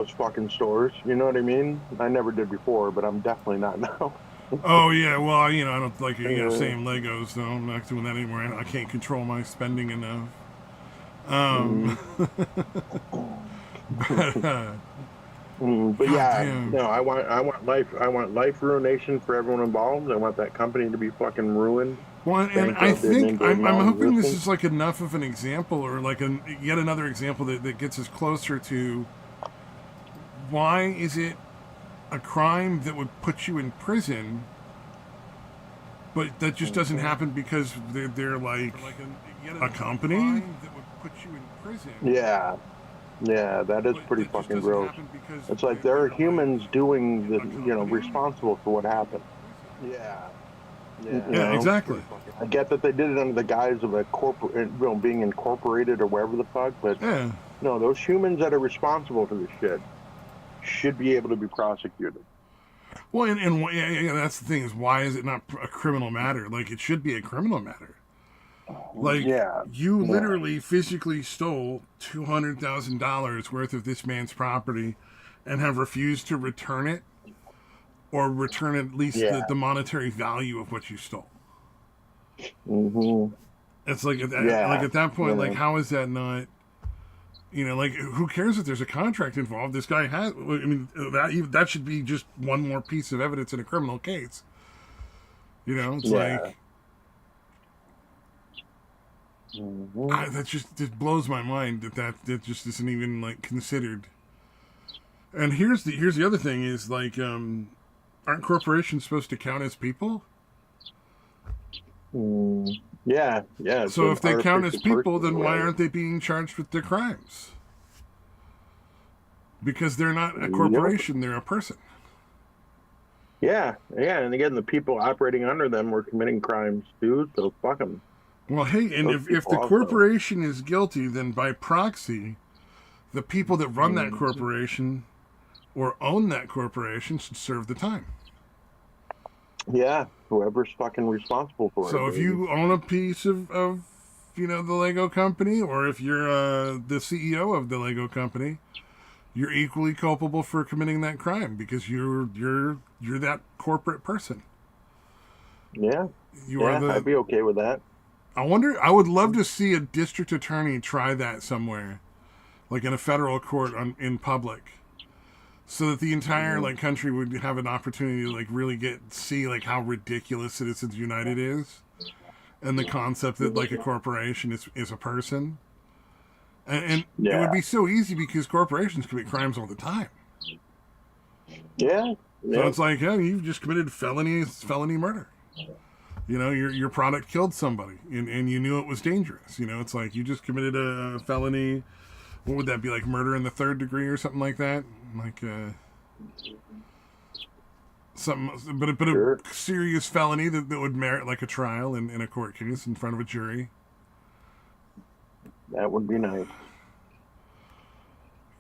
those fucking stores. You know what I mean? I never did before, but I'm definitely not now. Oh yeah, well I don't like Uh, saying Legos, so I'm not doing that anymore. I can't control my spending enough. mm, But but god yeah, damn. no, I want life ruination for everyone involved. I want that company to be fucking ruined, Well, and I bankrupt, and think into I'm hoping this non-existence. is like enough of an example, or like yet another example that gets us closer to why is it a crime that would put you in prison, but that just doesn't Mhm. happen because they're like a company. Yeah, yeah, that is pretty fucking gross. It's like there are humans doing responsible for what happened. Yeah, you Yeah, know, exactly. I get that they did it under the guise of a corporate, being incorporated or whatever the fuck, but Yeah. no, those humans that are responsible for this shit should be able to be prosecuted. Well, and that's the thing is why is it not a criminal matter? Like it should be a criminal matter. Like Yeah, you yeah, literally physically stole $200,000 worth of this man's property, and have refused to return it or return at least yeah. the monetary value of what you stole. Hmm. It's like Yeah, at that point, like you how is that not? Like who cares if there's a contract involved? This guy has. I mean, that should be just one more piece of evidence in a criminal case. It's like yeah. Hmm. that just blows my mind that just isn't even like considered. And here's the other thing is like, aren't corporations supposed to count as people? Mm. Yeah, yeah, it's So an if they count as artificial people, person, then why right? aren't they being charged with their crimes? Because they're not a Yep. corporation; they're a person. Yeah, yeah, and again, the people operating under them were committing crimes too, so fuck them. Well, hey, and Those if people the also. corporation is guilty, then by proxy, the people that run that Mm. corporation or own that corporation should serve the time. Yeah, whoever's fucking responsible for it, So if baby. you own a piece of the Lego company, or if you're the CEO of the Lego company, you're equally culpable for committing that crime because you're that corporate person. Yeah, You are yeah, I'd the. be okay with that. I wonder. I would love to see a district attorney try that somewhere, like in a federal court in public, so that the entire Mm. like country would have an opportunity to like really see like how ridiculous Citizens United is, and the concept that like a corporation is a person, and it would Yeah, be so easy because corporations commit crimes all the time. yeah, So yeah. it's like, yeah, you've just committed felony murder. Your product killed somebody, and you knew it was dangerous. It's like you just committed a felony. What would that be, like murder in the third degree or something like that? Like something, but a Sure, serious felony that would merit like a trial in a court case in front of a jury. that would be nice.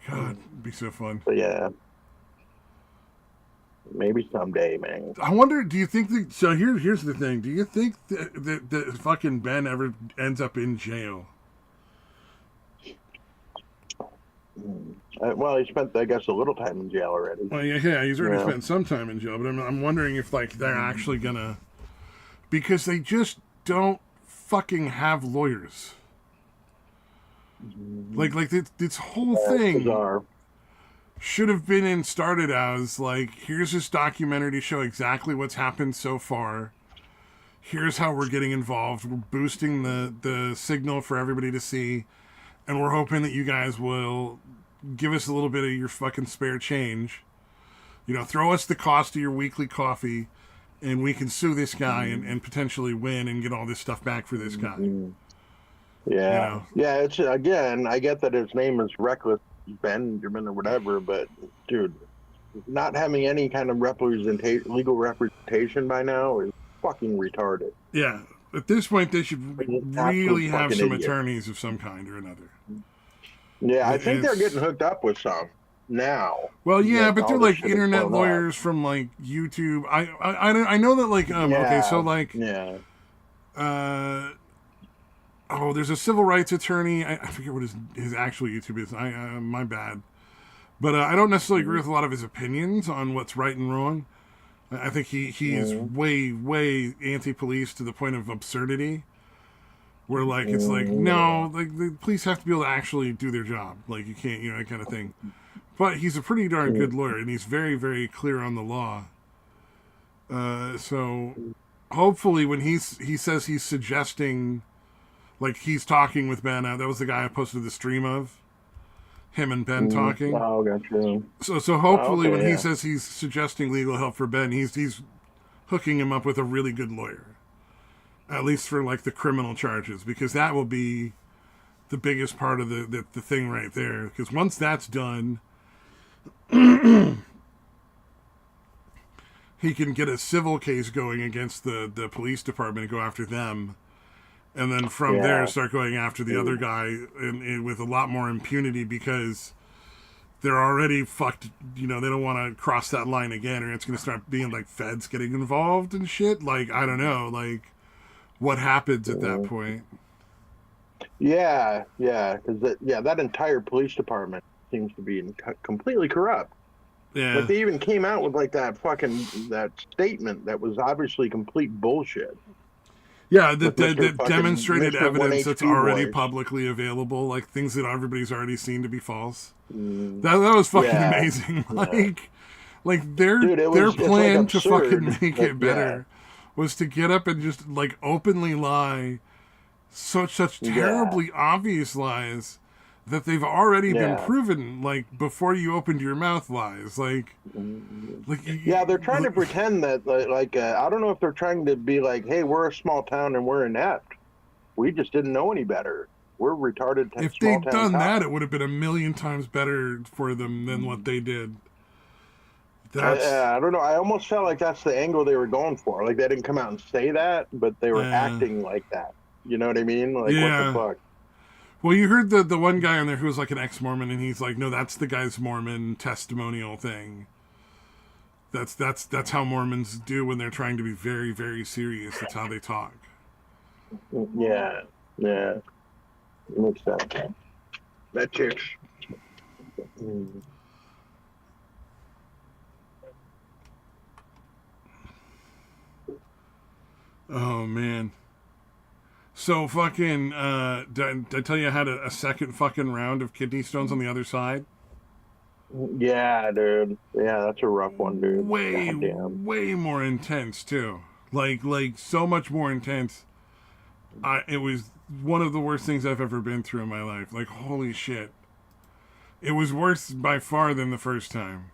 God, it'd be so fun. But yeah, maybe someday, man. I wonder. Do you think that? So here's the thing. Do you think that fucking Ben ever ends up in jail? Mm. Well, he spent, I guess, a little time in jail already. Well, yeah, he's already Yeah. spent some time in jail, but I'm wondering if like they're actually gonna, because they just don't fucking have lawyers. Mhm. Like this whole Yeah, it's thing bizarre. should have been and started as like, here's this documentary to show exactly what's happened so far. Here's how we're getting involved. We're boosting the signal for everybody to see, and we're hoping that you guys will give us a little bit of your fucking spare change. Throw us the cost of your weekly coffee, and we can sue this guy and potentially win and get all this stuff back for this guy. Mhm. You Yeah, know, yeah. It's again, I get that his name is Reckless Benjamin or whatever, but dude, not having any kind of legal representation by now is fucking retarded. yeah. At this point, they He's should an absolute really have fucking some idiot. attorneys of some kind or another. Yeah, I think they're getting It's hooked up with some now well, yeah, that but they're all this like shit has internet blown up. lawyers from like YouTube. I know that like okay, so Yeah, like yeah. uh there's a civil rights attorney. I forget what his actual YouTube is. I my bad. But I don't necessarily agree with a lot of his opinions on what's right and wrong. I think he is way anti-police to the point of absurdity. Where like it's like no, like the police have to be able to actually do their job. Like you can't, that kind of thing. But he's a pretty darn good lawyer, and he's very clear on the law. So hopefully, when he says he's suggesting, like he's talking with Ben. That was the guy I posted the stream of. Him and Ben talking. Oh, gotcha. So hopefully, when he says he's suggesting legal help for Ben, he's hooking him up with a really good lawyer. At least for like the criminal charges, because that will be the biggest part of the thing right there. Because once that's done, he can get a civil case going against the police department and go after them. And then from there start going after the other guy and with a lot more impunity, because they're already fucked. They don't want to cross that line again, or it's going to start being like feds getting involved and shit. Like, I don't know, like what happens at that point. Yeah, because that entire police department seems to be completely corrupt. Yeah, like they even came out with like that statement that was obviously complete bullshit. Yeah, that demonstrated evidence that's already publicly available, like things that everybody's already seen to be false. That was fucking amazing. Like their plan to fucking make it better was to get up and just like openly lie such terribly obvious lies that they've already been proven, like before you opened your mouth, lies. They're trying to pretend that I don't know if they're trying to be like, hey, we're a small town and we're inept. We just didn't know any better. We're retarded. If they'd done that, it would have been a million times better for them than what they did. I don't know. I almost felt like that's the angle they were going for. Like they didn't come out and say that, but they were acting like that. You know what I mean? Like, what the fuck? Well, you heard the one guy on there who was like an ex-Mormon, and he's like, no, that's the guy's Mormon testimonial thing. That's how Mormons do when they're trying to be very, very serious. That's how they talk. Yeah. Makes sense. That chicks. Oh, man. So fucking, did I tell you I had a second fucking round of kidney stones on the other side? Yeah, dude. Yeah, that's a rough one, dude. Way more intense, too. Like so much more intense. It was one of the worst things I've ever been through in my life. Like, holy shit. It was worse by far than the first time.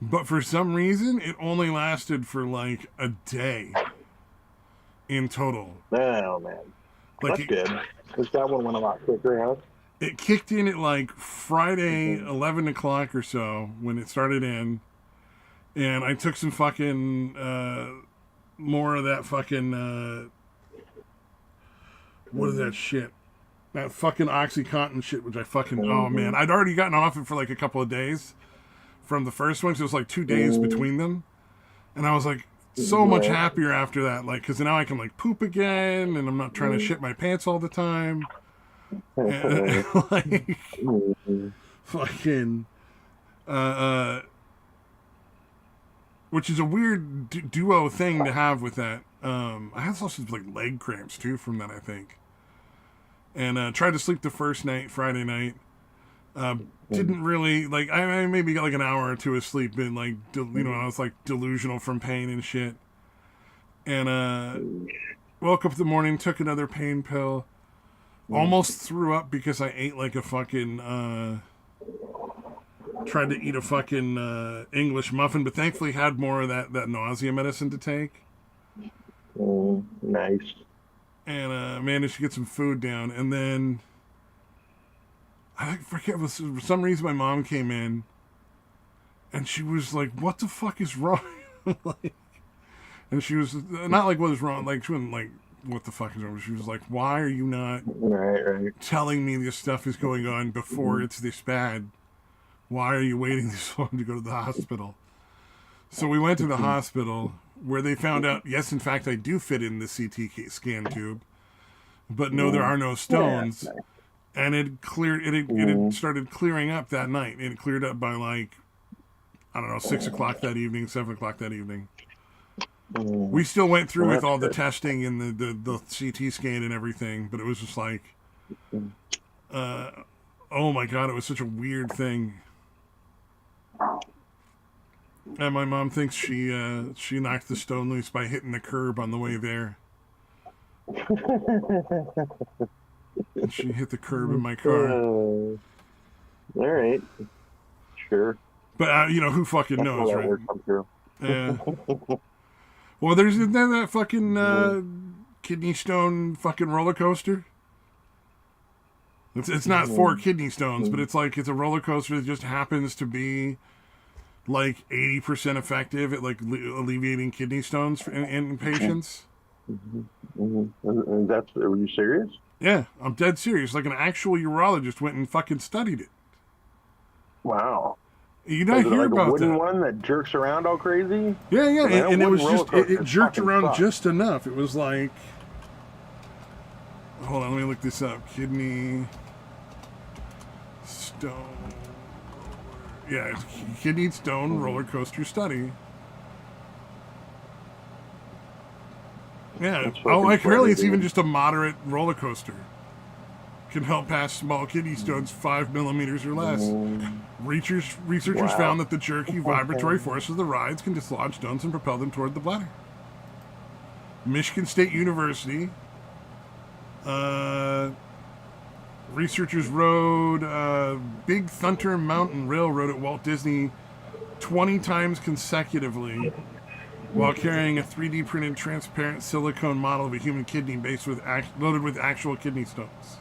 But for some reason, it only lasted for like a day. In total. Oh, man. That's good. Because that one went a lot quicker, huh? It kicked in at like Friday, 11 o'clock or so, when it started in. And I took some fucking, more of that fucking, what is that shit? That fucking OxyContin shit, which I fucking, oh man. I'd already gotten off it for like a couple of days from the first one, so it was like 2 days between them. And I was like, so much happier after that, like, because now I can like poop again, and I'm not trying to shit my pants all the time. And, like, fucking, which is a weird duo thing to have with that. I had also like leg cramps too from that, I think. And tried to sleep the first night, Friday night. Didn't really, like, I maybe got like an hour or two of sleep, and like, I was like delusional from pain and shit. And woke up in the morning, took another pain pill, almost threw up because I ate like a fucking, tried to eat a fucking English muffin, but thankfully had more of that nausea medicine to take. Nice. And managed to get some food down, and then I forget, for some reason my mom came in and she was like, what the fuck is wrong? Like, and she was not like, what is wrong? Like, she wasn't like, what the fuck is wrong? She was like, why are you not telling me this stuff is going on before it's this bad? Why are you waiting this long to go to the hospital? So we went to the hospital, where they found out, yes, in fact, I do fit in the CT scan tube. But no, there are no stones. and it started clearing up that night. It cleared up by like, I don't know, 6 o'clock that evening, 7 o'clock that evening. We still went through Well, with all the that's testing and the CT scan and everything, but it was just like, oh my god, it was such a weird thing. And my mom thinks she knocked the stone loose by hitting the curb on the way there. And she hit the curb in my car. all right, sure. But who fucking That's how knows, that right? works, I'm sure. Yeah. Well, there's that fucking kidney stone fucking roller coaster. It's not for kidney stones, but it's a roller coaster that just happens to be like 80% effective at like alleviating kidney stones in patients. Are you serious? Yeah, I'm dead serious. Like an actual urologist went and fucking studied it. Wow. You Is not it hear like a about wooden that? one that jerks around all crazy? Yeah, yeah, and it was roller just it coasters jerked fucking around suck. just enough. It was like, hold on, let me look this up. Kidney stone, yeah, kidney stone roller coaster study. Yeah. That's Oh, fucking apparently funny, it's even dude. just a moderate roller coaster. Can help pass small kidney stones 5 millimeters or less. Researchers Wow. found that the jerky vibratory force of the rides can dislodge stones and propel them toward the bladder. Michigan State University. Researchers rode Big Thunder Mountain Railroad at Walt Disney 20 times consecutively while carrying a 3D printed transparent silicone model of a human kidney loaded with actual kidney stones.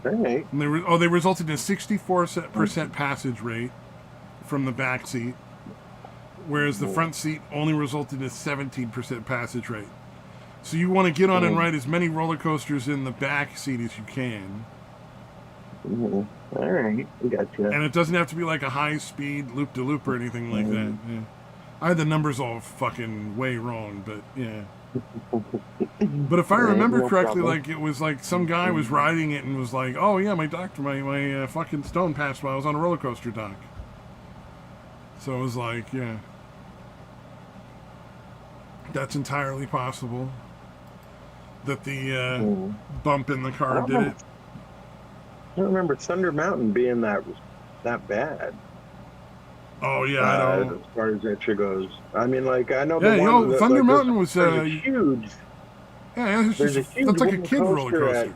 All right. And they resulted in a 64% passage rate from the back seat, whereas the front seat only resulted in a 17% passage rate. So you want to get on and ride as many roller coasters in the back seat as you can. All right. I gotcha. And it doesn't have to be like a high-speed loop-de-loop or anything like that. Yeah. I had the numbers all fucking way wrong, but yeah. But if I remember correctly, like it was like some guy was riding it and was like, "Oh yeah, my fucking stone passed while I was on a roller coaster, doc." So it was like, yeah, that's entirely possible that the bump in the car did it. I don't remember Thunder Mountain being that bad. Oh yeah, I don't. As far as that shit goes. I mean, like I know Yeah, the one. Thunder Like, Mountain was there's a huge. yeah, There's a huge that's like a wooden kid roller coaster.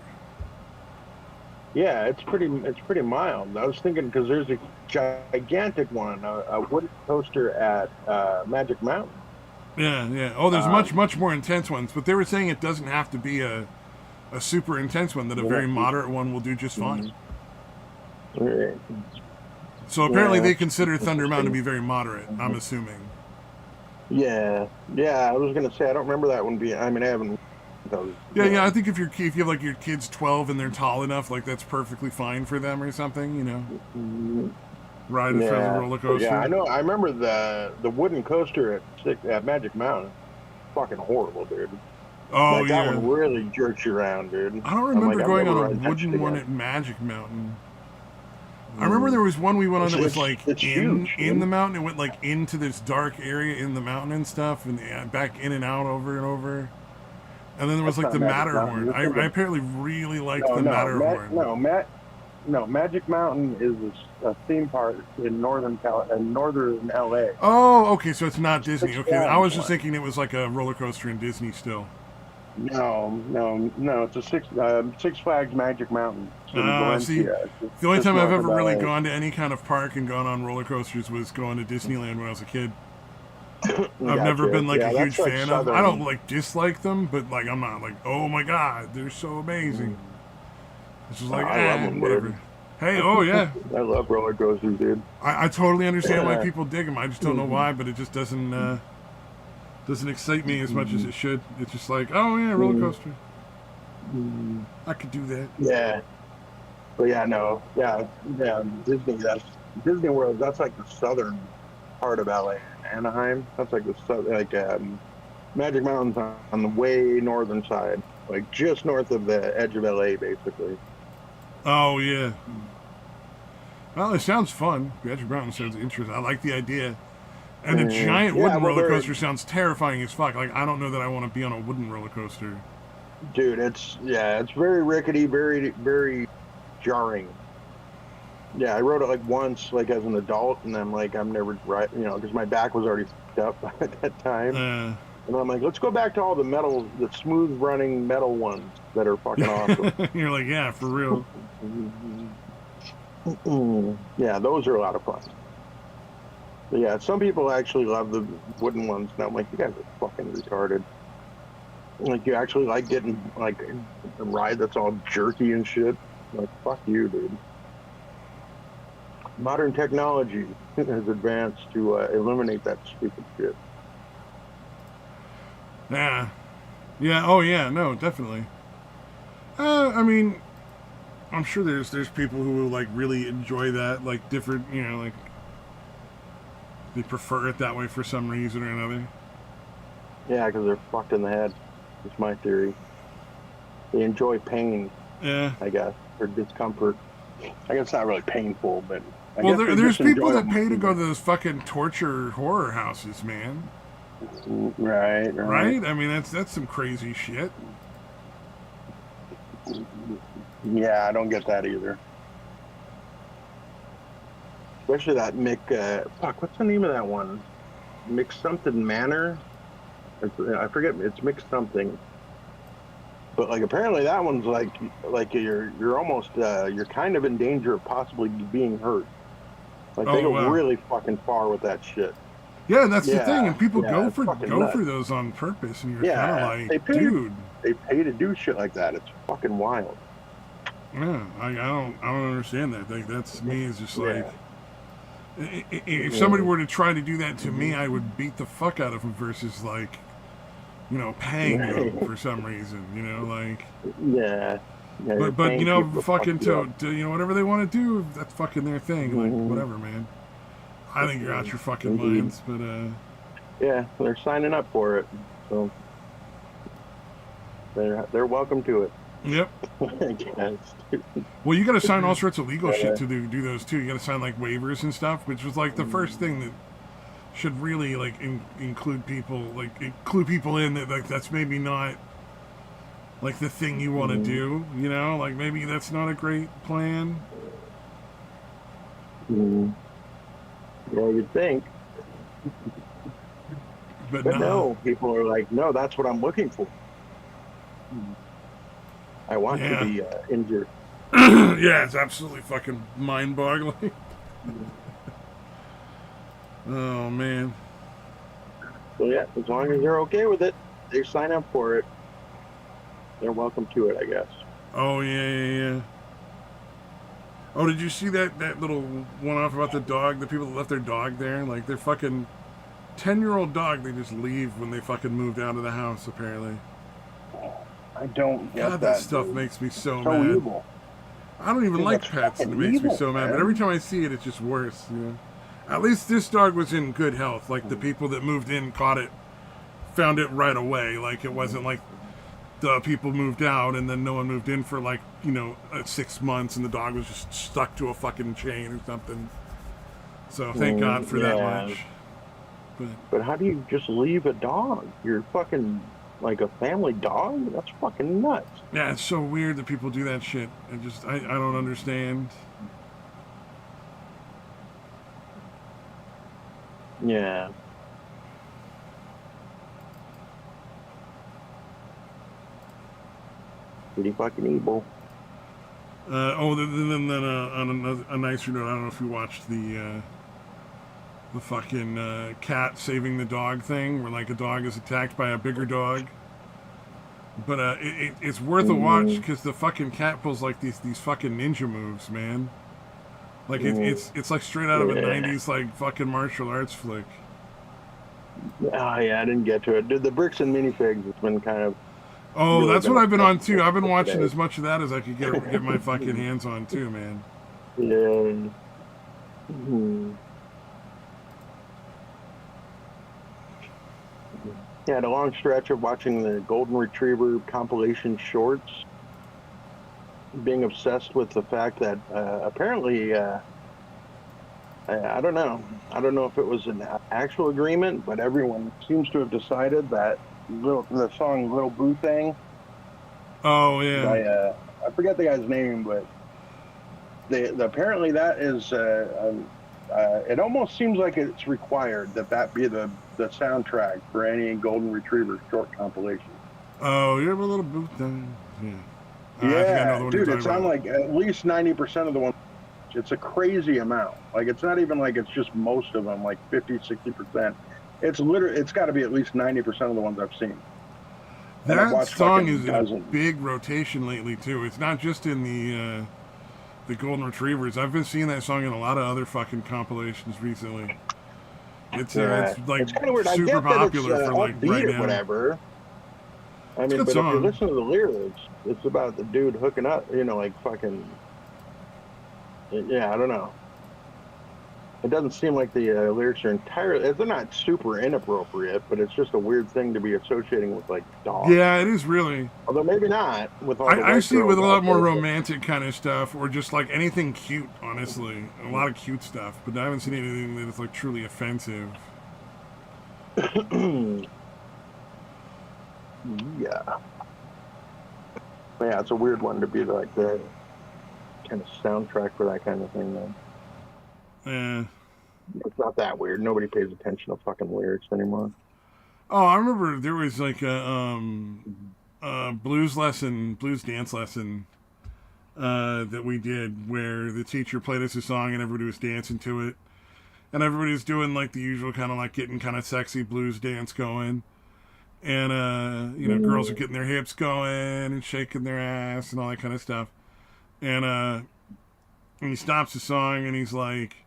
Yeah, it's pretty mild. I was thinking because there's a gigantic one, a wooden coaster at Magic Mountain. Yeah, yeah. Oh, there's much more intense ones, but they were saying it doesn't have to be a super intense one. That a very moderate one will do just fine. Right. So apparently they consider Thunder Mountain to be very moderate. I'm assuming. Yeah, yeah. I was gonna say I don't remember that one being. I mean, I haven't. Yeah. I think if you have like your kid's 12 and they're tall enough, like that's perfectly fine for them or something. You know, ride a roller coaster. Yeah, I know. I remember the wooden coaster at Magic Mountain. Fucking horrible, dude. Oh like, yeah, that one really jerks you around, dude. I don't remember going on a wooden one at Magic Mountain. I remember there was one we went on that was like in the mountain. It went like into this dark area in the mountain and stuff, and back in and out over and over. And then there was like the Matterhorn. I apparently really liked the Matterhorn. Magic Mountain is a theme park in northern LA. Oh, okay, so it's not Disney. Okay, I was just thinking it was like a roller coaster in Disney still. No. It's a Six Flags Magic Mountain. See, the only time I've ever really gone to any kind of park and gone on roller coasters was going to Disneyland when I was a kid. I've never been like a huge fan of. I don't like dislike them, but like I'm not like, oh my god, they're so amazing. It's just like, I love them, whatever. Dude. Hey, oh yeah. I love roller coasters, dude. I totally understand why people dig them. I just don't know why, but it just doesn't excite me as much as it should. It's just like, oh yeah, roller coaster. I could do that. Yeah. But Disney World. That's like the southern part of LA, Anaheim. That's like the Magic Mountain's on the way northern side. like just north of the edge of LA, basically. Oh yeah. Well, it sounds fun. Magic Mountain sounds interesting. I like the idea. And the giant Yeah, wooden well, roller they're coaster sounds terrifying as fuck. Like I don't know that I want to be on a wooden roller coaster. dude. It's very rickety, very jarring. Yeah, I rode it like once, like as an adult, and I'm like, I'm never right, because my back was already fucked up at that time. Uh, And I'm like, let's go back to all the metal, the smooth running metal ones that are fucking awesome. you're like, yeah, for real. Yeah, those are a lot of fun. But yeah, some people actually love the wooden ones. And I'm like, you guys are fucking retarded. Like, you actually like getting like a ride that's all jerky and shit. Like, fuck you, dude. Modern technology has advanced to eliminate that stupid shit. Yeah. Yeah. Oh yeah. No, definitely. I mean, I'm sure there's people who like really enjoy that, like different, like they prefer it that way for some reason or another. Yeah, because they're fucked in the head. It's my theory. They enjoy pain, Yeah. I guess, or discomfort. I guess it's not really painful, but I Well, guess they there's just people enjoy that them. pay to go to those fucking torture horror houses, man. Right, right. Right? I mean, that's some crazy shit. Yeah, I don't get that either. Especially that Mick. Fuck, what's the name of that one? Mick something Manor. I forget. It's Mick something. But like apparently that one's like you're almost you're kind of in danger of possibly being hurt. Like they Oh go wow. really fucking far with that shit. Yeah, that's the thing, Yeah, and people yeah, go it's for fucking go nuts. for those on purpose, and you're kind of Yeah, like, dude. they pay to do shit like that. It's fucking wild. Yeah, I don't understand that. Like that's me. Is just like, Yeah. if somebody were to try to do that to me, I would beat the fuck out of them. Versus like, paying them for some reason. Like, Yeah. Yeah, you're but paying people to fuck fucking you up. to whatever they want to do, that's fucking their thing. Like Mhm. whatever, man. I think you're out your fucking Indeed. minds, but Yeah, they're signing up for it. So they're welcome to it. yep. I guess. Well, you got to sign all sorts of legal shit Uh, to do those too. You got to sign like waivers and stuff, which was like the first thing that should really like include people, like include people in that like that's maybe not like the thing you want to do. Like maybe that's not a great plan. mm, yeah, you'd think. But But no, no, people are like, no, that's what I'm looking for. I want to yeah, be injured. yeah, it's absolutely fucking mind-boggling. Oh man. So yeah, as long as they're okay with it, they sign up for it. They're welcome to it, I guess. Oh yeah, yeah, yeah. Oh, did you see that little one off about the dog? The people that left their dog there, like their fucking 10-year-old dog, they just leave when they fucking moved out of the house. Apparently, I don't get God, that that, stuff dude. makes me so So mad. evil. I don't even Dude, like that's pets, and it fucking makes me evil, so mad. But every man. time I see it, it's just worse. At least this dog was in good health. Like the people that moved in caught it, found it right away. Like it wasn't like the people moved out and then no one moved in for like 6 months, and the dog was just stuck to a fucking chain or something. So thank God for that Yeah, much. But but how do you just leave a dog? You're fucking like a family dog? That's fucking nuts. yeah, it's so weird that people do that shit. I don't understand. Yeah. Pretty fucking evil. On a nicer note, I don't know if you watched the fucking cat saving the dog thing, where like a dog is attacked by a bigger dog. But it's worth a watch Mm, because the fucking cat pulls like these fucking ninja moves, man. Like mm, it's like straight out of a yeah. '90s like fucking martial arts flick. Oh yeah, I didn't get to it. Dude, the bricks and minifigs has been kind of Oh, really that's been what a I've been on too. festival I've been for watching today. as much of that as I could get my fucking hands on too, man. Yeah. Mhm. Yeah, had a long stretch of watching the Golden Retriever compilation shorts, being obsessed with the fact that apparently, I don't know. I don't know if it was an actual agreement, but everyone seems to have decided that the song "Little Boo Thing" Oh yeah. by I forget the guy's name, but apparently that is it almost seems like it's required that that be the soundtrack for any Golden Retriever short compilation. Oh, you have a little boot thing. Yeah. I think I know Yeah, the one you're dude, talking it's on about. like at least 90% of the ones. It's a crazy amount. Like it's not even like it's just most of them, like 50, 60%. It's literally it's got to be at least 90% of the ones I've seen. And I've That watched song fucking is in a dozens. big rotation lately too. It's not just in the Golden Retrievers. I've been seeing that song in a lot of other fucking compilations recently. It's Yeah. like It's kind of weird. I super get that it's popular for like upbeat right or now. whatever. I It's a mean, good but if you song. listen to the lyrics, it's about the dude hooking up, like fucking, yeah, I don't know. It doesn't seem like the lyrics are entirely, they're not super inappropriate, but it's just a weird thing to be associating with like dogs. Yeah, it is really. Although maybe not with all the I white see it with girls a out lot more there, but romantic kind of stuff, or just like anything cute. Honestly, a lot of cute stuff, but I haven't seen anything that is like truly offensive. yeah. Yeah, it's a weird one to be like the kind of soundtrack for that kind of thing, though. Yeah. It's not that weird. Nobody pays attention to fucking lyrics anymore. Oh, I remember there was like Mhm. a blues dance lesson that we did where the teacher played us a song and everybody was dancing to it, and everybody was doing like the usual kind of like getting kind of sexy blues dance going, and girls are getting their hips going and shaking their ass and all that kind of stuff, and and he stops the song and he's like,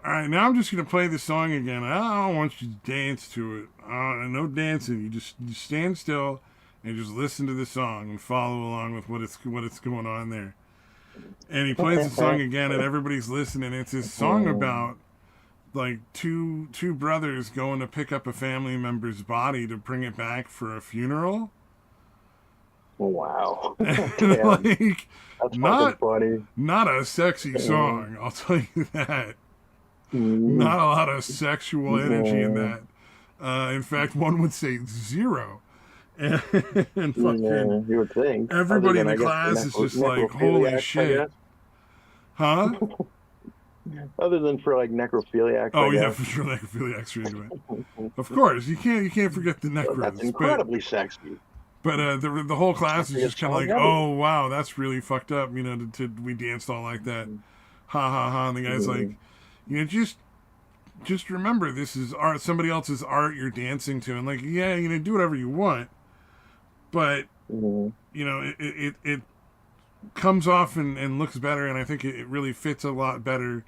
all right, now I'm just gonna play the song again. I don't want you to dance to it. No dancing. You stand still and just listen to the song and follow along with what it's going on there. And he plays the song again, and everybody's listening. It's this song about like two brothers going to pick up a family member's body to bring it back for a funeral. Wow. And Damn. like, That's fucking not funny. not a sexy Uh, song. I'll tell you that. mm, Not a lot of sexual energy in uh, that. In fact, one would say zero. And, and fucking yeah, you would think, other everybody in than the I guess the class is just like, holy necrophiliacs, I shit. guess. Huh? Other than for like necrophiliacs, I Oh yeah, guess. for sure necrophiliacs are into it. Of course, you can't forget the So that's necros, but incredibly sexy. the whole class is Sexiest just kind of song like, ever. oh wow, that's really fucked up. We danced all like that, ha ha ha. And the guy's like, Mhm. just remember this is art, somebody else's art you're dancing to, and like, yeah, do whatever you want, but Mhm. it comes off and looks better, and I think it really fits a lot better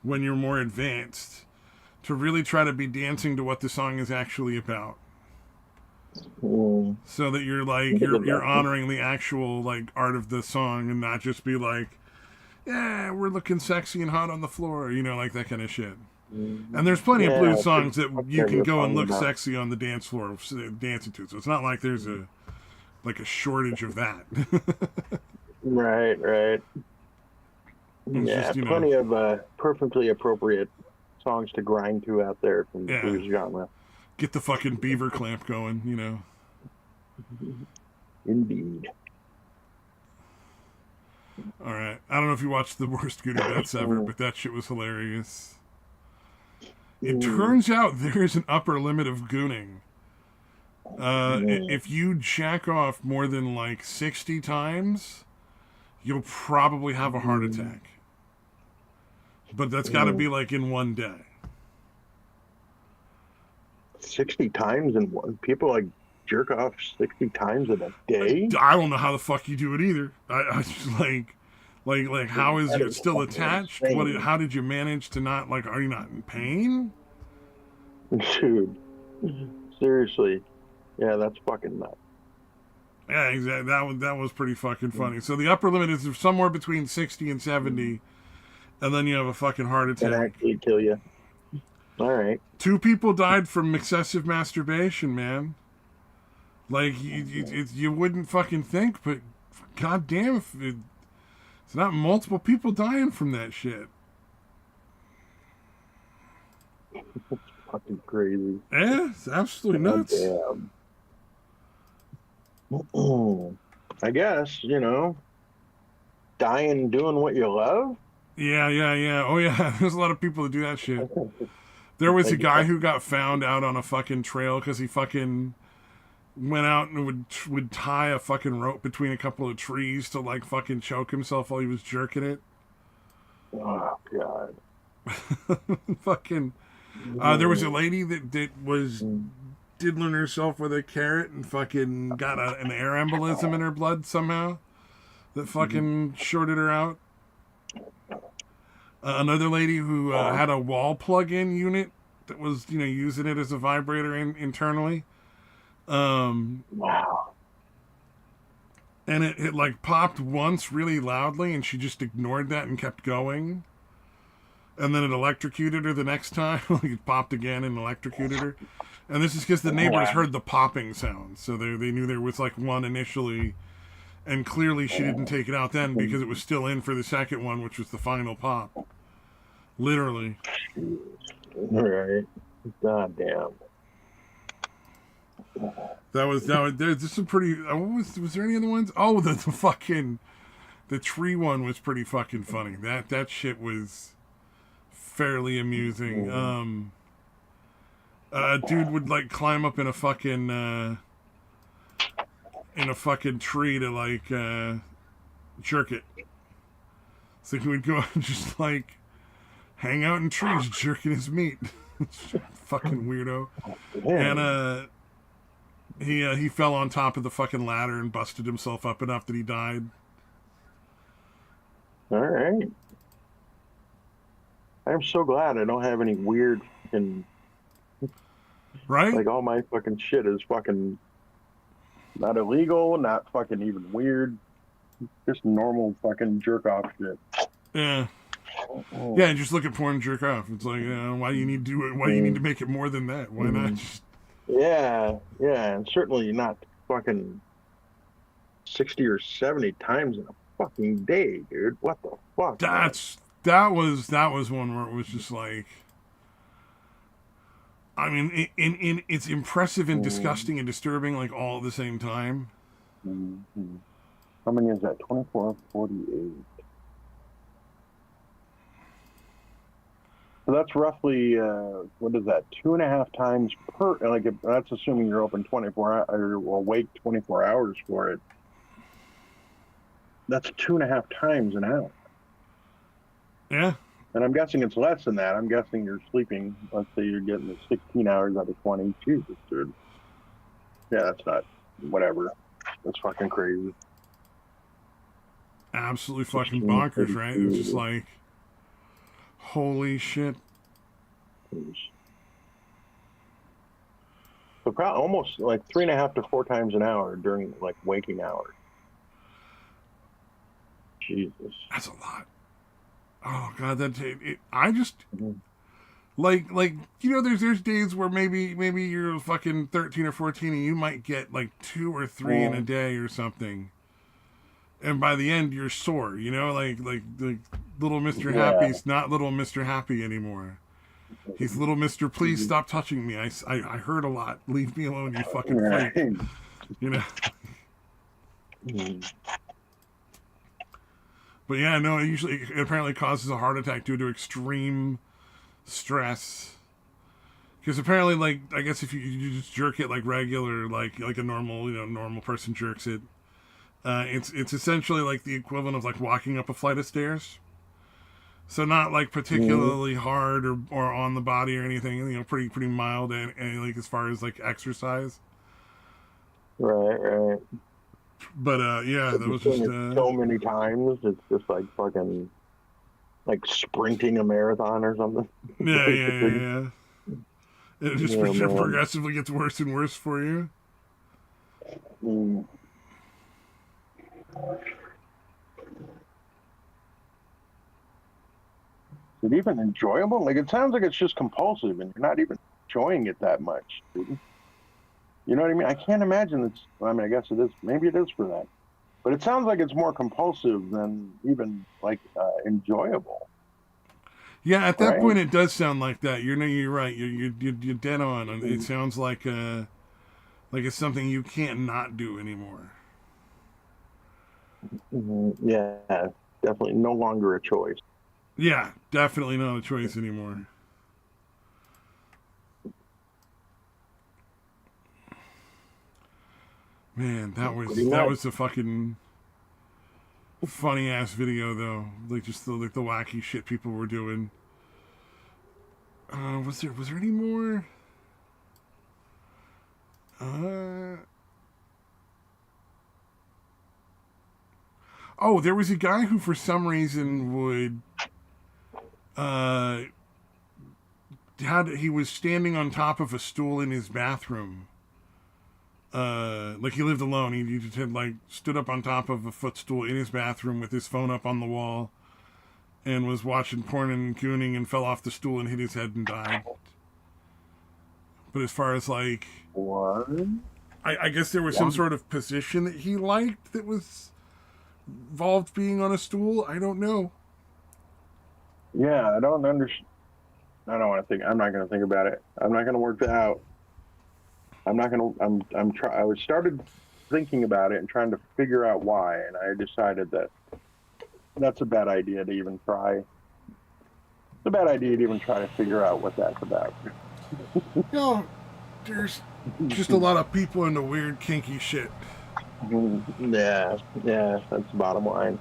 when you're more advanced to really try to be dancing to what the song is actually about, Mhm. so that you're like Look at you're that. honoring the actual like art of the song and not just be like, yeah, we're looking sexy and hot on the floor, like that kind of shit. And Mhm. there's plenty of Yeah, blues it's good. songs that What you are can you go and talking look about? sexy on the dance floor dancing to, so it's not like there's a shortage of that. Right, right. It's Yeah, just plenty of perfectly appropriate songs to grind to out there from the yeah, blues genre. get the fucking beaver clamp going. Indeed. All right. I don't know if you watched the worst Goody Deaths ever, Mm, but that shit was hilarious. It mm, turns out there is an upper limit of gooning. mm, If you jack off more than like 60 times, you'll probably have a heart mm, attack. But that's got to mm. be like in one day. 60 times in one. People like jerk off 60 times in a day? I don't know how the fuck you do it either. I just like how is That it is still fucking attached? insane. How did you manage to not like? Are you not in pain? Dude, seriously. Yeah, that's fucking nuts. Yeah, exactly. That was pretty fucking funny. So the upper limit is somewhere between 60 and Mm. 70, and then you have a fucking heart Can attack. actually kill you. All right. 2 people died from excessive masturbation, man. Like, you wouldn't fucking think, but goddamn, if it's not multiple people dying from that shit. Fucking crazy. Yeah, it's absolutely God nuts. damn. I guess, dying doing what you love. Yeah, yeah, yeah. Oh, yeah, there's a lot of people that do that shit. There was I a guy guess. who got found out on a fucking trail because he fucking went out and would tie a fucking rope between a couple of trees to like fucking choke himself while he was jerking it. Oh God. Fucking. There was a lady that was diddling herself with a carrot and fucking got an air embolism in her blood somehow that fucking shorted her out. Another lady who had a wall plug-in unit that was using it as a vibrator internally. Wow. And it like popped once really loudly and she just ignored that and kept going. And then it electrocuted her the next time. Like it popped again and electrocuted her. And this is because the neighbors heard the popping sound. So they knew there was like one initially. And clearly she didn't take it out then because it was still in for the second one, which was the final pop. Literally. All right. God damn. There's some pretty. Was there any other ones? Oh, the fucking the tree one was pretty fucking funny. That shit was fairly amusing. A dude would like climb up in a fucking tree to like jerk it. So he would go and just like hang out in trees jerking his meat. Fucking weirdo. Damn. And he fell on top of the fucking ladder and busted himself up enough that he died. All right. I'm so glad I don't have any weird fucking, Right? like all my fucking shit is fucking not illegal, not fucking even weird, just normal fucking jerk off shit. Yeah. Yeah, and just look at porn and jerk off. It's like, why do you need to do it? Why do you need to make it more than that? Why not just... Yeah, and certainly not fucking 60 or 70 times in a fucking day, dude. What the fuck? That was one where it was just like, I mean, it's impressive and disgusting and disturbing, like all at the same time. Mm-hmm. How many is that? 24, 48. So that's roughly, what is that? 2.5 times per, like, that's assuming you're open 24 or awake 24 hours for it. That's 2.5 times an hour. Yeah. And I'm guessing it's less than that. I'm guessing you're sleeping. Let's say you're getting the 16 hours out of 20. Jesus, dude. Yeah, that's not, whatever. That's fucking crazy. Absolutely fucking bonkers, right? It was just like, holy shit. So probably almost like 3.5 to 4 times an hour during like waking hours. Jesus. That's a lot. Oh god, I just like there's days where maybe you're fucking 13 or 14 and you might get like 2 or 3 in a day or something. And by the end you're sore, like little Mr. Happy's not little Mr. Happy anymore. He's little Mr. Please stop touching me. I heard a lot. Leave me alone, you fucking freak. But yeah, no, it apparently causes a heart attack due to extreme stress. Because apparently, like, I guess if you just jerk it like regular, like a normal person jerks it, it's essentially like the equivalent of like walking up a flight of stairs. So not like particularly hard or on the body or anything, pretty mild and like as far as like exercise. Right. But yeah, that was just so many times. It's just like fucking like sprinting a marathon or something. Yeah. It just progressively gets worse and worse for you. Is it even enjoyable? Like, it sounds like it's just compulsive and you're not even enjoying it that much, dude. You know what I mean? I can't imagine it's, I mean, I guess it is, maybe it is for that. But it sounds like it's more compulsive than even like enjoyable, Yeah, at that right? point, it does sound like that. You're right. You're dead on. It Mm, sounds like it's something you can't not do anymore. yeah, definitely no longer a choice. Yeah, definitely not a choice anymore. Man, Pretty that nuts. was a fucking funny ass video though. Like just the wacky shit people were doing. Was there any more? Uh, oh, there was a guy who for some reason would uh he was standing on top of a stool in his bathroom. Like he lived alone. He just had like stood up on top of a footstool in his bathroom with his phone up on the wall and was watching porn and gooning and fell off the stool and hit his head and died. But as far as like, What? I guess there was some What? sort of position that he liked that was involved being on a stool. I don't know. Yeah, I don't understand. I don't want to think. I'm not going to think about it. I'm not going to work that out. I'm not going to. I'm try. I was started thinking about it and trying to figure out why, and I decided that that's a bad idea to even try. It's a bad idea to even try to figure out what that's about. You know, there's just a lot of people into weird kinky shit. Yeah, yeah, that's the bottom line.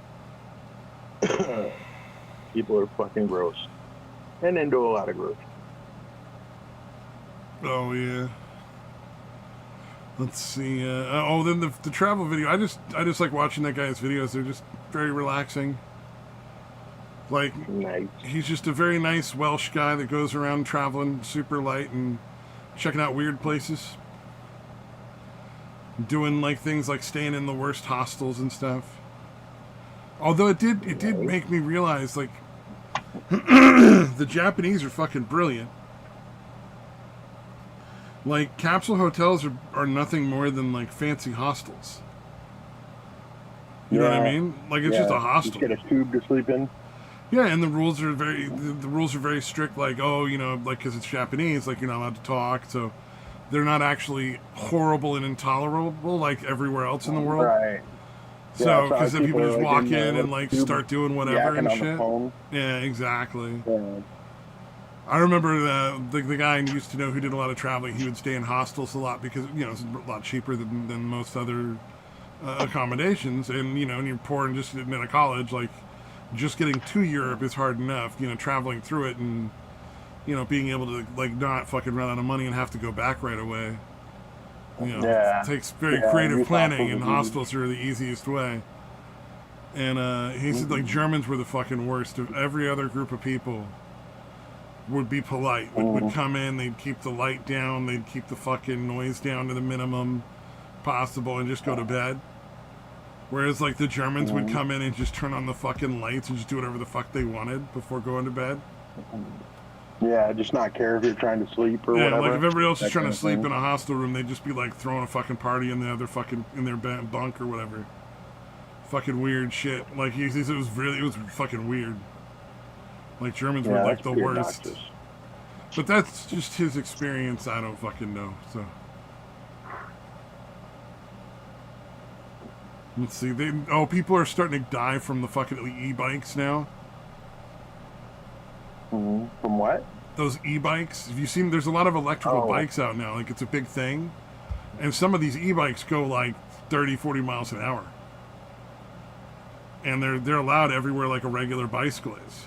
People are fucking gross and into a lot of gross. Oh yeah. Let's see. Oh, then the travel video. I just like watching that guy's videos. They're just very relaxing. Like Nice. he's just a very nice Welsh guy that goes around traveling super light and checking out weird places, doing like things like staying in the worst hostels and stuff. Although it did Nice. make me realize like the Japanese are fucking brilliant. Like capsule hotels are nothing more than like fancy hostels. You know what I Yeah, mean? Like it's just yeah. a Just hostel. get a tube to sleep in. Yeah, and the rules are very strict. Like oh, you know, like because it's Japanese, like you're not allowed to talk. So they're not actually horrible and intolerable like everywhere else in the world. Right. Yeah, So so because then people people are just like walk in the in and little like tube start doing whatever yakking and on the shit. phone. Yeah, exactly. Yeah. I remember the guy I used to know who did a lot of traveling. He would stay in hostels a lot because you know it's a lot cheaper than most other accommodations. And you know, when you're poor and just getting out of college, like just getting to Europe is hard enough. You know, traveling through it and you know being able to like not fucking run out of money and have to go back right away. You know, it Yeah. takes very Yeah. creative Youth planning, hostels and are huge. hostels are the easiest way. And he said like Mm-hmm. Germans were the fucking worst of every other group of people would be polite, would Mm-hmm. come in, they'd keep the light down, they'd keep the fucking noise down to the minimum possible and just go to bed. Whereas like the Germans would Mm-hmm. come in and just turn on the fucking lights and just do whatever the fuck they wanted before going to bed. Yeah, just not care if you're trying to sleep or Yeah, like if whatever. everybody else is That trying kind to of sleep thing. in a hostel room, they'd just be like throwing a fucking party in the other fucking in their bunk or whatever. Fucking weird shit. Like he says it was fucking weird. Like Germans were Yeah, like that's the pretty worst. obnoxious. But that's just his experience. I don't fucking know. So let's see. People are starting to die from the fucking e-bikes now. Mm-hmm. From what? Those e-bikes. Have you seen? There's a lot of electrical Oh, bikes out now. Like it's a big thing, and some of these e-bikes go like 30, 40 miles an hour, and they're allowed everywhere like a regular bicycle is.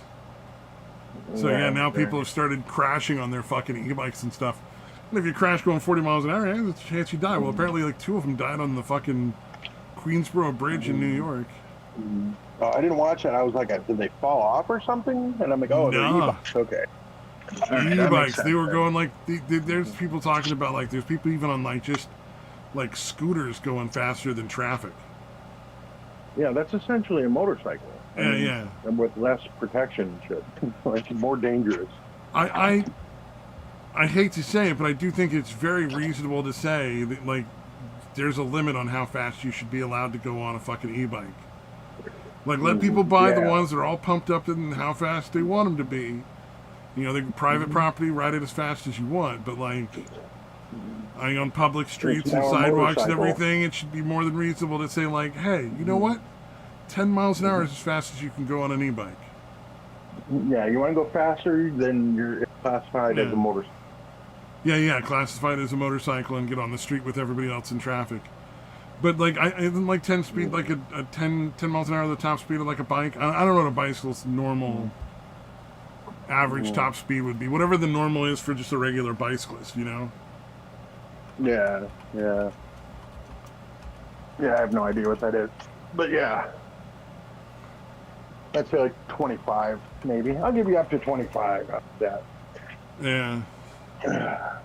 So yeah, yeah. now people have started crashing on their fucking e-bikes and stuff. And if you crash going 40 miles an hour, there's a chance you die. Well, apparently like two of them died on the fucking Queensboro Bridge in New York. Mm-hmm. I didn't watch it. I was like, did they fall off or something? And I'm like, oh, they're Nah, e-bikes. Okay. All right, that makes e-bikes. They sense were then. going like there's people talking about like there's people even on like just like scooters going faster than traffic. Yeah, that's essentially a motorcycle. I Yeah, mean, yeah. and with less protection and shit. It's more dangerous. I I hate to say it, but I do think it's very reasonable to say that like there's a limit on how fast you should be allowed to go on a fucking e-bike. Like let people buy the Yeah. ones that are all pumped up in how fast they want them to be. You know, the private property, ride it as fast as you want, but like on public It's streets and now a sidewalks and motorcycle. everything, it should be more than reasonable to say like, hey, you know what? 10 miles an hour is as fast as you can go on an e-bike. Yeah, you want to go faster, then you're classified as Yeah. a motorcycle. Yeah, classified as a motorcycle and get on the street with everybody else in traffic. But like, I isn't like 10 speed like a 10 miles an hour the top speed of like a bike. I don't know what a bicycle's normal average top speed would be. Whatever the normal is for just a regular bicyclist, you know? Yeah, yeah. Yeah, I have no idea what that is. But yeah. I'd say like 25, maybe. I'll give you up to 25 after Yeah. that.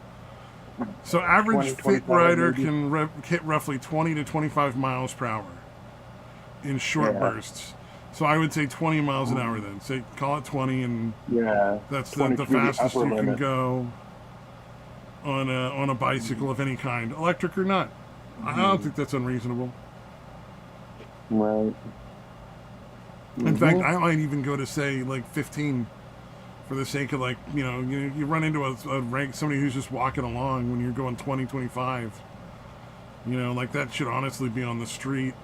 So average 20, fit 25 rider maybe. can hit roughly 20 to 25 miles per hour in short Yeah. bursts. So I would say 20 miles an hour then. Say call it 20, and Yeah. that's 20 the should be the fastest upper you can limit. go on a bicycle of any kind, electric or not. I don't think that's unreasonable. Right. In fact, I might even go to say like 15 for the sake of like, you run into a rank somebody who's just walking along when you're going 20, 25. Like that should honestly be on the street.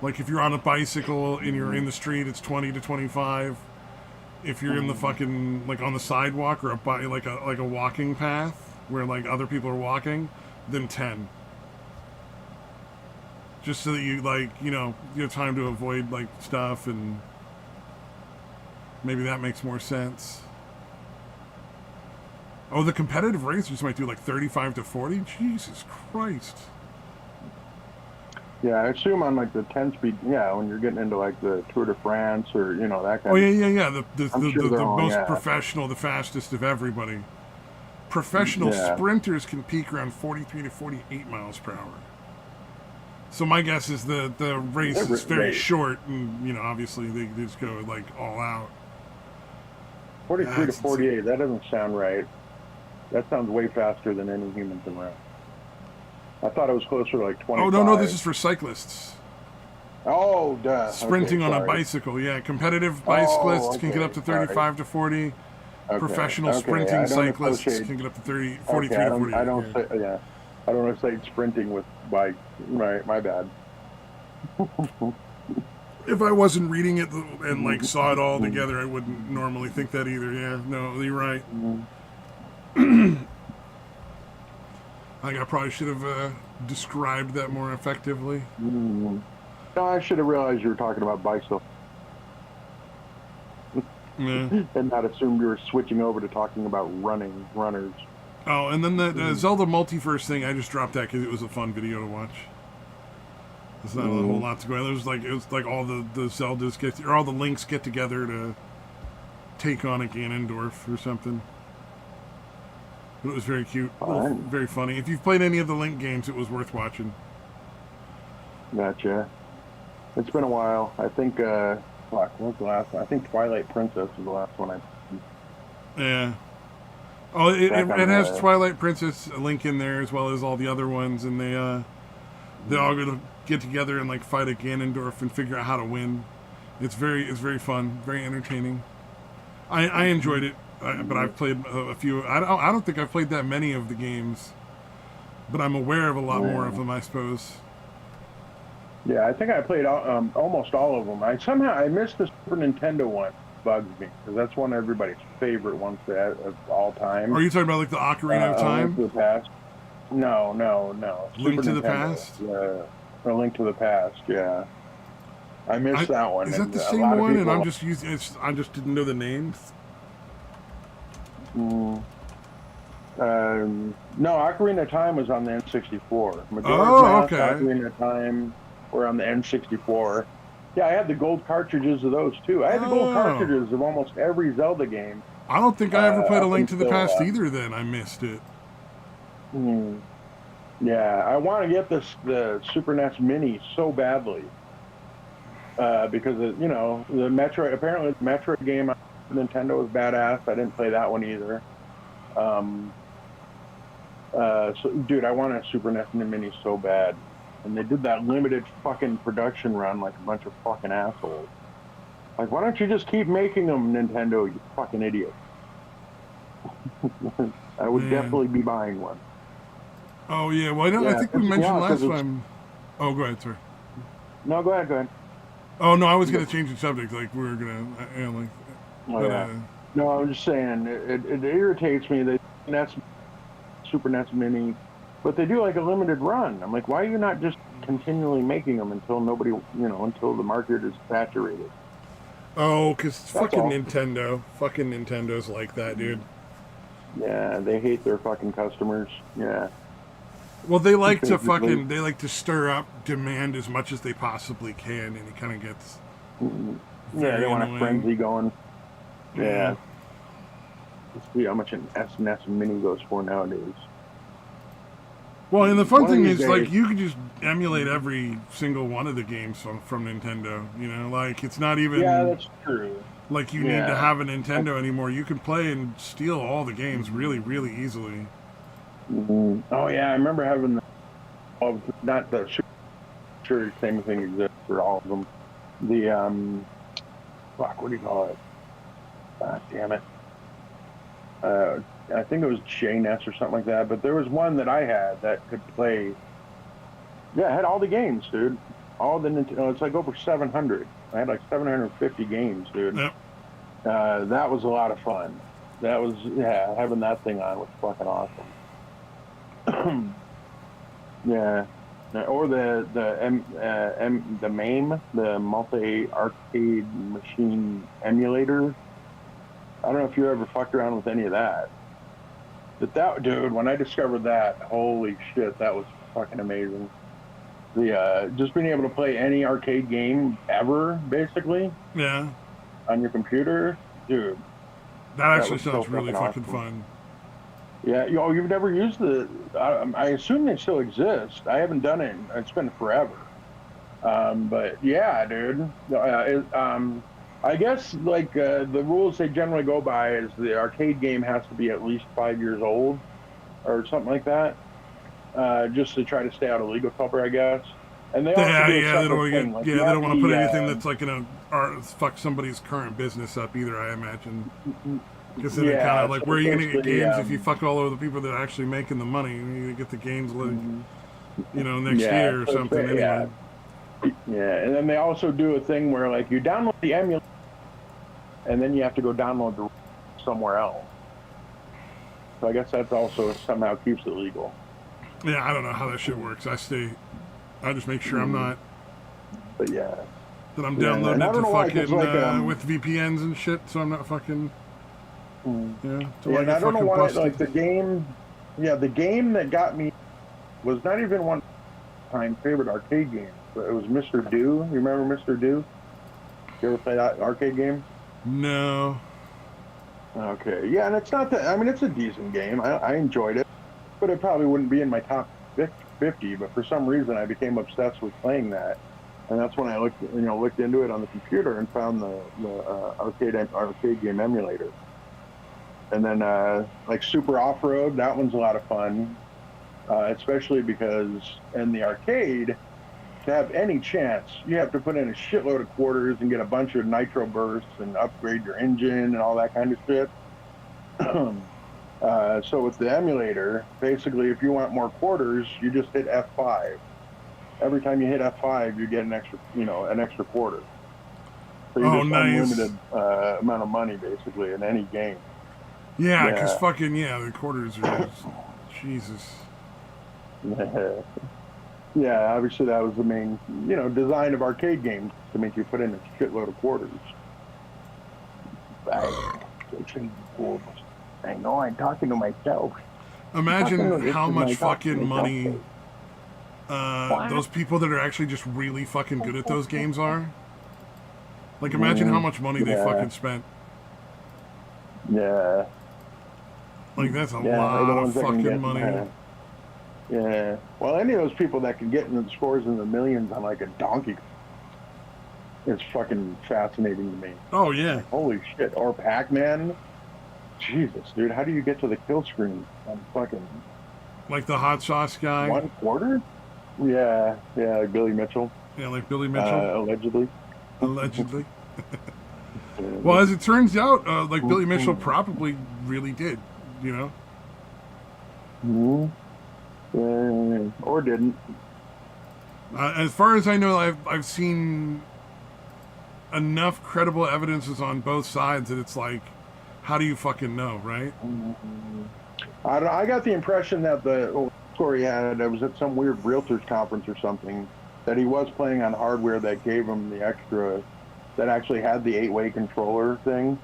Like if you're on a bicycle and you're in the street, it's 20 to 25. If you're in the fucking like on the sidewalk or like a walking path where like other people are walking, then 10. Just so that you like, you have time to avoid like stuff, and maybe that makes more sense. Oh, the competitive racers might do like 35 to 40? Jesus Christ. Yeah, I assume on like the 10 speed, yeah, when you're getting into like the Tour de France or, that Oh, kind of. yeah. The, I'm the, sure the, they're the all, most yeah. professional, the fastest of everybody. Professional Yeah. sprinters can peak around 43 to 48 miles per hour. So my guess is the race is very Right. short, and, obviously they just go like all out. 43 to That's 48, that doesn't sound right. That sounds way faster than any human can run. I thought it was closer to like 25. Oh, no, this is for cyclists. Oh, duh. Sprinting Okay, on a sorry. bicycle, yeah. Competitive Oh, bicyclists can get okay, up to sorry. 35 to 40. Okay. Professional Okay. sprinting I don't cyclists associate. can get up to 43 Okay, to 48. I don't Yeah. say. Yeah, I don't associate sprinting with bike. Right, my bad. If I wasn't reading it and like saw it all together, I wouldn't normally think that either. Yeah, no, you're right. I probably should have described that more effectively. No, I should have realized you were talking about bicycle Yeah. and not assumed you were switching over to talking about runners. Oh, and then the Zelda Multiverse thing, I just dropped that because it was a fun video to watch. There's not a whole lot to go. It was like all the Zeldas all the Links get together to take on a Ganondorf or something. But it was very cute, very funny. If you've played any of the Link games, it was worth watching. Gotcha. It's been a while. I think. What was the last one? I think Twilight Princess was the last one I. Yeah. Oh, it has the... Twilight Princess Link in there as well as all the other ones, and they all gonna get together and like fight a Ganondorf and figure out how to win. It's very fun, very entertaining. I enjoyed it, but I've played a few. I don't think I've played that many of the games, but I'm aware of a lot more of them, I suppose. Yeah, I think I played almost all of them. I missed the Super Nintendo one. Bugs me because that's one of everybody's favorite ones of all time. Are you talking about like the Ocarina of Time? Link to the Past? No. Link to the Nintendo. Past? Yeah, A Link to the Past. Yeah, I missed that one. Is that the same one? And I'm just using. I just didn't know the names. No, Ocarina of Time was on the N64. Okay. Ocarina of Time were on the N64. Yeah, I had the gold cartridges of those too. I had the gold cartridges of almost every Zelda game. I don't think I ever played A Link to the Past either. Then I missed it. Yeah, I want to get the Super NES Mini so badly. because the Metroid. Apparently, the Metroid game on Nintendo was badass. I didn't play that one either. Um, so, dude, I want a Super NES Mini so bad, and they did that limited fucking production run like a bunch of fucking assholes. Like, why don't you just keep making them, Nintendo? You fucking idiot. I would Man. definitely be buying one. Oh yeah. Well, I know. I Yeah, it think we pisses me mentioned off because last it's. time. Oh, go ahead, sorry. No, go ahead, go ahead. Oh no, I was gonna change the subject. Like we were gonna, like, Oh but yeah. No, I'm just saying it irritates me that NES Super NES Mini, but they do like a limited run. I'm like, why are you not just continually making them until nobody, until the market is saturated? oh, cause That's fucking all. Nintendo, fucking Nintendo's like that, dude. Yeah, they hate their fucking customers. Yeah, Well, basically. they like to stir up demand as much as they possibly can, and it kind of gets Yeah, they very want a annoying. frenzy going. Yeah. Yeah, let's see how much an SNES Mini goes for nowadays. Well, and the fun One of thing these is, days. like, you can just emulate every single one of the games from Nintendo. You know, like it's not Yeah, even that's true. like you need to Yeah. have a I, Nintendo anymore. You can play and steal all the games really, really easily. oh yeah, I remember having not the sure same thing exists for all of them. The fuck, what do you call it? Ah, damn it. Uh, I think it was JNES or something like that. But there was one that I had that could play. Yeah, it had all the games, dude. All the Nintendo. It's like over 700. I had like 750 games, dude. Yep. That was a lot of fun. That was yeah, having that thing on was fucking awesome. Yeah. Or the MAME, the multi arcade machine emulator. I don't know if you ever fucked around with any of that. But that dude, when I discovered that, holy shit, that was fucking amazing. The just being able to play any arcade game ever, basically, Yeah. on your computer, dude, That that actually was so sounds really fucking fucking awesome. fun. Yeah, you've never used I assume they still exist. I haven't done it. It's been forever. But yeah, dude. I guess like the rules they generally go by is the arcade game has to be at least 5 years old or something like that, just to try to stay out of legal trouble, I guess. And they also Yeah, do a yeah. They don't separate want to get. thing. Like Yeah, you they have don't want to put the anything that's like gonna fuck somebody's current business up either. I imagine. Because then it kind yeah. of like, So where are it's you gonna get basically games if you fuck all over the people that are actually making the money? You get the games like, mhm. next Yeah. year or So something. yeah, Anyway. yeah. And then they also do a thing where like you download the emulator and then you have to go download the somewhere else. So I guess that's also somehow keeps it legal. Yeah, I don't know how that shit works. I just make sure I'm Mhm. not But yeah, that I'm yeah, downloading and I it don't to know why, because fucking like with VPNs and shit, so I'm not fucking till yeah, I and get I don't know fucking why busted. like the game that got me was not even one of my time favorite arcade games, but it was Mr. Do. You remember Mr. Do? You ever play that arcade game? No. Okay, yeah, and it's not that. I mean, it's a decent game. I enjoyed it, but it probably wouldn't be in my top 50. But for some reason, I became obsessed with playing that, and that's when I looked into it on the computer and found the arcade game emulator. And then like Super Off Road, that one's a lot of fun, especially because in the arcade, to have any chance, you have to put in a shitload of quarters and get a bunch of nitro bursts and upgrade your engine and all that kind of shit. So with the emulator, basically, if you want more quarters, you just hit F5. Every time you hit F5, you get an extra quarter. So you Oh, just nice. unlimited amount of money basically in any game. Yeah, because Yeah. fucking the quarters are Jesus. Yeah, obviously that was the main, design of arcade games to make you put in a shitload of quarters. I, I know I'm talking to myself. I'm talking Imagine to this how is much my talk to fucking myself money face. What? those people that are actually just really fucking good at those games are. Like, imagine how Mm, much money they yeah, fucking spent. yeah, Like, that's a yeah. Or the lot of ones that can fucking get, money. yeah. Well, any of those people that can get into the scores in the millions on like a donkey, is fucking fascinating to me. Oh yeah, Like, holy shit. Or Pac-Man. Jesus, dude, how do you get to the kill screen on fucking like the hot sauce guy. 1/4? Yeah, yeah, like Billy Mitchell, Yeah, like Billy Mitchell, allegedly. allegedly. Well, as it turns out, like Billy Mitchell Mhm. probably really did. You know. Or didn't. As far as I know, I've seen enough credible evidences on both sides that it's like, how do you fucking know, right? Mhm. I don't, I got the impression that the story had, I was at some weird realtors conference or something, that he was playing on hardware that gave him the extra, that actually had the 8-way controller thing.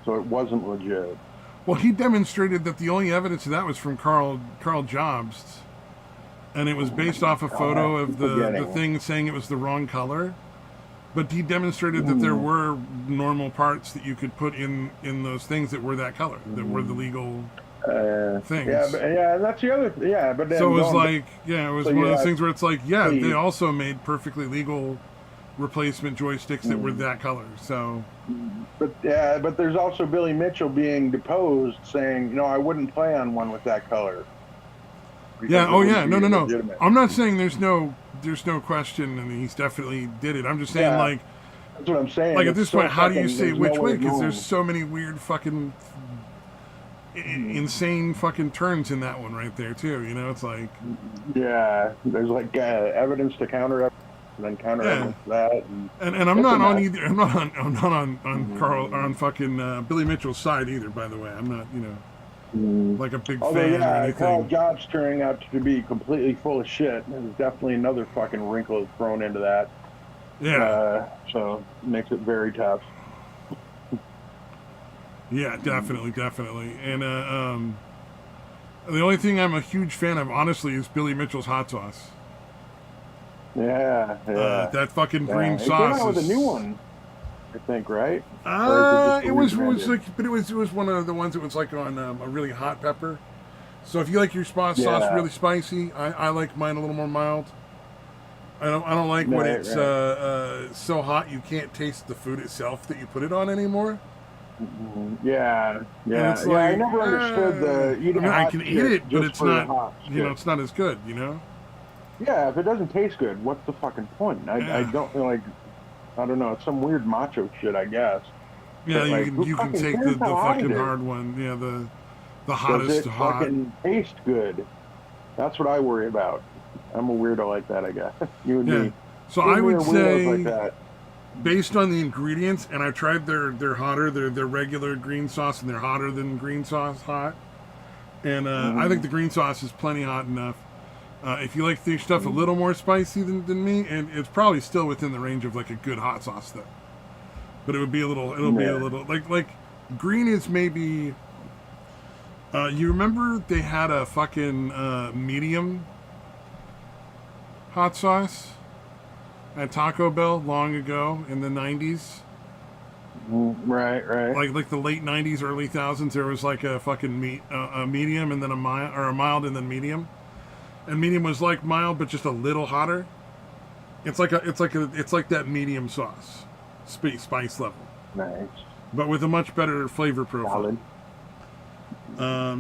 So it wasn't legit. Well, he demonstrated that the only evidence of that was from Carl Jobs, and it was based off a God, I photo of keep the forgetting. thing saying it was the wrong color. But he demonstrated that there Mm, were normal parts that you could put in those things that were that color, that were the mm. legal Yeah, things. but yeah, that's the other. Yeah, but So then it was going back, like, yeah, it so was one of you those things where it's like, yeah, they actually, also made perfectly legal replacement joysticks that were mm, that color. So but yeah, but there's also Billy Mitchell being deposed, saying, I wouldn't play on one with that color yeah, because it oh wouldn't yeah, no, be no, no. legitimate. I'm not saying there's no question, and he's definitely did it. I'm just saying Yeah, that's what I'm saying. like at It's this point, so how do you fucking. say There's no which way way? of Because there's knowing. so many weird fucking Mhm. insane fucking turns in that one right there too. You know, it's like, Yeah, there's like evidence to counter evidence, and then counter yeah. evidence to that, and And I'm it's a not on mess. either. I'm not on Carl or Mhm. on fucking Billy Mitchell's side either. By the way, I'm not Mhm. like a big Although, fan or yeah, Carl anything. Jobs turning out to be completely full of shit is definitely another fucking wrinkle thrown into that. Yeah, So makes it very tough. yeah, Mhm. definitely, definitely. And the only thing I'm a huge fan of, honestly, is Billy Mitchell's hot sauce. Yeah, yeah, That fucking green yeah. He came sauce out with a new is. one, I think, right? Or is it just It was rebranded? like, but it was one of the ones that was like on a really hot pepper. So if you like your sauce Yeah, really spicy, I like mine a little more mild. I don't like when right, it's right. so hot you can't taste the food itself that you put it on anymore. Yeah, And yeah, it's yeah. I like, never understood the I eating mean, I hot can eat shit it, but just it's for not, hot shit. it's not as good, you know? Yeah, if it doesn't taste good, what's the fucking point? I Yeah, don't like. I don't know. It's some weird macho shit, I guess. yeah. But You like, can who you can fucking take cares the how hot it fucking is? hard one. Yeah, the Does hottest it hot. fucking taste good? That's what I worry about. I'm a weirdo like that, I guess. You and Yeah. me. So You I and me would are weirdos like say, that. based on the ingredients, and I tried their hotter, their regular green sauce, and they're hotter than green sauce hot. And I think Hmm. the green sauce is plenty hot enough. If you like the stuff a little more spicy than me, and it's probably still within the range of like a good hot sauce though. But it'll be a Yeah. little like green is maybe. You remember they had a fucking medium hot sauce at Taco Bell long ago in the '90s, Right, right. like the late '90s, early thousands. There was like a fucking a medium and then a mild, or a mild and then medium, and medium was like mild but just a little hotter. It's like that medium sauce, spice level, Nice. but with a much better flavor profile. Solid.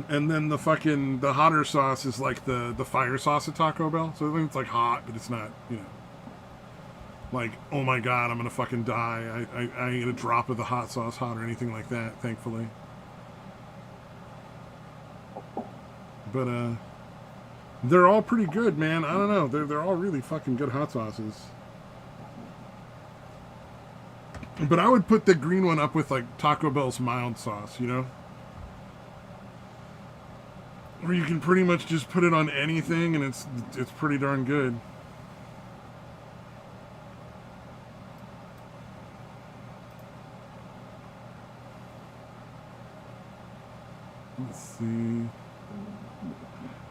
And then the hotter sauce is like the fire sauce at Taco Bell. So it's like hot, but it's not like, oh my god, I'm gonna fucking die. I ate a drop of the hot sauce hot or anything like that, thankfully. But they're all pretty good, man. I don't know. They're all really fucking good hot sauces. But I would put the green one up with like Taco Bell's mild sauce, you know? Where you can pretty much just put it on anything and it's pretty darn good. Let's see.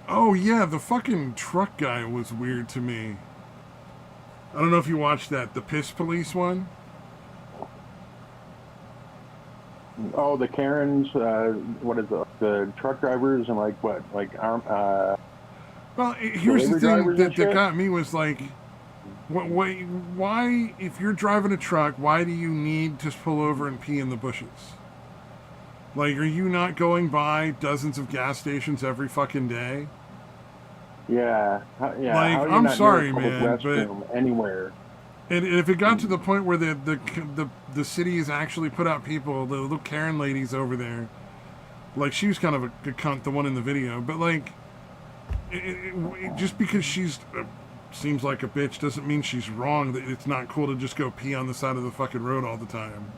Oh yeah, the fucking truck guy was weird to me. I don't know if you watched that, the piss police one. Oh, the Karens, what is it? The truck drivers and like Well, here's the delivery thing drivers and that shit? got me was like, Why, if you're driving a truck, why do you need to pull over and pee in the bushes? Like, are you not going by dozens of gas stations every fucking day? Yeah, yeah. How Like, are you I'm not near a sorry, public man, but restroom anywhere? and if it got to the point where the city has actually put out people, the little Karen ladies over there, like she was kind of a cunt, the one in the video, but like, just because she's seems like a bitch doesn't mean she's wrong. That it's not cool to just go pee on the side of the fucking road all the time.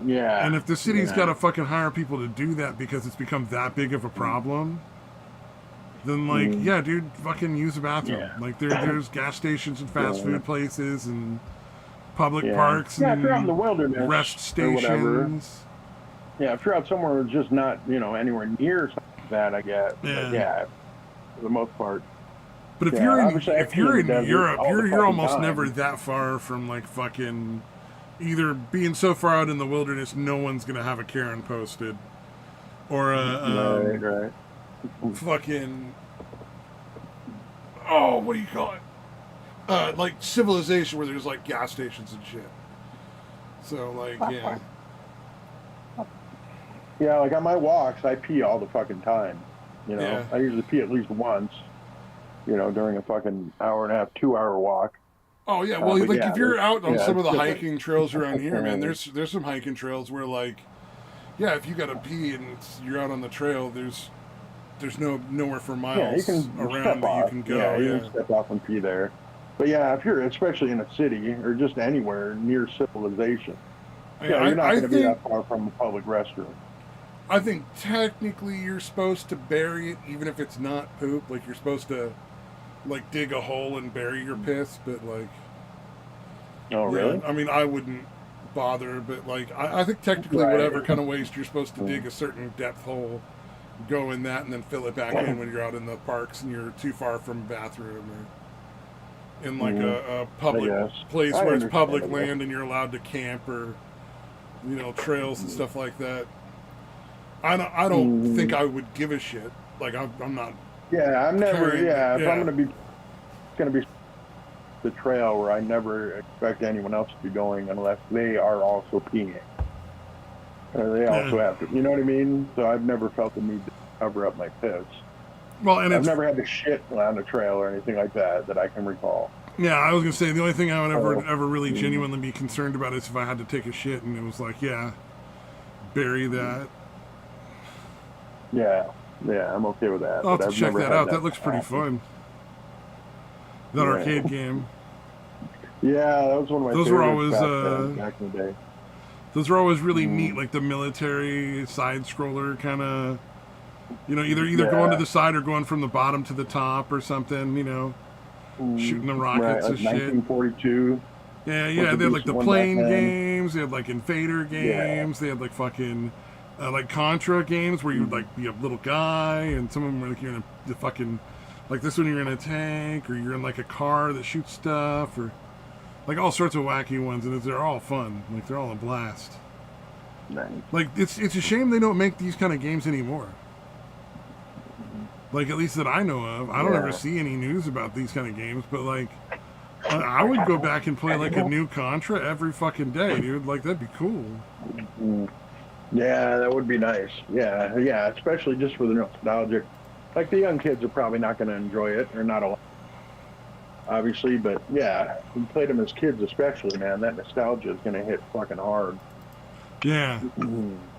Yeah, And if the city's got yeah. to fucking hire people to do that because it's become that big of a problem, then like, Mm, yeah, dude, fucking use a bathroom. yeah, Like there's gas stations and fast yeah, food places and public yeah. parks Yeah, if you're out in the and wilderness rest or whatever. stations. Yeah, if you're out somewhere just not, anywhere near something like that, I guess. But Yeah. yeah, for the most part. But if Yeah, you're in obviously I if pee in you're the in desert Europe, all the you're fucking almost never time. that far from like fucking either being so far out in the wilderness no one's gonna have a Karen posted or a Right, right. fucking oh what do you call it like civilization where there's like gas stations and shit. So like yeah Yeah, like on my walks, I pee all the fucking time. yeah. I usually pee at least once, during a fucking hour and a half, 2 hour walk. Oh yeah, well But like yeah, if you're out on some it's of the different. hiking trails around here, man, there's some hiking trails where like yeah, if you got to pee and you're out on the trail, there's nowhere for Yeah, you miles can around step that you off. can Yeah, go. you Yeah, can step off and pee there. But yeah, if you're especially in a city or just anywhere near civilization, you're not I going to be think that far from a public restroom. technically you're supposed to bury it, even if it's not poop. Like you're supposed to like dig a hole and bury your piss, but like Oh, yeah, really? I mean I wouldn't bother, but like I think technically Right. whatever kind of waste you're supposed to dig a certain depth hole, go in that and then fill it back in when you're out in the parks and you're too far from a bathroom or in like Mm, a I public guess. place I where it's understand, public I guess. land and you're allowed to camp or trails and stuff like that. I don't think Mm, I would give a shit. Like I'm not yeah, I'm never. carrying. Yeah, if I'm Yeah, going to be the trail where I never expect anyone else to be going unless they are also peeing. They yeah. also have to. You know what I mean? So I've never felt the need to cover up my piss. Well, and I've it's never had to shit on the trail or anything like that I can recall. yeah. I was gonna say the only thing I would So, ever really mm, genuinely be concerned about is if I had to take a shit and it was like yeah, bury that. yeah, yeah, I'm okay with that, I'll have but to I've check never that had out. that That looks pretty happen. fun. That Yeah, arcade game. yeah, that was one of my Those were favorites always back in the day. those were always really neat, Mm, like the military side scroller kind of. Either going to yeah, the side or going from the bottom to the top or something. Shooting the right, rockets like and shit. 1942 Yeah, was yeah. a They had like decent the one back plane then. games. They had like invader Yeah, games. They had like fucking like Contra games where you would mm, like be a little guy, and some of them were like you're in the fucking like this one you're in a tank or you're in like a car that shoots stuff or like all sorts of wacky ones, and they're all fun. Like they're all a blast. nice. Like it's a shame they don't make these kind of games anymore. Like at least that I know of. I don't ever Yeah. see any news about these kind of games, but like I would go back and play like a new Contra every fucking day, dude. Like that'd be cool. Mm, yeah, that would be nice. Yeah, yeah, especially just for the nostalgic. Like the young kids are probably not going to enjoy it, or not a lot, obviously, but yeah, we played them as kids, especially, man. That nostalgia is going to hit fucking hard. Yeah. Mm,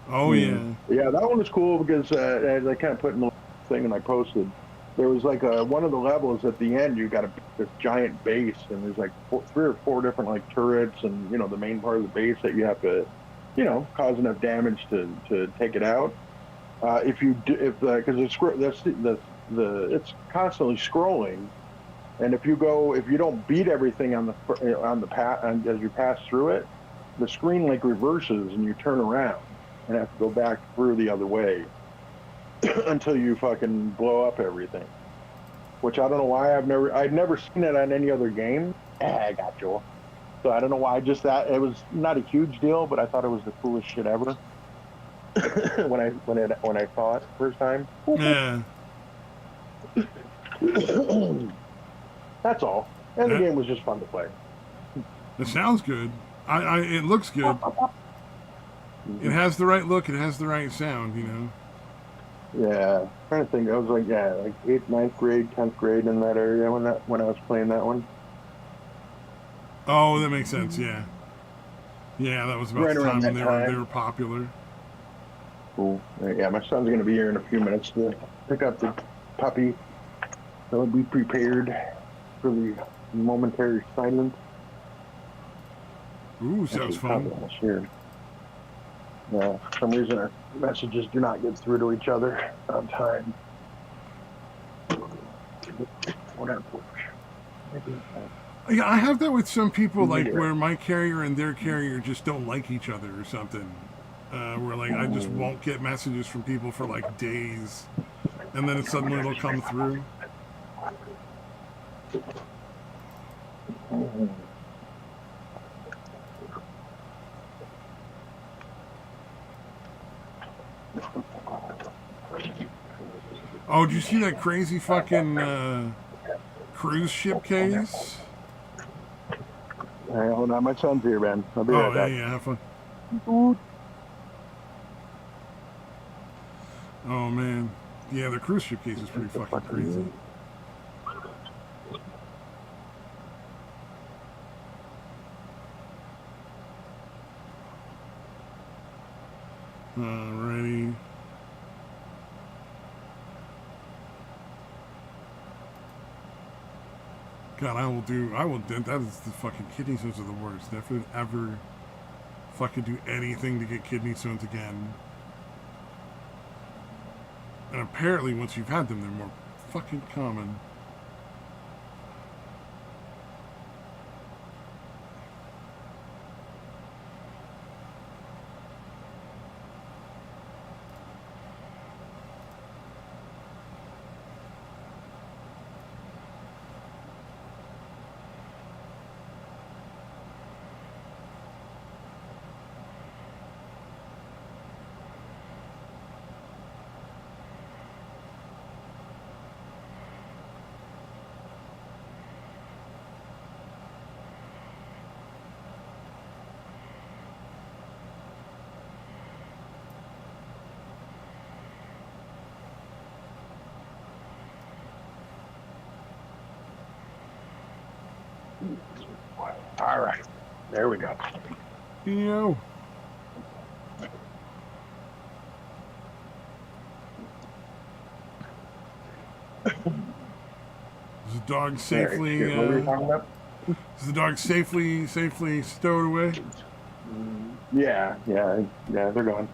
Oh mm. yeah. Yeah, that one was cool because as I kind of put in the thing and I posted, there was like one of the levels at the end. You got this giant base, and there's like three or four different like turrets, and the main part of the base that you have to, cause enough damage to take it out. If you do, if because it's constantly scrolling, and if you don't beat everything on the path as you pass through it, the screen like reverses and you turn around and have to go back through the other way until you fucking blow up everything. Which I don't know why I'd never seen it on any other game. I got you. So I don't know why. Just that it was not a huge deal, but I thought it was the coolest shit ever when I saw it first time. Yeah. That's all. And the That, game was just fun to play. that sounds good. It looks good. It Mhm. has the right look. It has the right sound. You know. Yeah, trying to think. I was like, yeah, like eighth, ninth grade, 10th grade in that area when I was playing that one. Oh, that makes sense. Yeah. Yeah, that was about Right the around time when that they time. were popular. Cool. Yeah, my son's gonna be here in a few minutes to pick up the puppy. So be prepared for the momentary silence. Ooh, sounds Actually, probably fun. almost here. Yeah, for some reason our messages do not get through to each other on time. Whatever. Maybe Yeah, I have that with some people, like later. where my carrier and their carrier just don't like each other or something. Where like I just won't get messages from people for like days, and then suddenly it'll come through. Oh, did you see that crazy fucking cruise ship case? All right, hold on. My son's here, man. I'll be Oh right yeah, back. yeah, have fun. Oh man, yeah, the cruise ship case is pretty What the fucking fuck are crazy. you? Alrighty. God, I will do, that is the fucking kidney stones are the worst. Never ever fucking do anything to get kidney stones again. And apparently once you've had them, they're more fucking common. All right, there we go. You know, is the dog All right, safely shit. What were we talking about? is the dog safely stowed away? Yeah, they're gone.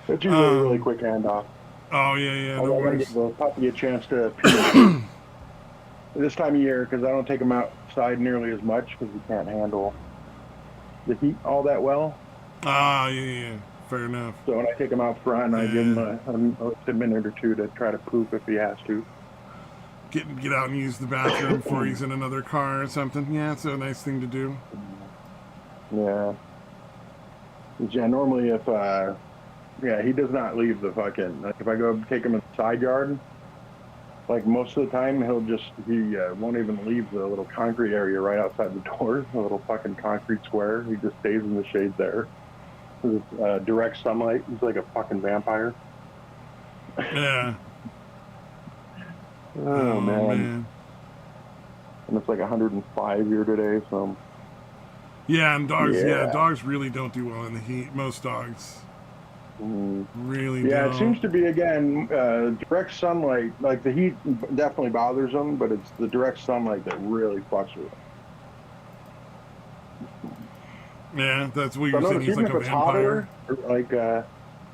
It's usually a really Um quick handoff. oh yeah, yeah, no Although I gotta give worries. the puppy a chance to pee and poop this time of year because I don't take him outside nearly as much because he can't handle the heat all that well. Ah, yeah, yeah, yeah. Fair enough. So when I take him out front, I give him Yeah. a minute or two to try to poop if he has to. Get out and use the bathroom before he's in another car or something. Yeah, it's a nice thing to do. Yeah. Yeah, normally if yeah, he does not leave the fucking like if I go take him in the side yard, like most of the time he won't even leave the little concrete area right outside the door, the little fucking concrete square. He just stays in the shade there. With direct sunlight. He's like a fucking vampire. Yeah. Oh Oh man. man. And it's like 105 here today, so Yeah, and dogs. Yeah, yeah. dogs really don't do well in the heat. Most dogs Mm. really Yeah, it don't. seems to be again direct sunlight. Like the heat definitely bothers them, but it's the direct sunlight that really fucks with them. Yeah, that's what So you're saying. notice He's even like if a it's vampire. hotter,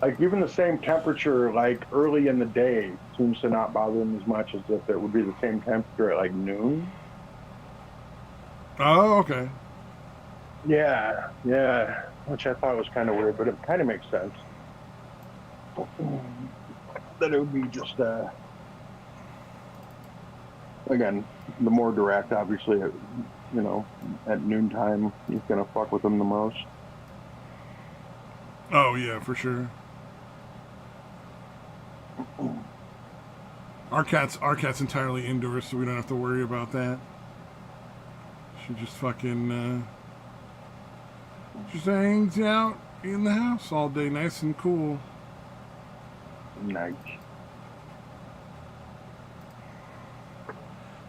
like even the same temperature, like early in the day, seems to not bother them as much as if it would be the same temperature at like noon. Oh, okay. Yeah, which I thought was kind of weird, but it kind of makes sense that it would be just again the more direct, obviously, at noontime he's gonna fuck with them the most. Oh yeah, for sure. Our cat's entirely indoors, so we don't have to worry about that. She just fucking just hangs out in the house all day, nice and cool. Nice.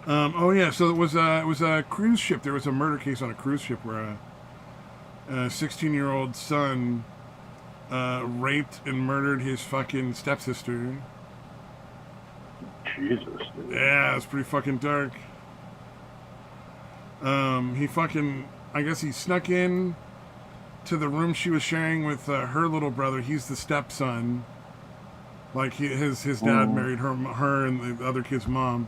Oh yeah, so it was a cruise ship. There was a murder case on a cruise ship where a 16-year-old son raped and murdered his fucking stepsister. Jesus. Dude. Yeah, it's pretty fucking dark. He fucking, I guess he snuck in to the room she was sharing with her little brother. He's the stepson. Like his dad married her and the other kid's mom.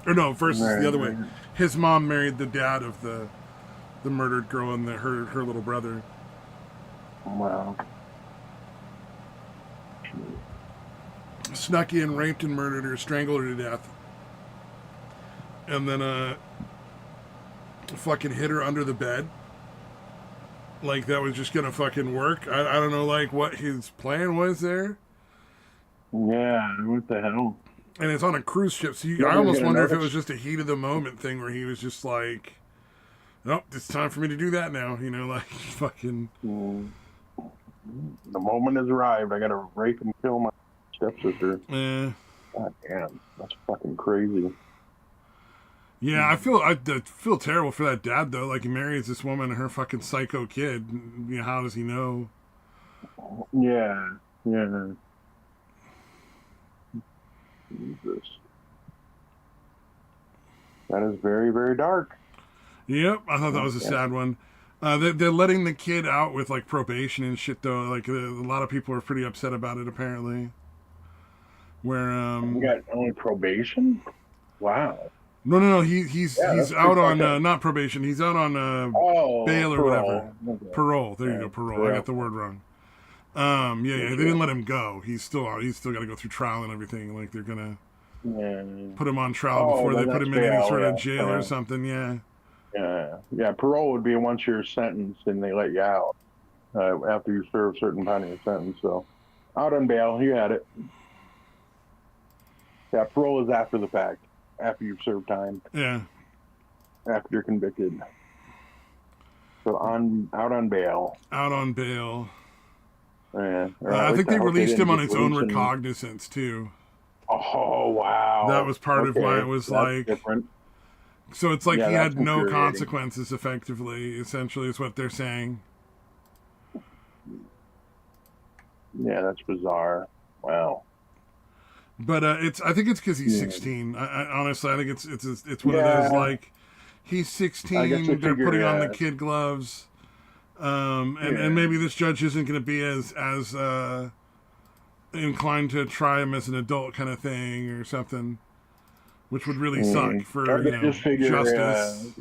Or no, versus the other way. His mom married the dad of the murdered girl and her little brother. Wow. Snuck in, raped and murdered her, strangled her to death. And then fucking hid her under the bed. Like that was just gonna fucking work. I don't know like what his plan was there. Yeah, what the hell? And it's on a cruise ship, so I almost wonder if it was just a heat of the moment thing where he was just like, "Nope, it's time for me to do that now." You know, like fucking. The moment has arrived. I gotta rape and kill my stepsister. Yeah. God damn, that's fucking crazy. Yeah, I feel terrible for that dad though. Like he marries this woman and her fucking psycho kid. You know, how does he know? Yeah. Jesus. That is very, very dark. Yep, I thought that was a sad one. They're letting the kid out with like probation and shit though. Like a lot of people are pretty upset about it apparently. Where You got only probation? Wow. No. He's out on not probation. He's out on bail or parole. whatever. Okay. Parole. There you go. Parole. I got the word wrong. Yeah. They didn't let him go. He's still got to go through trial and everything. Like they're gonna put him on trial before they put him in any sort of jail or something. Yeah. Yeah. Parole would be once you're sentenced and they let you out after you serve a certain time of your sentence. So out on bail, you had it. Yeah, parole is after the fact, after you've served time. Yeah. After you're convicted. So out on bail. Out on bail. Yeah. I think they released him on his own recognizance too. Oh wow! That was part of why it was like different. So it's like he had no consequences. Effectively, essentially, is what they're saying. Yeah, that's bizarre. Wow. But I think it's because he's 16. I honestly, I think it's one of those like he's 16. They're putting on the kid gloves, and maybe this judge isn't going to be as inclined to try him as an adult kind of thing or something, which would really suck for justice.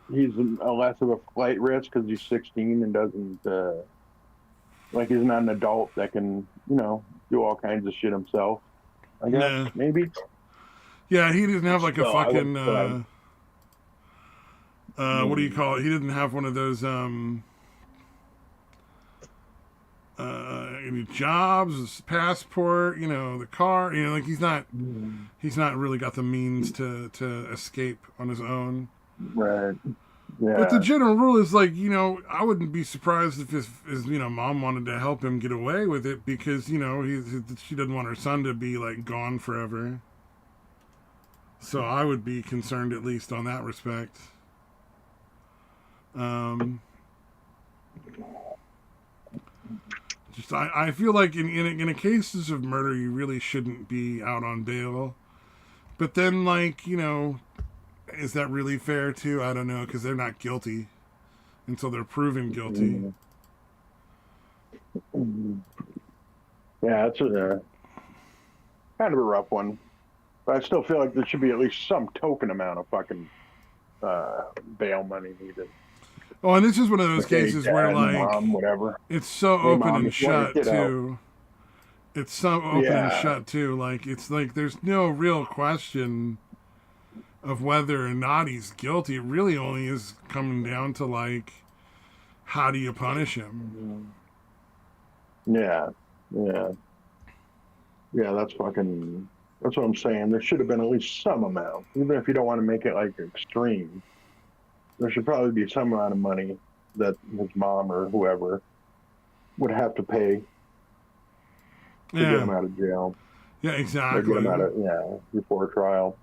He's a less of a flight risk because he's 16 and doesn't he's not an adult that can do all kinds of shit himself. I guess maybe. Yeah, he didn't have like a fucking what do you call it? He didn't have one of those any jobs, his passport, the car, like he's not really got the means to escape on his own. Right. Yeah. But the general rule is like, I wouldn't be surprised if his mom wanted to help him get away with it because, she doesn't want her son to be like gone forever. So I would be concerned at least on that respect. Just I feel like in a cases of murder you really shouldn't be out on bail, but then is that really fair too? I don't know because they're not guilty until they're proven guilty. Yeah, it's a kind of a rough one, but I still feel like there should be at least some token amount of fucking bail money needed. Oh, and this is one of those cases where, like, mom, whatever. It's so open and shut, too. It's so open and shut, too. Like, it's like there's no real question of whether or not he's guilty. It really only is coming down to, like, how do you punish him? Yeah, that's what I'm saying. There should have been at least some amount, even if you don't want to make it, like, extreme. there should probably be some amount of money that his mom or whoever would have to pay to get Yeah. him out of jail Yeah, or get him exactly. out of before trial.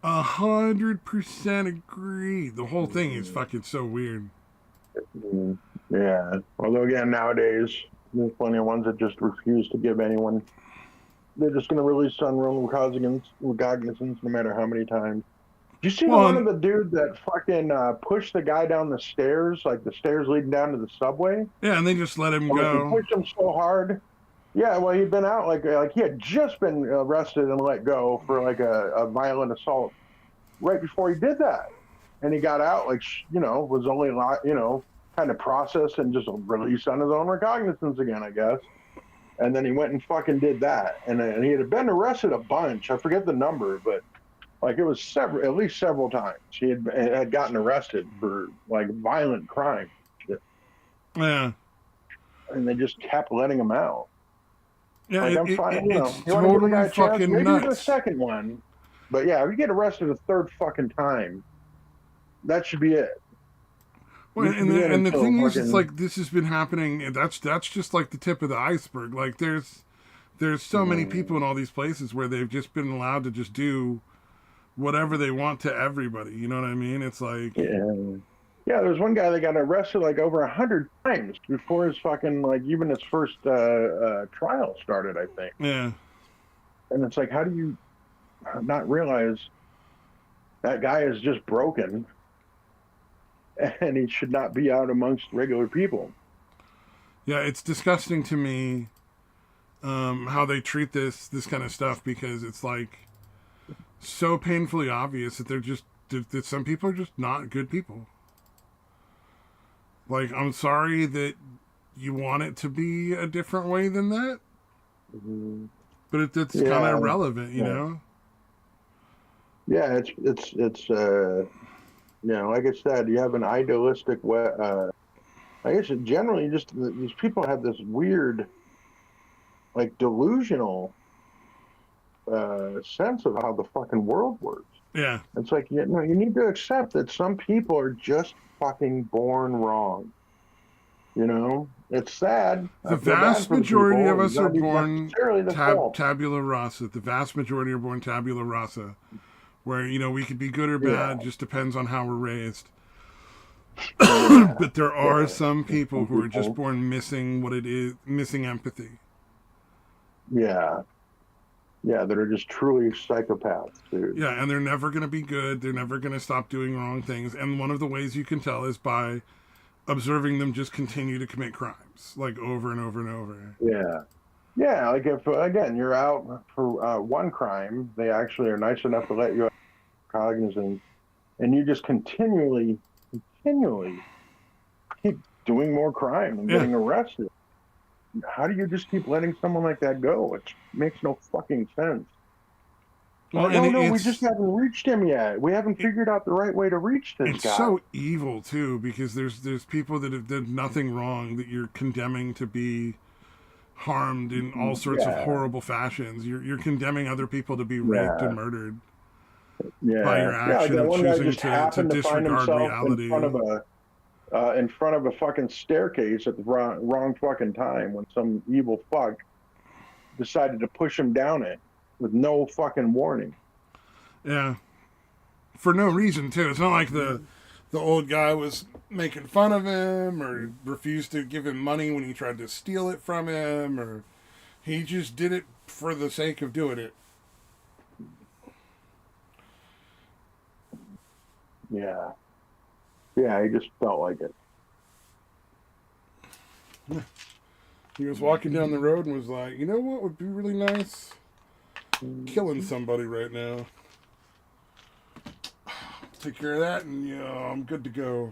100% agree. The whole thing is fucking so weird. Mm, yeah. Although again, nowadays there's plenty of ones that just refuse to give anyone. They're just going to release unruly recognizance no matter how many times. Did you see the Well, one of the dude that fucking pushed the guy down the stairs, like the stairs leading down to the subway? yeah, and they just let him Like he go. pushed him so hard. Yeah, well, he'd been out like he had just been arrested and let go for like a violent assault right before he did that, and he got out like was only kind of processed and just released on his own recognizance again, I guess. And then he went and fucking did that, and he had been arrested a bunch. I forget the number, but like it was at least several times. He had gotten arrested for like violent crime, Yeah. and they just kept letting him out. Yeah, Like I'm fine, it's you want to give a totally guy a chance, fucking maybe even a nuts. second one. But yeah, if you get arrested a third fucking time, that should be it. Well, You should be in and the until thing is, it's fucking. like this has been happening, and that's just like the tip of the iceberg. Like there's so many people in all these places where they've just been allowed to just do whatever they want to everybody. You know what I mean? It's like, Yeah. Yeah, there's one guy that got arrested like over 100 times before his fucking like even his first trial started, I think. yeah, And it's like, how do you not realize that guy is just broken and he should not be out amongst regular people? yeah. It's disgusting to me how they treat this kind of stuff because it's like so painfully obvious that that some people are just not good people. Like, I'm sorry that you want it to be a different way than that, Mhm. but it's kind of Yeah, irrelevant, you yeah, know? yeah. It's like I said, you have an idealistic way. I guess generally just these people have this weird, like delusional sense of how the fucking world works. Yeah. It's like you need to accept that some people are just fucking born wrong. It's sad. I The feel bad vast for the majority people. of It's us are not even born necessarily the fault. tabula rasa. The vast majority are born tabula rasa, where, we could be good or bad, Yeah, just depends on how we're raised. yeah, But there yeah. are some And people some who are just people, born missing what it is, missing empathy. yeah, yeah, that are just truly psychopaths, dude. Yeah, and they're never going to be good. They're never going to stop doing wrong things. And one of the ways you can tell is by observing them just continue to commit crimes, like over and over and over. Yeah, yeah. Like if again you're out for one crime, they actually are nice enough to let you out cognizant, and you just continually keep doing more crime and Yeah. getting arrested. How do you just keep letting someone like that go? It makes no fucking sense. Well, Like, and oh no, we just haven't reached him yet. We haven't it, figured out the right way to reach this it's guy. so evil too because there's people that have did nothing wrong that you're condemning to be harmed in all sorts of Yeah, horrible fashions. You're condemning other people to be raped and yeah, murdered by yeah, your yeah. Like action that of one guy choosing just to happened to find disregard himself reality. in front of a fucking staircase at the wrong fucking time when some evil fuck decided to push him down it with no fucking warning. Yeah, for no reason too. It's not like the old guy was making fun of him or refused to give him money when he tried to steal it from him, or he just did it for the sake of doing it. Yeah, yeah. He just felt like it. He was walking down the road and was like, you know what would be really nice? Killing somebody right now. Take care of that, and I'm good to go.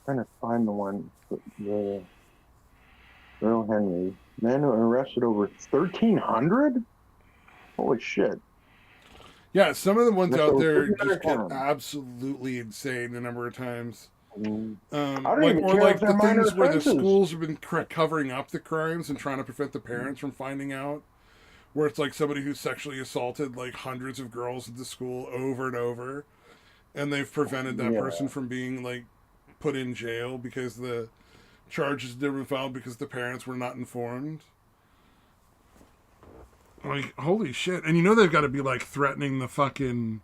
Trying to find the one, the Earl Henry man who arrested over 1,300. Holy shit! Yeah, some of the ones That's out over there just 300 get times. absolutely insane a number of times. I don't even Or care if like they're the minor things where the offenses. schools have been covering up the crimes and trying to prevent the parents from finding out, where it's like somebody who's sexually assaulted like hundreds of girls at the school over and over, and they've prevented that Yeah. person from being like put in jail because the charges never been filed because the parents were not informed. Like, holy shit. And you know they've got to be like threatening the fucking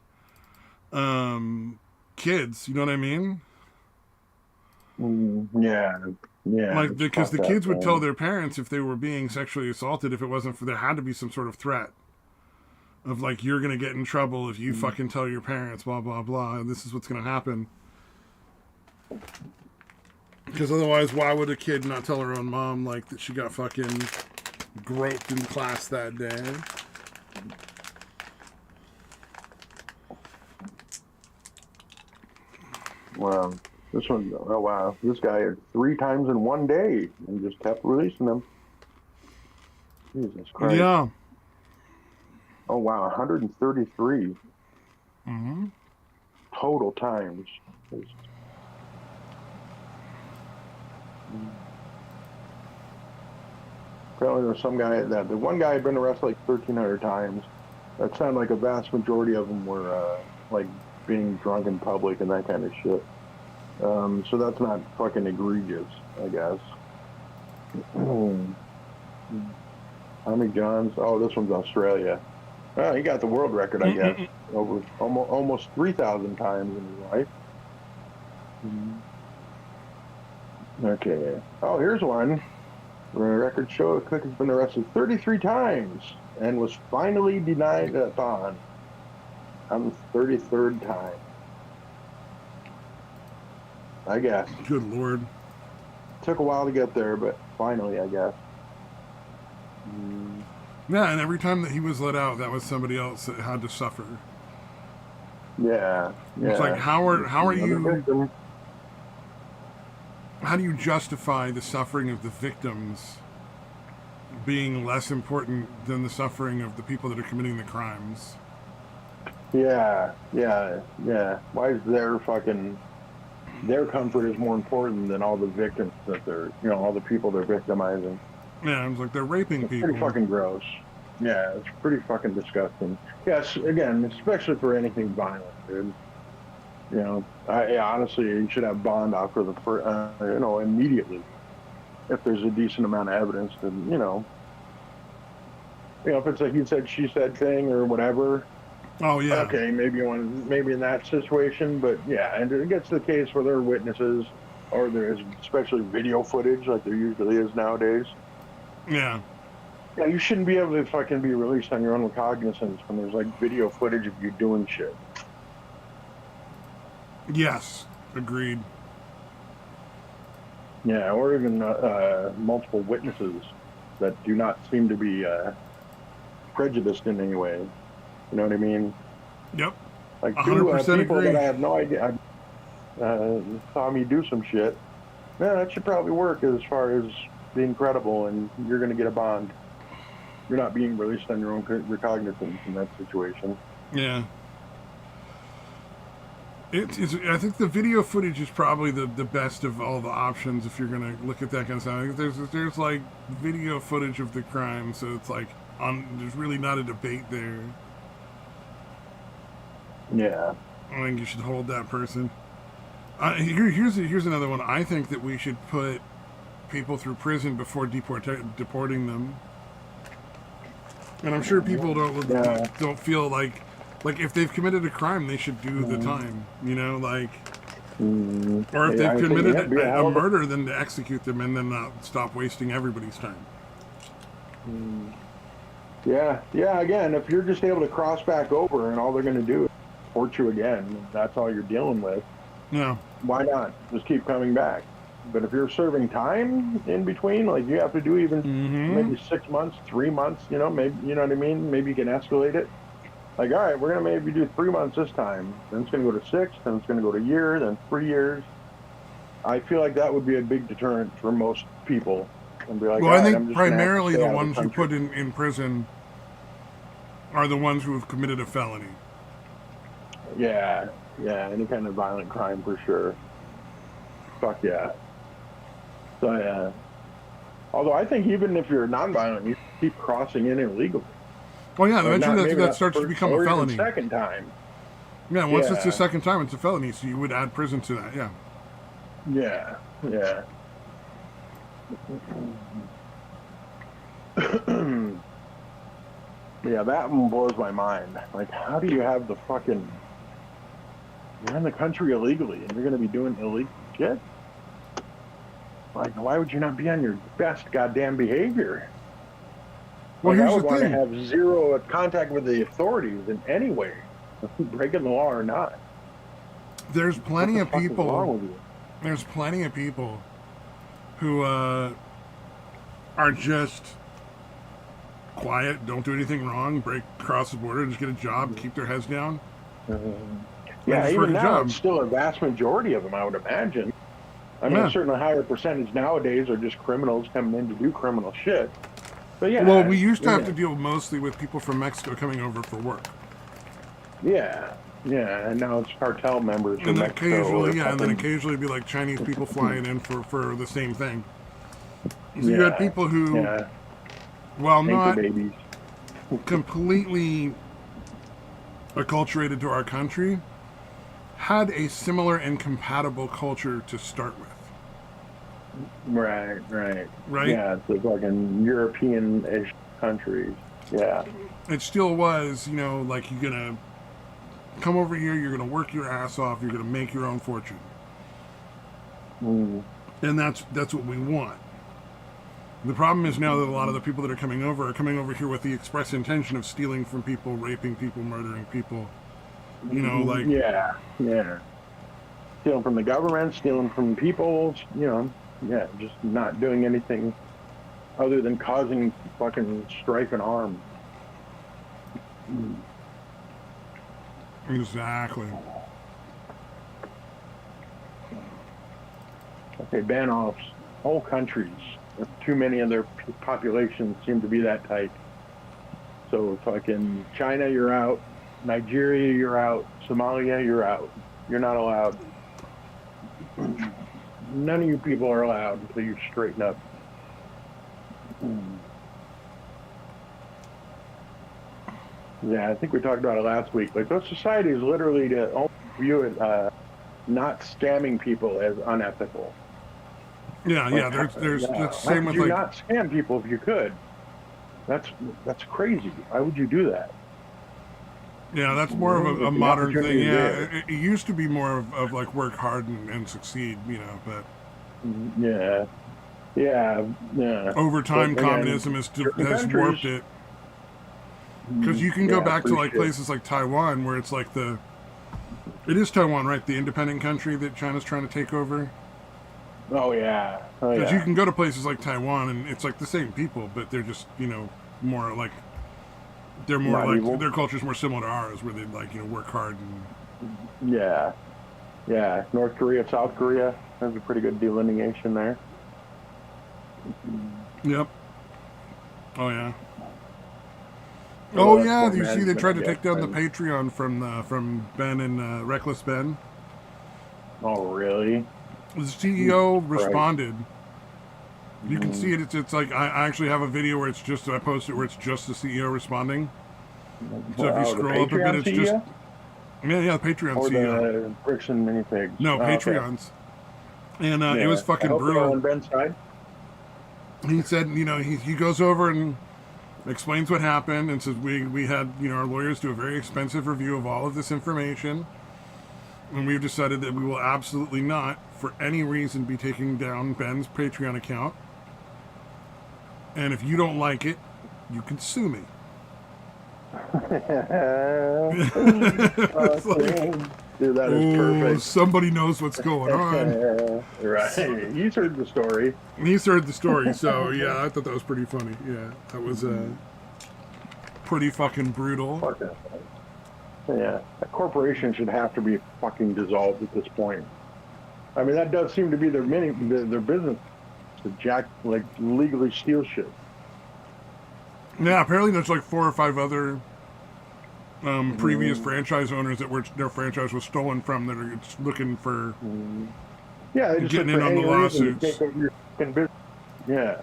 kids, you know what I mean? Yeah. Yeah. Like, It's because the fucked up, kids would tell man. their parents if they were being sexually assaulted, if it wasn't for, there had to be some sort of threat of like, you're gonna get in trouble if you fucking tell your parents, blah blah blah, and this is what's gonna happen. Because otherwise, why would a kid not tell her own mom like that she got fucking groped in class that day? Wow. This one, oh wow. This guy had 3 times in one day and just kept releasing them. Jesus Christ. Yeah. Oh wow, 133 total times. Apparently there was some guy the one guy had been arrested like 1,300 times. That sounded like a vast majority of them were like being drunk in public and that kind of shit. So that's not fucking egregious, I guess. Tommy Johns. Oh, this one's Australia. Oh, he got the world record, I guess. Over almost 3,000 times in his life. Okay. Oh, here's one. The record show Cook has been arrested 33 times and was finally denied a bond on the 33rd time. I guess. Good lord. Took a while to get there, but finally, I guess. Yeah, and every time that he was let out, that was somebody else that had to suffer. Yeah. It's like, how are you... Victim. How do you justify the suffering of the victims being less important than the suffering of the people that are committing the crimes? Yeah. Why is their comfort is more important than all the victims that they're, all the people they're victimizing? Yeah, it's like they're raping It's people. pretty fucking gross. Yeah, it's pretty fucking disgusting. Yes, again, especially for anything violent, dude. I honestly, you should have bond out for immediately. If there's a decent amount of evidence, then, if it's a he said, she said thing or whatever. Oh, yeah. Okay, maybe in that situation, but yeah, and it gets to the case where there are witnesses or there is especially video footage like there usually is nowadays. Yeah. Yeah, you shouldn't be able to fucking be released on your own recognizance when there's like video footage of you doing shit. Yes, agreed. Yeah, or even multiple witnesses that do not seem to be prejudiced in any way. You know what I mean? Yep. Like 100% two people agree. that I have no idea saw me do some shit. Yeah, that should probably work as far as being credible, and you're going to get a bond. You're not being released on your own recognizance in that situation. Yeah. I think the video footage is probably the best of all the options if you're going to look at that kind of stuff. There's like video footage of the crime, so it's like there's really not a debate there. Yeah. I think you should hold that person. Here's another one. I think that we should put people through prison before deporting them. And I'm sure people don't feel like if they've committed a crime, they should do the time. Or if they've committed a murder, then to execute them and then not stop wasting everybody's time. Yeah. Again, if you're just able to cross back over and all they're going to do is deport you again, that's all you're dealing with. Yeah. Why not just keep coming back? But if you're serving time in between, like you have to do even maybe 6 months, 3 months, maybe, you know what I mean? Maybe you can escalate it. Like, all right, we're going to maybe do 3 months this time. Then it's going to go to 6, then it's going to go to a year, then 3 years. I feel like that would be a big deterrent for most people. And be like, well, I think I'm primarily the ones who put in prison are the ones who have committed a felony. Yeah, any kind of violent crime for sure. Fuck yeah. So yeah. Although I think even if you're nonviolent, you keep crossing in illegally. Well, yeah, Or not, eventually maybe that not starts to first, become a or even felony. second time. Yeah, once it's the Yeah. second time, it's a felony, so you would add prison to that. Yeah. Yeah. Yeah. Yeah, that one blows my mind. Like, how do you have the fucking, you're in the country illegally and you're going to be doing illegal shit? Like, why would you not be on your best goddamn behavior? Well, Like, I here's would the want to thing. have zero contact with the authorities in any way, breaking the law or not. There's What plenty the of fuck is people. wrong with you? There's plenty of people who are just quiet, don't do anything wrong, break across the border, just get a job, keep their heads down, and Yeah, just work even a now, job. it's still a vast majority of them, I would imagine. I mean, Yeah. certainly a higher percentage nowadays are just criminals coming in to do criminal shit. But Well, yeah, we used to have to yeah, deal mostly with people from Mexico coming over for work. yeah, yeah. And now it's cartel members And from then Mexico or occasionally, yeah, and then fucking, occasionally it'd be like Chinese people flying in for the same thing. So you had yeah, people who, yeah, while anchor not babies. completely acculturated to our country, had a similar and compatible culture to start with. Right, right. Right? Yeah, it's the fucking European-ish countries. Yeah. It still was, like you're gonna come over here, you're gonna work your ass off, you're gonna make your own fortune. Mm. And that's what we want. The problem is now that a lot of the people that are coming over here with the express intention of stealing from people, raping people, murdering people. Like, Yeah, yeah. Stealing from the government, stealing from people, yeah, just not doing anything other than causing fucking strife and harm. exactly. Okay, ban off whole countries. Too many of their populations seem to be that type. So fucking China, you're out. Nigeria, you're out. Somalia, you're out. You're not allowed. None of you people are allowed until you straighten up. Yeah, I think we talked about it last week. Like, those societies literally to only view it not scamming people as unethical. Yeah, Like, yeah. There's yeah, that's how same could with you like not scam people if you could? That's crazy. Why would you do that? yeah, that's more of a If the modern thing. opportunity is Yeah, there. it used to be more of like work hard and succeed, but Yeah, yeah, yeah. over But time, again, communism certain has countries, warped it. Because you can go yeah, back to free like shit. places like Taiwan, where it's like it is Taiwan, right? The independent country that China's trying to take over. Oh yeah, oh Because you yeah. can go to places like Taiwan, and it's like the same people, but they're just more like Not evil. their culture's more similar to ours, where they like work hard and Yeah, yeah. North Korea, South Korea. There's a pretty good delineation there. yep. Oh yeah. Well, Oh that's yeah. poor Do you see they management, I tried to guess. take down the Patreon from Ben and Reckless Ben? Oh really? The Jesus CEO Christ. responded. You can see it. It's like I actually have a video where I posted where it's just the CEO responding. So if you Oh, the scroll up a bit, Patreon it's just CEO yeah, the Patreon or CEO. the bricks and minifigs? No, Oh, okay. Patreons. And it Yeah. was I fucking hope they're brutal. on Ben's side. He said, he goes over and explains what happened and says we had our lawyers do a very expensive review of all of this information, and we've decided that we will absolutely not, for any reason, be taking down Ben's Patreon account. And if you don't like it, you can sue me. It's like, Dude, that is oh, perfect. somebody knows what's going on. Right. He's heard the story. He's heard the story, so yeah, I thought that was pretty funny. Yeah, that was pretty fucking brutal. Fuck that. Yeah. A corporation should have to be fucking dissolved at this point. I mean, that does seem to be their business, to legally steal shit. Yeah, apparently there's like 4 or 5 other previous franchise owners that their franchise was stolen from that are just looking for Yeah, they just getting look in for on the any reason to lawsuits. take over your fucking business. Yeah.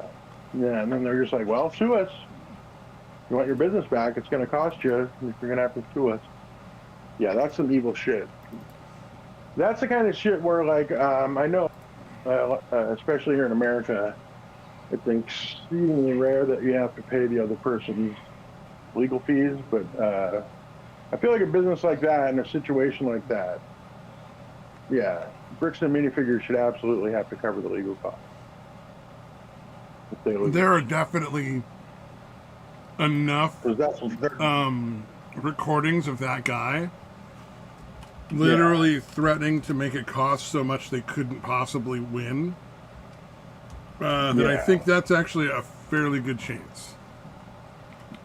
Yeah, and then they're just like, well, sue us. You want your business back, it's going to cost you. You're going to have to sue us. Yeah, that's some evil shit. That's the kind of shit where, like, I know, especially here in America, it's exceedingly rare that you have to pay the other person's legal fees. But I feel like a business like that, in a situation like that, yeah, bricks and minifigures should absolutely have to cover the legal costs if they lose. There are definitely enough Because that's recordings of that guy yeah, literally threatening to make it cost so much they couldn't possibly win. That I think that's actually a fairly good chance.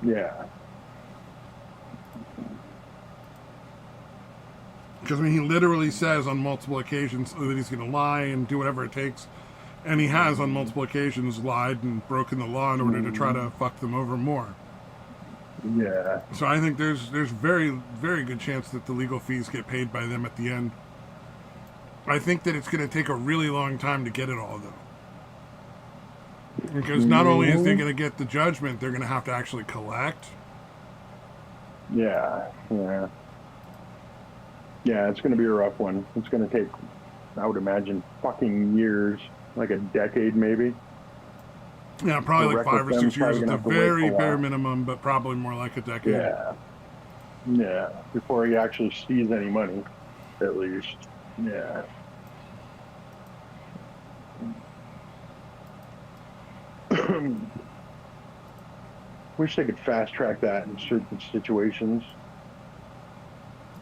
Yeah. Because I mean, he literally says on multiple occasions that he's going to lie and do whatever it takes, and he has on multiple occasions lied and broken the law in order to try to fuck them over more. Yeah. So I think there's very very good chance that the legal fees get paid by them at the end. I think that it's going to take a really long time to get it all though. Because not only is they going to get the judgment, they're going to have to actually collect. Yeah. Yeah. Yeah, it's going to be a rough one. It's going to take, I would imagine, fucking years, like a decade maybe. Yeah, probably like 5 or 6 years at the very bare while. minimum, but probably more like a decade. Yeah. Yeah. Before he actually sees any money, at least. Yeah. Wish they could fast track that in certain situations.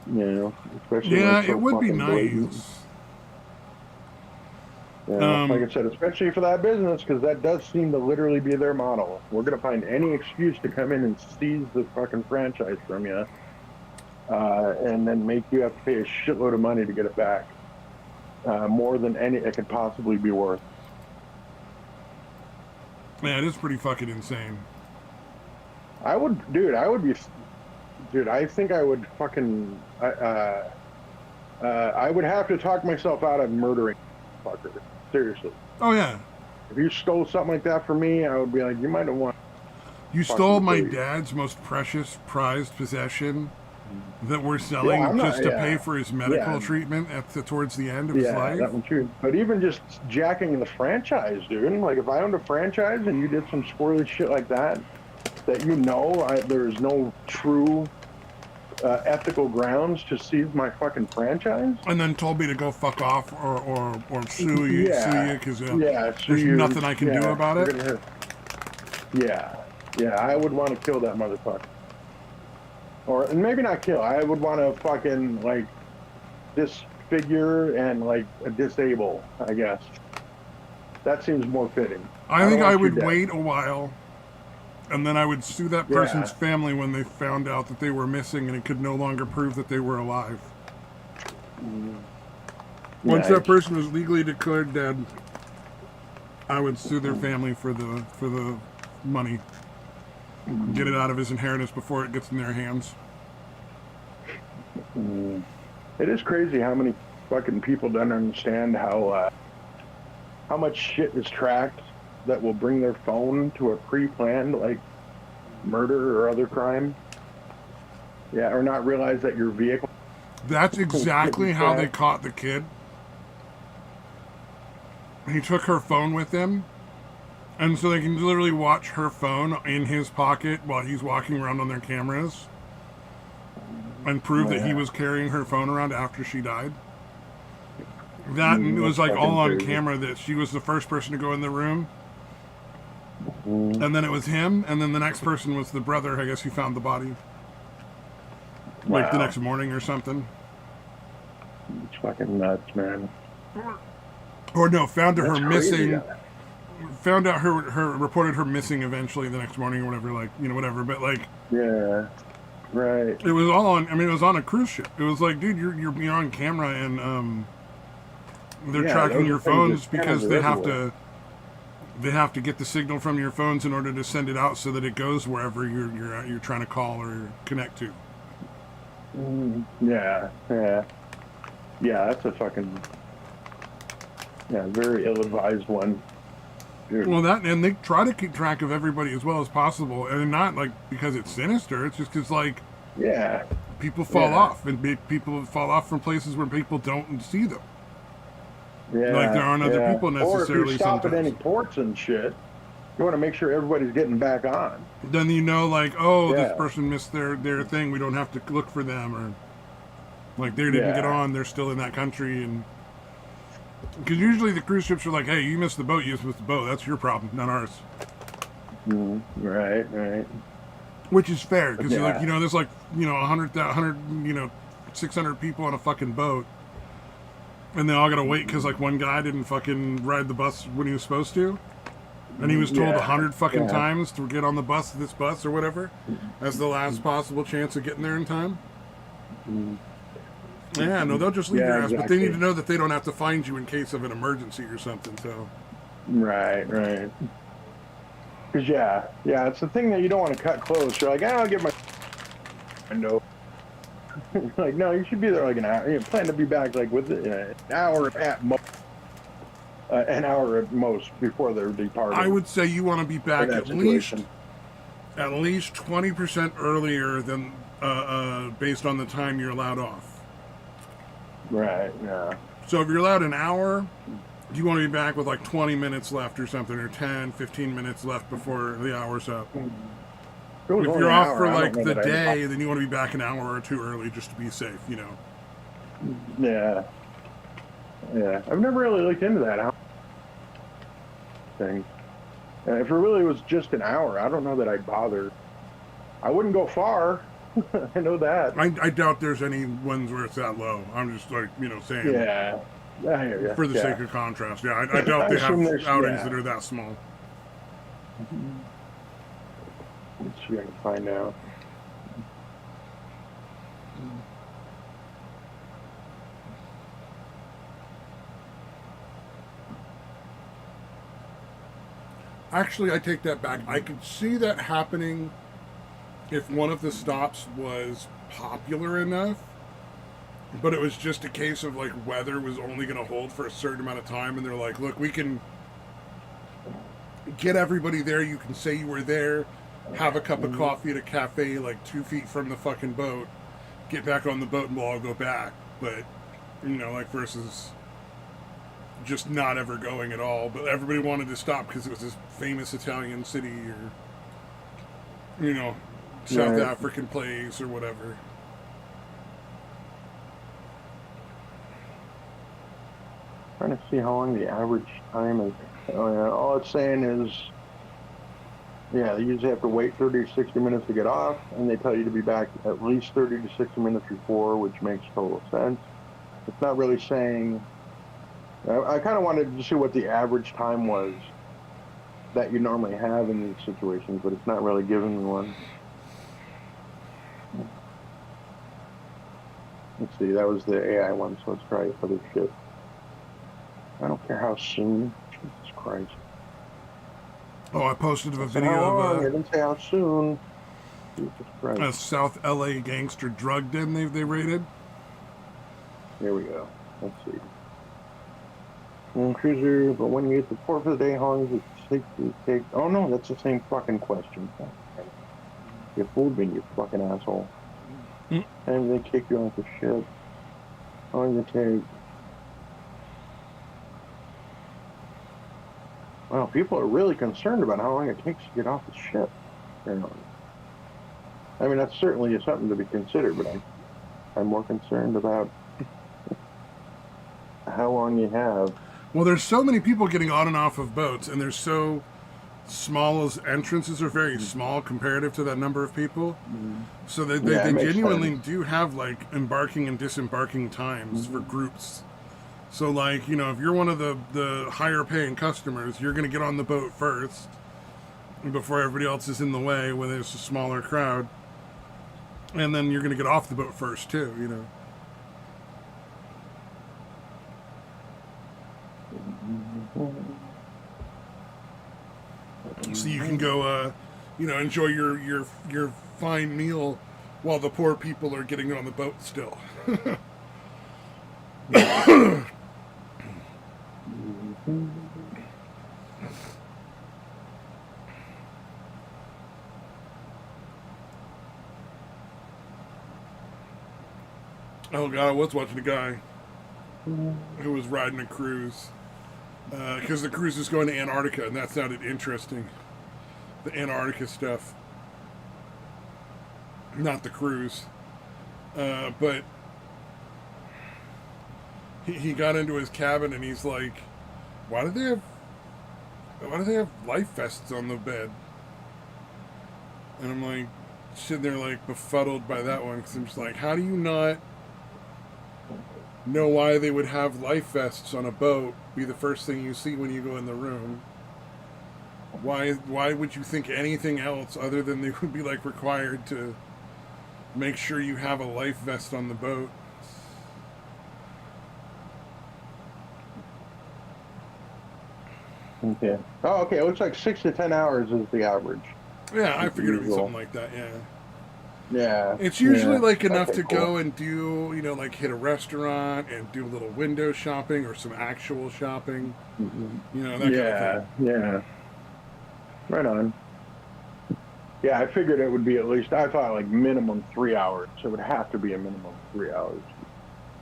You know, especially Yeah, when it's so it would be fucking blatant. nice. Yeah, like I said, especially for that business, because that does seem to literally be their model. We're going to find any excuse to come in and seize the fucking franchise from you, and then make you have to pay a shitload of money to get it back, more than any it could possibly be worth. Yeah, it is pretty fucking insane. I would think I would fucking, I would have to talk myself out of murdering fucker. Seriously. Oh yeah. If you stole something like that from me, I would be like, you might have won. You stole my dad's most precious, prized possession that we're selling just to pay for his medical treatment towards the end of his life. That one too. But even just jacking the franchise, dude. Like if I owned a franchise and you did some squirrely shit like that there's no true ethical grounds to seize my fucking franchise, and then told me to go fuck off or sue you because there's nothing I can do about it. I would want to kill that motherfucker, or maybe not kill. I would want to fucking like disfigure and like disable. I guess that seems more fitting. I think I would wait a while. And then I would sue that person's family when they found out that they were missing and it could no longer prove that they were alive. Once that person was legally declared dead, I would sue their family for the money. Get it out of his inheritance before it gets in their hands. It is crazy how many fucking people don't understand how much shit is tracked that will bring their phone to a pre-planned like murder or other crime. Yeah, or not realize that your vehicle. That's exactly how they caught the kid. He took her phone with him, and so they can literally watch her phone in his pocket while he's walking around on their cameras and prove that he was carrying her phone around after she died. That it was like all on camera that she was the first person to go in the room. And then it was him, and then the next person was the brother, I guess, who found the body. Like the next morning or something. It's fucking nuts, man. Or no, found her missing. Found out her reported her missing eventually the next morning or whatever, like, you know, whatever. But like, yeah, right. It was all on. I mean, it was on a cruise ship. It was like, dude, you're on camera, and they're tracking your phones because they have to. They have to get the signal from your phones in order to send it out so that it goes wherever you're trying to call or connect to. Yeah. That's a fucking very ill-advised one. dude. Well, that, and they try to keep track of everybody as well as possible, and not like because it's sinister. It's just because like Yeah, people fall yeah, off, and people fall off from places where people don't see them. Like there yeah, aren't other yeah. people Or if you necessarily stop at sometimes. any ports and shit, you want to make sure everybody's getting back on. Then you know, like, oh, this Yeah, person missed their thing. We don't have to look for them, or like they didn't get yeah, on. They're still in that country, and because usually the cruise ships are like, hey, you missed the boat. You missed the boat. That's your problem, not ours. right, right. Which is fair because you're like, Yeah, there's like 100, 600 people on a fucking boat, and they all gotta wait because like one guy didn't fucking ride the bus when he was supposed to, and he was told yeah, 100 fucking yeah. times to get on the bus, this bus or whatever, as the last possible chance of getting there in time. Yeah, no, they'll just leave Yeah, your ass, but they need exactly. to know that they don't have to find you in case of an emergency or something. So, Right, right. Because yeah, it's the thing that you don't want to cut close. You're like, I'll get my window. Like, no, you should be there like an hour. You plan to be back like with an hour an hour at most before they're I departing would say you want to be for back that situation. at least 20% earlier than based on the time you're allowed off. Right, yeah. So if you're allowed an hour, you want to be back with like 20 minutes left or something, or 10, 15 minutes left before the hour's up. If it was If only you're an off hour, for I don't like know the that I'd. day, then you want to be back an hour or two early just to be safe, Yeah, yeah. I've never really looked into that hour thing. If it really was just an hour, I don't know that I'd bother. I wouldn't go far. I know that. I doubt there's any ones where it's that low. I'm just like, saying Yeah, I hear you. for the Yeah, sake of contrast. Yeah, I doubt I they have assume there's outings that are that small. Let's see if I can find out. Actually, I take that back. I could see that happening if one of the stops was popular enough, but it was just a case of like weather was only going to hold for a certain amount of time, and they're like, look, we can get everybody there. You can say you were there, have a cup of coffee at a cafe like 2 feet from the fucking boat, get back on the boat, and we'll all go back. But, like versus just not ever going at all. But everybody wanted to stop because it was this famous Italian city or, South Right. African place or whatever. Trying to see how long the average time is. Oh, yeah. All it's saying is, yeah, they usually have to wait 30 to 60 minutes to get off, and they tell you to be back at least 30 to 60 minutes before, which makes total sense. It's not really saying. I kind of wanted to see what the average time was that you normally have in these situations, but it's not really giving me one. Let's see, that was the AI one, so let's try other shit. I don't care how soon. Jesus Christ. Oh, I posted a So video how long? I of didn't say how soon. Jesus Christ. a South LA gangster drug den they raided. Here we go. Let's see. Cruiser, but when you get to port for the day, how long does it take? Oh no, that's the same fucking question. You fooled me, you fucking asshole. Mm. And they kick you off the ship. How long does it take? Well, people are really concerned about how long it takes to get off the ship. I mean, that's certainly something to be considered, but I'm more concerned about how long you have. Well, there's so many people getting on and off of boats, and they're so small as entrances are very small comparative to that number of people. So they Yeah, it makes genuinely sense. do have like embarking and disembarking times for groups. So like, if you're one of the higher paying customers, you're going to get on the boat first before everybody else is in the way when there's a smaller crowd. And then you're going to get off the boat first too, So you can go, enjoy your fine meal while the poor people are getting on the boat still. Oh god, I was watching a guy who was riding a cruise because the cruise is going to Antarctica, and that sounded interesting. The Antarctica stuff, not the cruise, but he got into his cabin and he's like, "Why do they have life vests on the bed?" And I'm like, sitting there like befuddled by that one because I'm just like, how do you not know why they would have life vests on a boat be the first thing you see when you go in the room? Why would you think anything else other than they would be like required to make sure you have a life vest on the boat? Okay. Oh, okay. It looks like 6 to 10 hours is the average. Yeah, I That's figured it'd be usual. something like that, yeah. Yeah. It's usually Yeah. like enough Okay, to cool. go and do, like hit a restaurant and do a little window shopping or some actual shopping, Mhm. that kind of Yeah. thing. Yeah. Right on. Yeah, I figured it would be at least, I thought like minimum 3 hours. So it would have to be a minimum of 3 hours.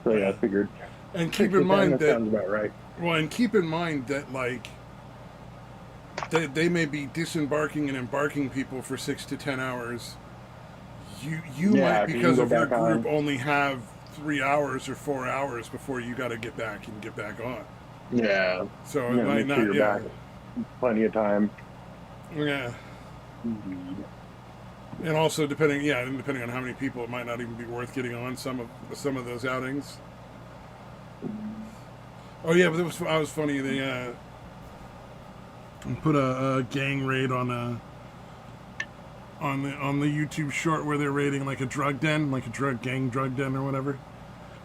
So yeah, I Yeah. figured And keep six in to ten. mind That that, sounds about right. well, and keep in mind that, like, they may be disembarking and embarking people for 6 to 10 hours. You Yeah, might, because you can because go of your back group, on. only have 3 hours or 4 hours before you got to get back and get back on. Yeah. So it Yeah, might make sure not, you're yeah, back. Plenty of time. yeah. Indeed. And also depending on how many people, it might not even be worth getting on some of those outings. Oh yeah, but I was funny. They put a gang raid on the YouTube short where they're raiding like a drug den, like a drug den or whatever.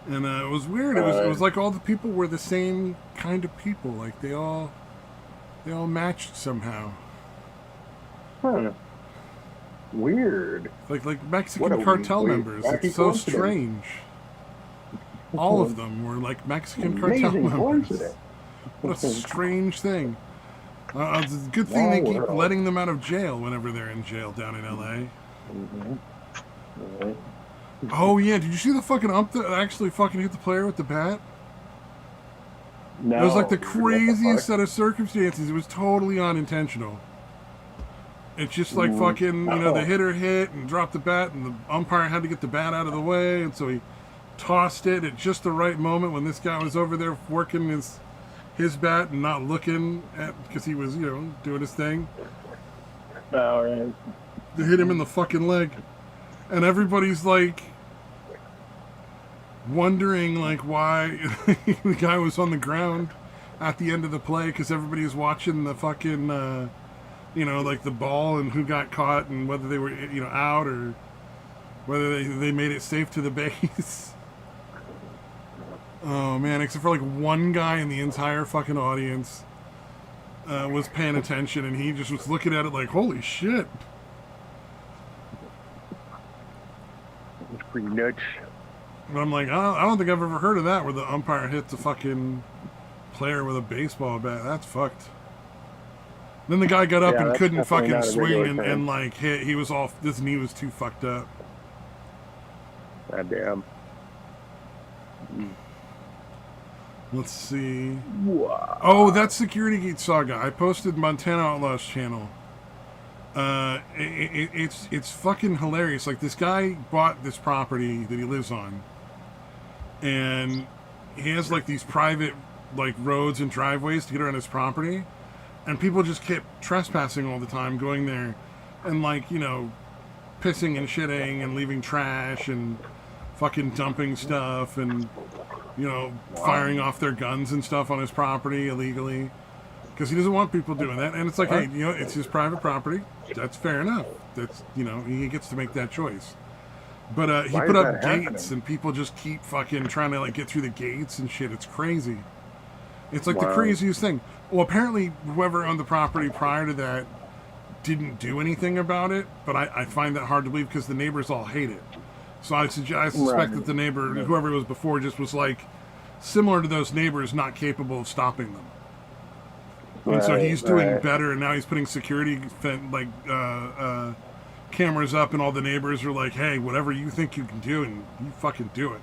And it was weird. It was like all the people were the same kind of people. Like they all matched somehow. Huh. Weird. Like What a Mexican cartel members. It's wacky so coincidence. strange. All of them were like Mexican cartel Amazing members. coincidence. What a strange thing. It's a good thing they Small keep world. letting them out of jail whenever they're in jail down in LA. Mhm. Right. Oh yeah, did you see the fucking ump that actually fucking hit the player with the bat? It was like No, the dude, what the craziest fuck? set of circumstances. It was totally unintentional. It's just like Mhm. fucking, the Oh, hitter hit and dropped the bat, and the umpire had to get the bat out of the way, and so he tossed it at just the right moment when this guy was over there working his bat and not looking at, because he was, doing his thing. all right. They hit him in the fucking leg, and everybody's like wondering like why the guy was on the ground at the end of the play because everybody was watching the fucking like the ball and who got caught and whether they were out or whether they made it safe to the base. Oh man, except for like one guy in the entire fucking audience was paying attention, and he just was looking at it like, holy shit. It's pretty nuts. But I'm like, I don't think I've ever heard of that where the umpire hits a fucking player with a baseball bat. That's fucked. Then the guy got up Yeah, and that's couldn't definitely fucking not a swing regular and thing. like hit. He was off. His knee was too fucked up. God damn. Let's see. Wow. Oh, that's Security Gate Saga. I posted Montana Outlaws channel. It's fucking hilarious. Like this guy bought this property that he lives on, and he has like these private like roads and driveways to get around his property, and people just kept trespassing all the time, going there, and like pissing and shitting and leaving trash and fucking dumping stuff and firing off their guns and stuff on his property illegally because he doesn't want people doing that. And it's like, hey, it's his private property. That's fair enough. That's he gets to make that choice. But he Why put is up that gates, happening? and people just keep fucking trying to like get through the gates and shit. It's crazy. It's like the Wow. craziest thing. Well, apparently, whoever owned the property prior to that didn't do anything about it, but I find that hard to believe because the neighbors all hate it. So I suspect Right. that the neighbor, whoever it was before, just was like similar to those neighbors, not capable of stopping them. And so he's doing Right. better, and now he's putting security cameras up, and all the neighbors are like, "Hey, whatever you think you can do, and you fucking do it."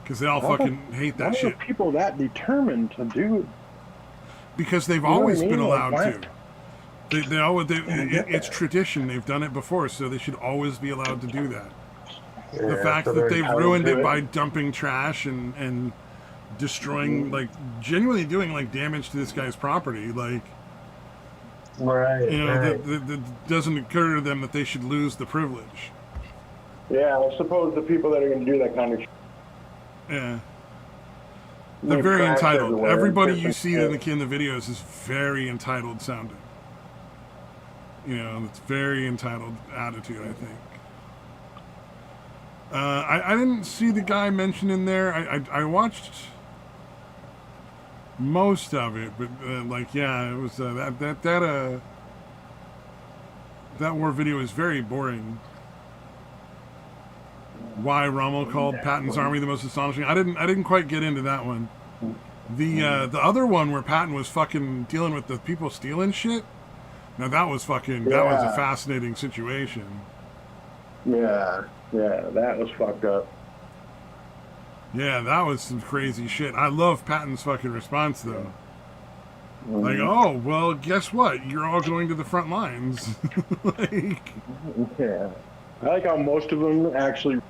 because they all How the- fucking hate Why that are shit. people that determined to do? Because they've You know what I always mean? been Like, allowed why- to. They always I get it's that. tradition. They've done it before, so they should always be allowed to do that. The Yeah, fact so that they're they've entitled ruined to it by dumping trash and destroying, like, genuinely doing, like, damage to this guy's property, like, Right, you know, right. that doesn't occur to them that they should lose the privilege. Yeah, I suppose the people that are going to do that kind of shit Yeah. They're leave very trash entitled. everywhere. Everybody and you piss see and in the videos is very entitled sounding. You know, it's very entitled attitude, I think. I didn't see the guy mentioned in there. I watched most of it, but like, yeah, it was that war video is very boring. Why Rommel called Patton's army the most astonishing? I didn't quite get into that one. The other one where Patton was fucking dealing with the people stealing shit. Now that was that was a Yeah. fascinating situation. Yeah, that was fucked up. Yeah, that was some crazy shit. I love Patton's fucking response though. Like, Mhm. oh, well, guess what? You're all going to the front lines. Like, Yeah, I like how most of them actually.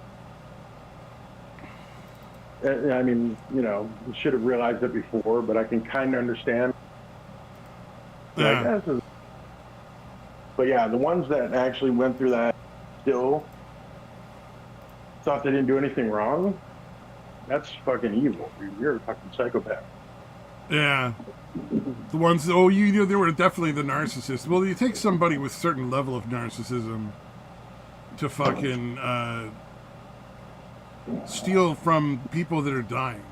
I mean, you know, should have realized it before, but I can kind of understand. Like, yeah, this is. But yeah, the ones that actually went through that still thought they didn't do anything wrong. That's fucking evil, dude. You're a fucking psychopath. yeah. The ones, oh, they were definitely the narcissists. Well, you take somebody with certain level of narcissism to fucking steal from people that are dying,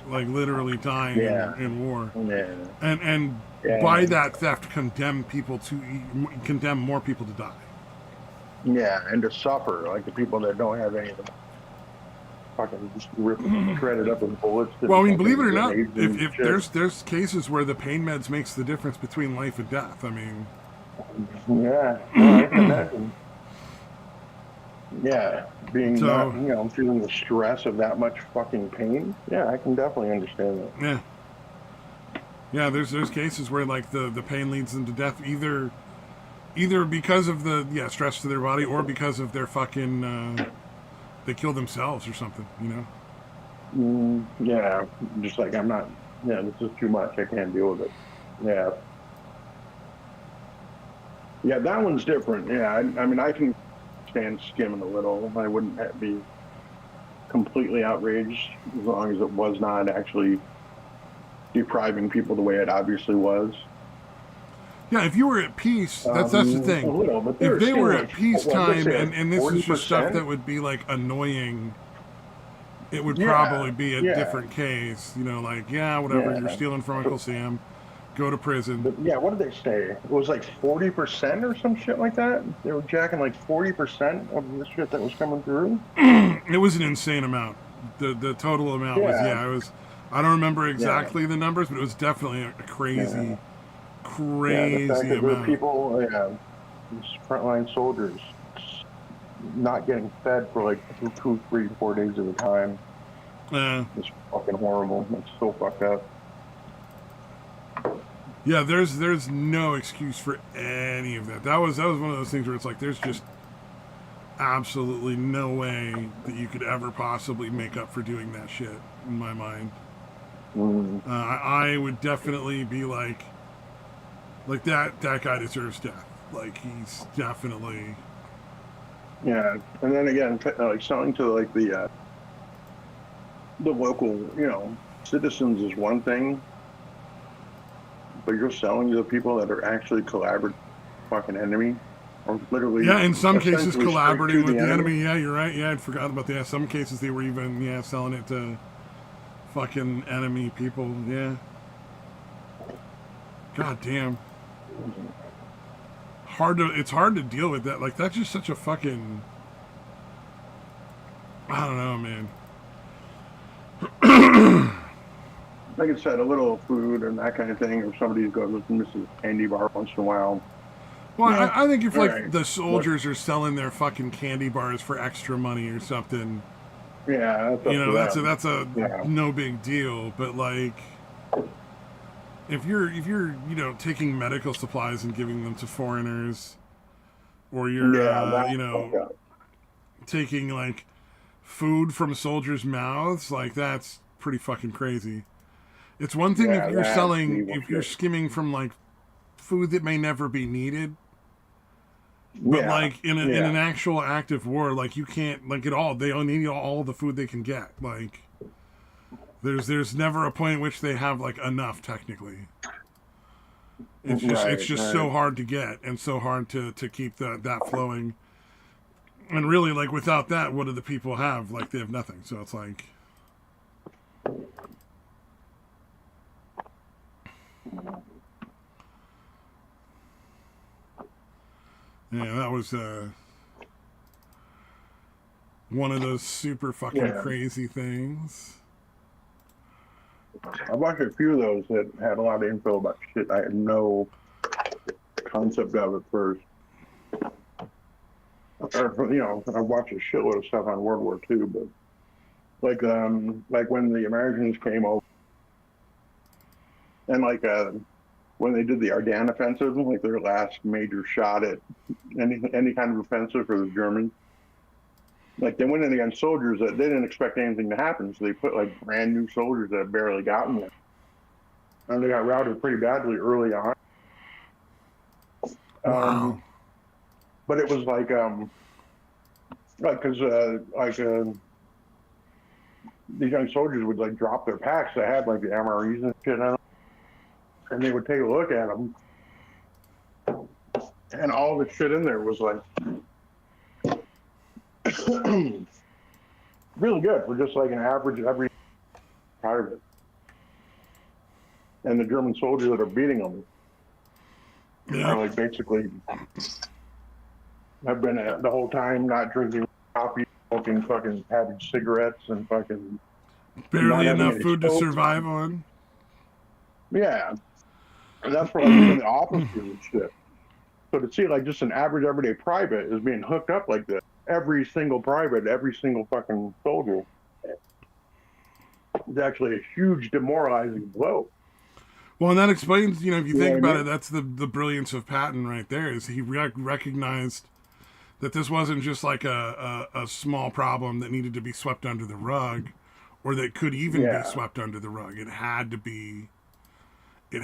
like literally dying Yeah. in war, Yeah. and Yeah. by that theft condemn more people to die. Yeah, and to suffer, like the people that don't have any of them fucking just shredded up with bullets. Well, I mean, believe it or not, grenades and if shit. there's cases where the pain meds makes the difference between life and death. I mean, Yeah, no, I can imagine. Yeah, being So- not, you know, feeling the stress of that much fucking pain. Yeah, I can definitely understand that. yeah, there's cases where like the pain leads them to death either because of the stress to their body or because of their fucking they kill themselves or something, you know. Yeah, just like I'm not. Yeah, this is too much. I can't deal with it. Yeah. Yeah, that one's different. Yeah, I mean, I can stand skimming a little. I wouldn't be completely outraged as long as it was not actually depriving people the way it obviously was. Yeah, if you were at peace, that's the A thing. little, but If they still were like, at peacetime, what, let's say, and this is just stuff 40%? that would be like annoying, it would Yeah, probably be a yeah. different case. You know, like, yeah, whatever, Yeah. you're stealing from Uncle Sam, go to prison. But yeah, what did they say? It was like 40% or some shit like that. They were jacking like 40% of the shit that was coming through. It was an insane amount. The total amount was Yeah. it was. I don't remember exactly the numbers, but it was definitely a crazy, Yeah, the crazy fact that there were amount. people, these frontline soldiers, not getting fed for like 2, 3, 4 days at a time. It's fucking horrible. It's so fucked up. Yeah, there's no excuse for any of that. That was one of those things where it's like there's just absolutely no way that you could ever possibly make up for doing that shit in my mind. I would definitely be like that guy deserves death. Like he's definitely. Yeah, and then again, like selling to like the local, you know, citizens is one thing, but you're selling to the people that are actually collaborating fucking enemy, or literally. Yeah, in some cases essentially collaborating straight to with the enemy. Yeah, you're right. Yeah, I'd forgotten about that. Yeah, some cases they were even selling it to fucking enemy people. Yeah. God damn. It's hard to deal with that. Like that's just such a fucking. I don't know, man. Like I said, a little food and that kind of thing, or somebody goes and misses a candy bar once in a while. Well, Yeah. I think if like Alright. the soldiers are selling their fucking candy bars for extra money or something, Yeah, that's up to them. That's a Yeah, no big deal. But like, if you're taking medical supplies and giving them to foreigners, or you're yeah, that's fucked up. taking like food from soldiers' mouths, like that's pretty fucking crazy. It's one thing Yeah, that's evil if you're shit. skimming from like food that may never be needed, but Yeah, like in yeah, an actual active war, like you can't like at all. They all need all the food they can get. Like there's never a point in which they have like enough technically. It's right, just right. so hard to get and so hard to keep that flowing. And really, like without that, what do the people have? Like they have nothing. So it's like, yeah, that was one of those super fucking Yeah, crazy things. I watched a few of those that had a lot of info about shit I had no concept of at first. Or, I watched a shitload of stuff on World War II, but like when the Americans came over and when they did the Ardennes offensive, like their last major shot at any kind of offensive for the Germans. Like they went in against soldiers that they didn't expect anything to happen, so they put like brand new soldiers that had barely gotten there, and they got routed pretty badly early on. Wow. Um, but it was like because these young soldiers would like drop their packs. They had like the MREs and shit on them, and they would take a look at them, and all the shit in there was like really good for just like an average every private. And the German soldiers that are beating them are Yep. like basically have been the whole time not drinking coffee, smoking fucking having cigarettes and fucking not Barely having enough any food to stoves. survive on. Yeah, and that's for like even the officers and shit. So to see like just an average everyday private is being hooked up like this, every single private, every single fucking soldier, is actually a huge demoralizing blow. Well, and that explains, if you You know think what I about it, mean? that's the brilliance of Patton right there. Is he recognized that this wasn't just like a small problem that needed to be swept under the rug, or that could even be Yeah, swept under the rug. It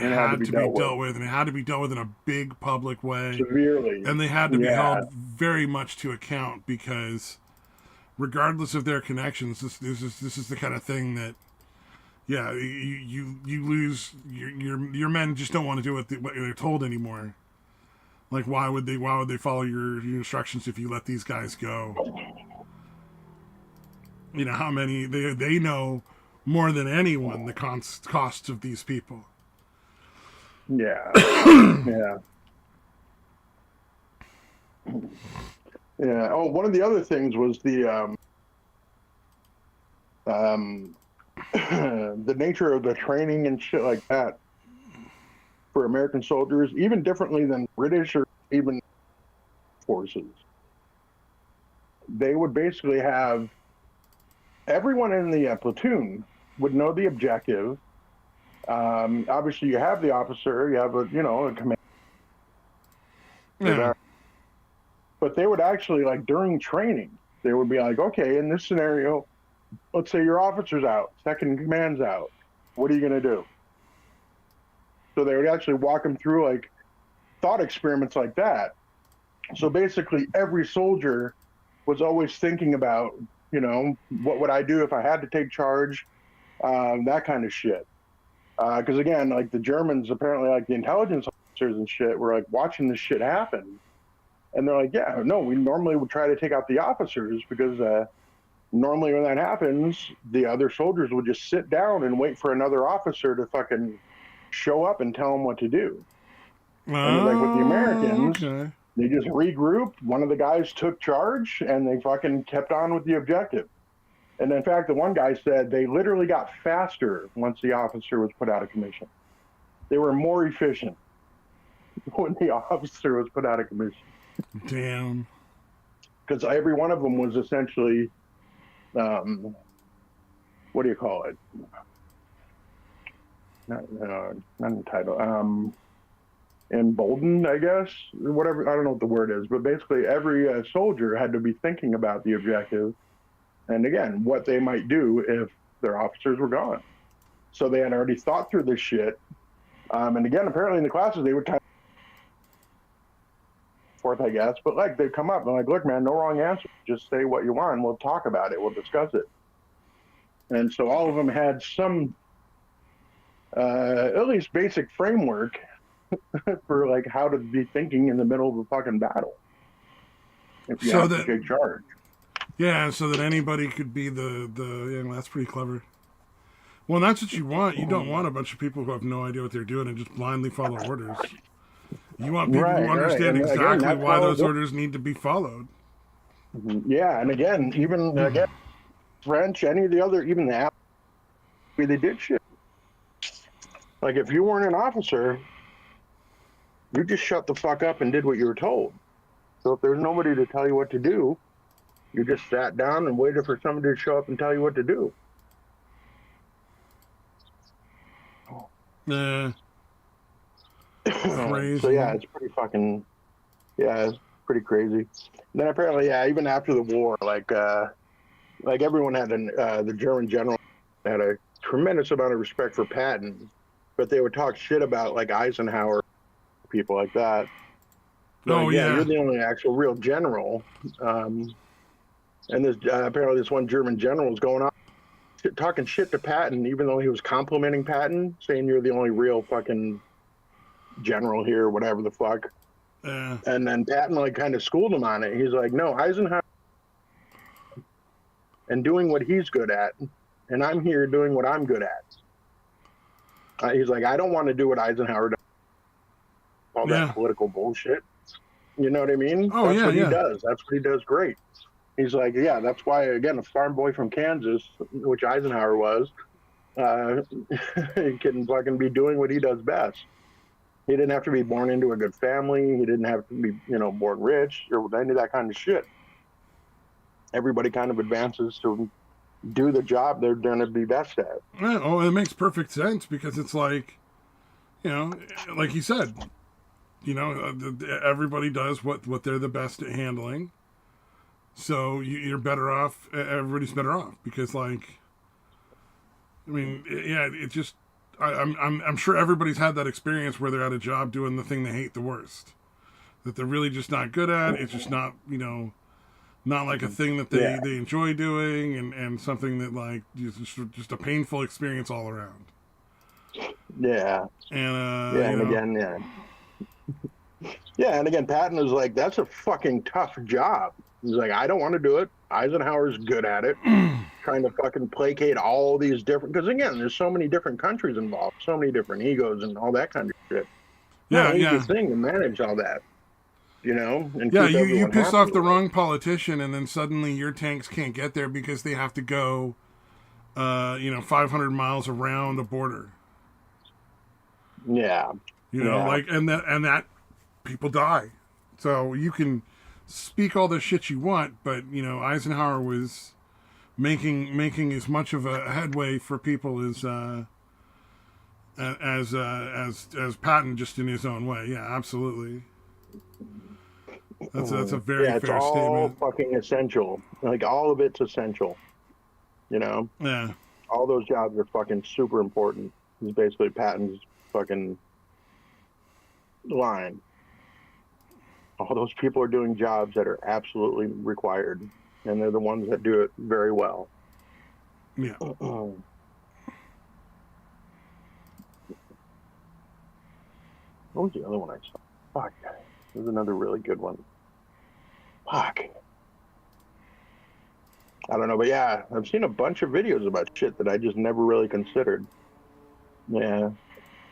and it had to had be to be dealt with dealt with, and it had to be dealt with in a big public way, severely. and they had to be Yeah, held very much to account because, regardless of their connections, this is the kind of thing that, yeah, you lose your men just don't want to do what they're told anymore. Like why would they follow your instructions if you let these guys go? How many they know more than anyone the costs of these people. yeah, yeah, yeah. Oh, one of the other things was um the nature of the training and shit like that for American soldiers, even differently than British or even forces. They would basically have everyone in the platoon would know the objective. Obviously, you have the officer, you have a commander Yeah. there, but they would actually like during training, they would be like, okay, in this scenario, let's say your officer's out, second in command's out. What are you going to do? So they would actually walk them through like thought experiments like that. So basically, every soldier was always thinking about, what would I do if I had to take charge, that kind of shit. Because again, like the Germans, apparently, like the intelligence officers and shit, were like watching this shit happen, and they're like, yeah, no, we normally would try to take out the officers because normally when that happens, the other soldiers would just sit down and wait for another officer to fucking show up and tell them what to do. And like with the Oh, Americans, okay. they just regrouped. One of the guys took charge and they fucking kept on with the objective. And in fact, the one guy said they literally got faster once the officer was put out of commission. They were more efficient when the officer was put out of commission Damn. because every one of them was essentially what do you call it? Not entitled. Emboldened, I guess. Whatever. I don't know what the word is, but basically, every soldier had to be thinking about the objective, and again, what they might do if their officers were gone. So they had already thought through this shit. And again, apparently in the classes they would kind of forth, I guess, but like they'd come up and like, look, man, no wrong answer. Just say what you want. And we'll talk about it. We'll discuss it. And so all of them had some, at least basic framework for like how to be thinking in the middle of a fucking battle. If you So have that, to take charge. yeah, so that anybody could be yeah, that's pretty clever. Well, that's what you want. You don't want a bunch of people who have no idea what they're doing and just blindly follow orders. You want people who understand And again, exactly that's why how those orders need to be followed. Yeah, and again, even again, French, any of the other, even the they did shit. Like if you weren't an officer, you just shut the fuck up and did what you were told. So if there's nobody to tell you what to do, you just sat down and waited for somebody to show up and tell you what to do. Crazy. So yeah, it's pretty fucking, yeah, it's pretty crazy. And then apparently, yeah, even after the war, like everyone had the German general had a tremendous amount of respect for Patton, but they would talk shit about like Eisenhower, people like that. Oh yeah, you're the only actual real general. And this apparently this one German general was going on talking shit to Patton, even though he was complimenting Patton, saying you're the only real fucking general here, whatever the fuck. And then Patton like kind of schooled him on it. He's like, no, Eisenhower and doing what he's good at, and I'm here doing what I'm good at. He's like, I don't want to do what Eisenhower does. All that political bullshit. You know what I mean? Oh, that's what he does. That's what he does great. He's like, yeah, that's why, again, a farm boy from Kansas, which Eisenhower was, he can fucking be doing what he does best. He didn't have to be born into a good family. He didn't have to be, born rich or any of that kind of shit. Everybody kind of advances to do the job they're going to be best at. Yeah, oh, it makes perfect sense because it's like, like you said, everybody does what they're the best at handling. So you're better off. Everybody's better off because, like, I mean, yeah, it just. I'm sure everybody's had that experience where they're at a job doing the thing they hate the worst, that they're really just not good at. It's just not, not like a thing that they enjoy doing, and something that like just a painful experience all around. Yeah. And and again, Patton is like, that's a fucking tough job. He's like, I don't want to do it. Eisenhower's good at it. Trying to fucking placate all these different, because again, there's so many different countries involved, so many different egos and all that kind of shit. Not an easy thing to manage all that, and you piss off the wrong politician, and then suddenly your tanks can't get there because they have to go, 500 miles around a border. Yeah, like and that people die. So you can speak all the shit you want, but Eisenhower was making as much of a headway for people as Patton, just in his own way. Yeah, absolutely. That's a very fair statement. It's all fucking essential. Like all of it's essential. Yeah. All those jobs are fucking super important. It's basically Patton's fucking line. All those people are doing jobs that are absolutely required, and they're the ones that do it very well. Yeah. What was the other one I saw? Fuck. There's another really good one. Fuck. I don't know, but yeah, I've seen a bunch of videos about shit that I just never really considered. Yeah.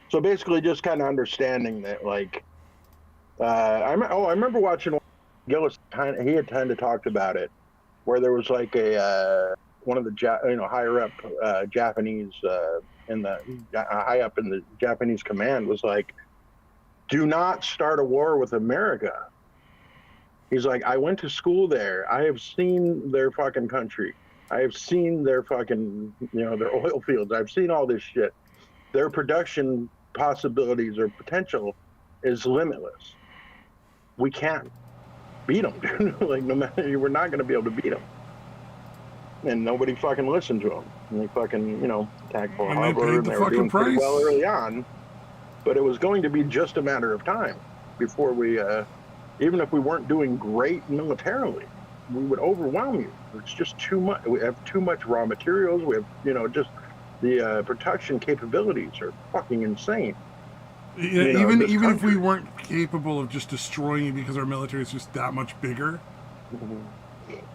So basically just kind of understanding that, like, I remember watching Gillis, he had kind of talked about it, where there was like one of the, higher up Japanese, high up in the Japanese command was like, do not start a war with America. He's like, I went to school there. I have seen their fucking country. I've seen their fucking, their oil fields. I've seen all this shit. Their production possibilities or potential is limitless. We can't beat them, dude. Like, no matter, we're not going to be able to beat them. And nobody fucking listened to them. And they fucking, attacked Pearl And they Harbor, paid and the they were fucking doing pretty well price. early on. But it was going to be just a matter of time before we, even if we weren't doing great militarily, we would overwhelm you. It's just too much. We have too much raw materials. We have, just the production capabilities are fucking insane. Yeah, This even if we country. weren't capable of just destroying it because our military is just that much bigger,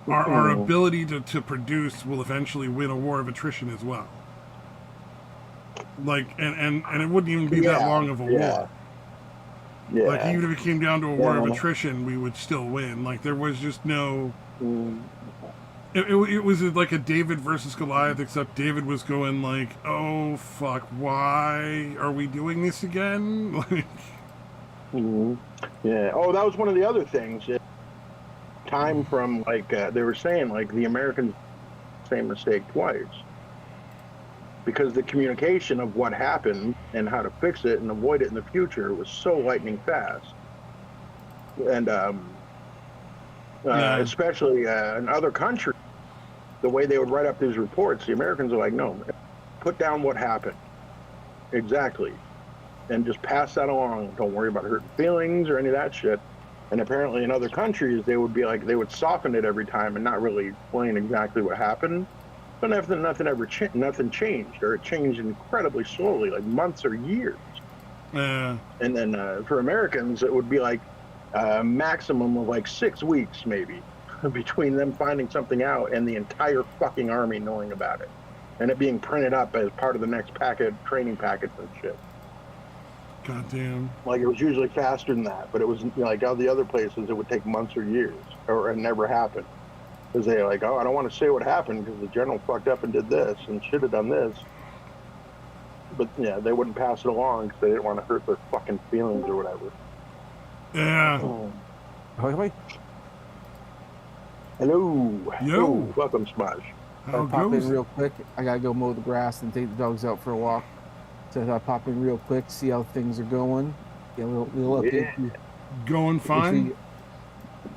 our ability to produce will eventually win a war of attrition as well. Like, and it wouldn't even be that long of a war. Yeah. Like, even if it came down to a war of no. attrition, we would still win. Like, there was just no. Mm. It was like a David versus Goliath, except David was going like, "Oh fuck, why are we doing this again?" Like, Yeah. Oh, that was one of the other things. Time from like they were saying, like the Americans same mistake twice because the communication of what happened and how to fix it and avoid it in the future was so lightning fast, and especially in other countries. The way they would write up these reports, the Americans are like, no, put down what happened. Exactly. And just pass that along. Don't worry about hurting feelings or any of that shit. And apparently in other countries, they would be like, they would soften it every time and not really explain exactly what happened. But nothing changed, or it changed incredibly slowly, like months or years. And then for Americans, it would be like a maximum of like 6 weeks, maybe, between them finding something out and the entire fucking army knowing about it, and it being printed up as part of the next training package and shit. goddamn. Like, it was usually faster than that, but it was like all the other places, it would take months or years, or it never happened. Because they're like, oh, I don't want to say what happened because the general fucked up and did this and should have done this. But yeah, they wouldn't pass it along because they didn't want to hurt their fucking feelings or whatever. Yeah. Wait. Hello. Yo. Oh, welcome, Smosh. How Pop goes in it? real quick. I gotta go mow the grass and take the dogs out for a walk. So I pop in real quick, see how things are going. Get a little update. Going fine?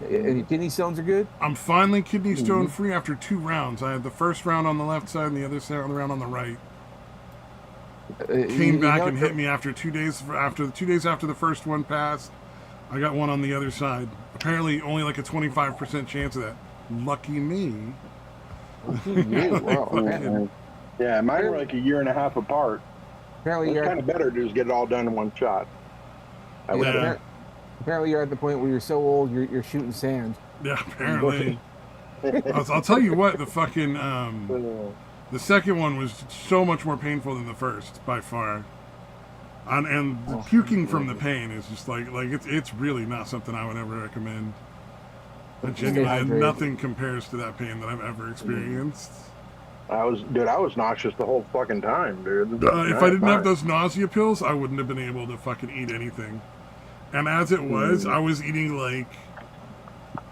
Any kidney stones are good? I'm finally kidney stone free after 2 rounds. I had the first round on the left side and the other round on the right. Came back and hit me after 2 days. After 2 days after the first one passed, I got one on the other side. Apparently, only like a 25% chance of that. Lucky me. Wow. Yeah, mine were like a year and a half apart. Apparently, It's kind of better to just get it all done in one shot. Apparently, you're at the point where you're so old, you're shooting sand. Yeah, apparently. I'll tell you what, the fucking the second one was so much more painful than the first by far. And the puking from the pain is just like it's really not something I would ever recommend. Genuinely, nothing compares to that pain that I've ever experienced. I was nauseous the whole fucking time, dude. If I didn't have those nausea pills, I wouldn't have been able to fucking eat anything. And as it was, I was eating like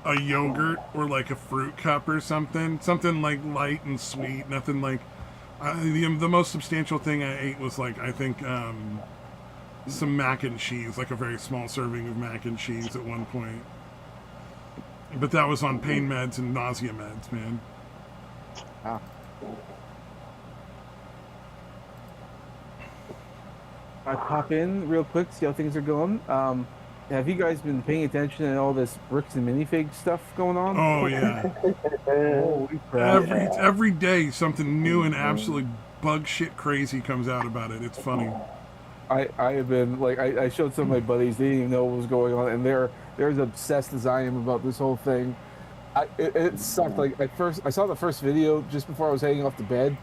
a yogurt or like a fruit cup or something like light and sweet. Nothing like the most substantial thing I ate was like I think some mac and cheese, like a very small serving of mac and cheese at one point. But that was on pain meds and nausea meds, man. Ah. I pop in real quick, see how things are going. Have you guys been paying attention to all this bricks and minifig stuff going on? Oh yeah. Holy crap. Every day something new and absolutely bug shit crazy comes out about it. It's funny. I have been like I showed some of my buddies, they didn't even know what was going on, and they're as obsessed as I am about this whole thing. It sucked. Like I saw the first video just before I was heading off to bed,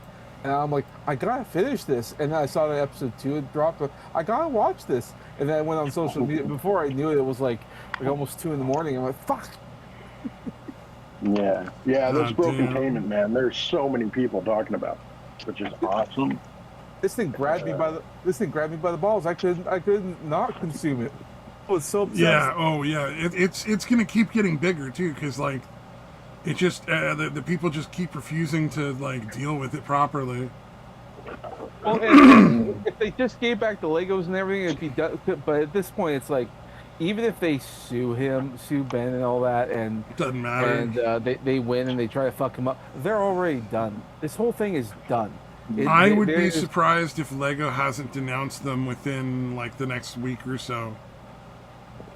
and I'm like, I gotta finish this. And then I saw that episode 2 had dropped. I gotta watch this. And then I went on social media. Before I knew it, it was like almost 2 in the morning. I'm like, fuck. Yeah. This broken containment, man. There's so many people talking about it, which is awesome. This thing grabbed me by the balls. I couldn't not consume it. I was so obsessed. Yeah. Oh yeah. It's gonna keep getting bigger too, because like It just the people just keep refusing to like deal with it properly. Well, if they just gave back the Legos and everything, it'd be done. But at this point, it's like, even if they sue Ben and all that, and Doesn't matter. they win and they try to fuck him up, they're already done. This whole thing is done. I would be surprised if Lego hasn't denounced them within like the next week or so.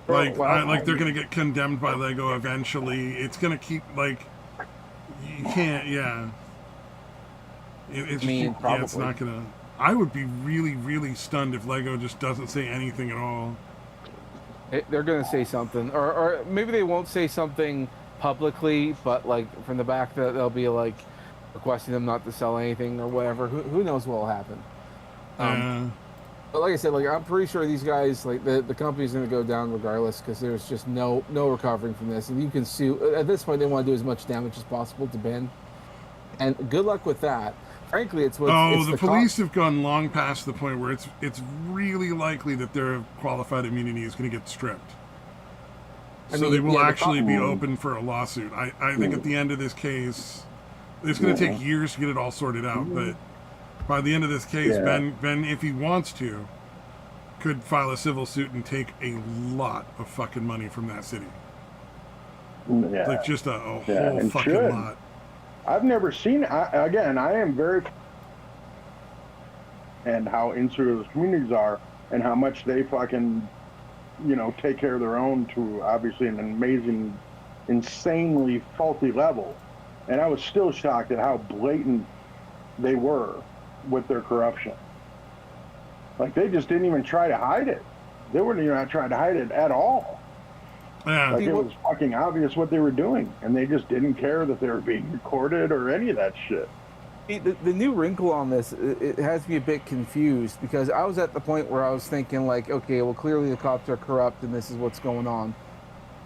Like, they're gonna get condemned by Lego eventually. It's gonna keep like, you can't, yeah. It's not gonna. I would be really, really stunned if Lego just doesn't say anything at all. They're gonna say something, or maybe they won't say something publicly, but like from the back, they'll be like requesting them not to sell anything or whatever. Who knows what will happen? But like I said, like I'm pretty sure these guys, like the company's going to go down regardless, because there's just no recovering from this. And you can sue. At this point, they want to do as much damage as possible to Ben. And good luck with that. Frankly, it's what. Oh, the police have gone long past the point where it's really likely that their qualified immunity is going to get stripped. So they will actually be open for a lawsuit. I think at the end of this case, it's going to take years to get it all sorted out, but by the end of this case, Ben, if he wants to, could file a civil suit and take a lot of fucking money from that city. Yeah. Like just a whole fucking lot. I've never seen. I am very. And how insular those communities are, and how much they fucking, take care of their own to obviously an amazing, insanely faulty level. And I was still shocked at how blatant they were with their corruption. Like, they just didn't even try to hide it. They weren't even trying to hide it at all. Yeah. Like, it was fucking obvious what they were doing, and they just didn't care that they were being recorded or any of that shit. The new wrinkle on this, it has me a bit confused, because I was at the point where I was thinking, like, okay, well, clearly the cops are corrupt and this is what's going on.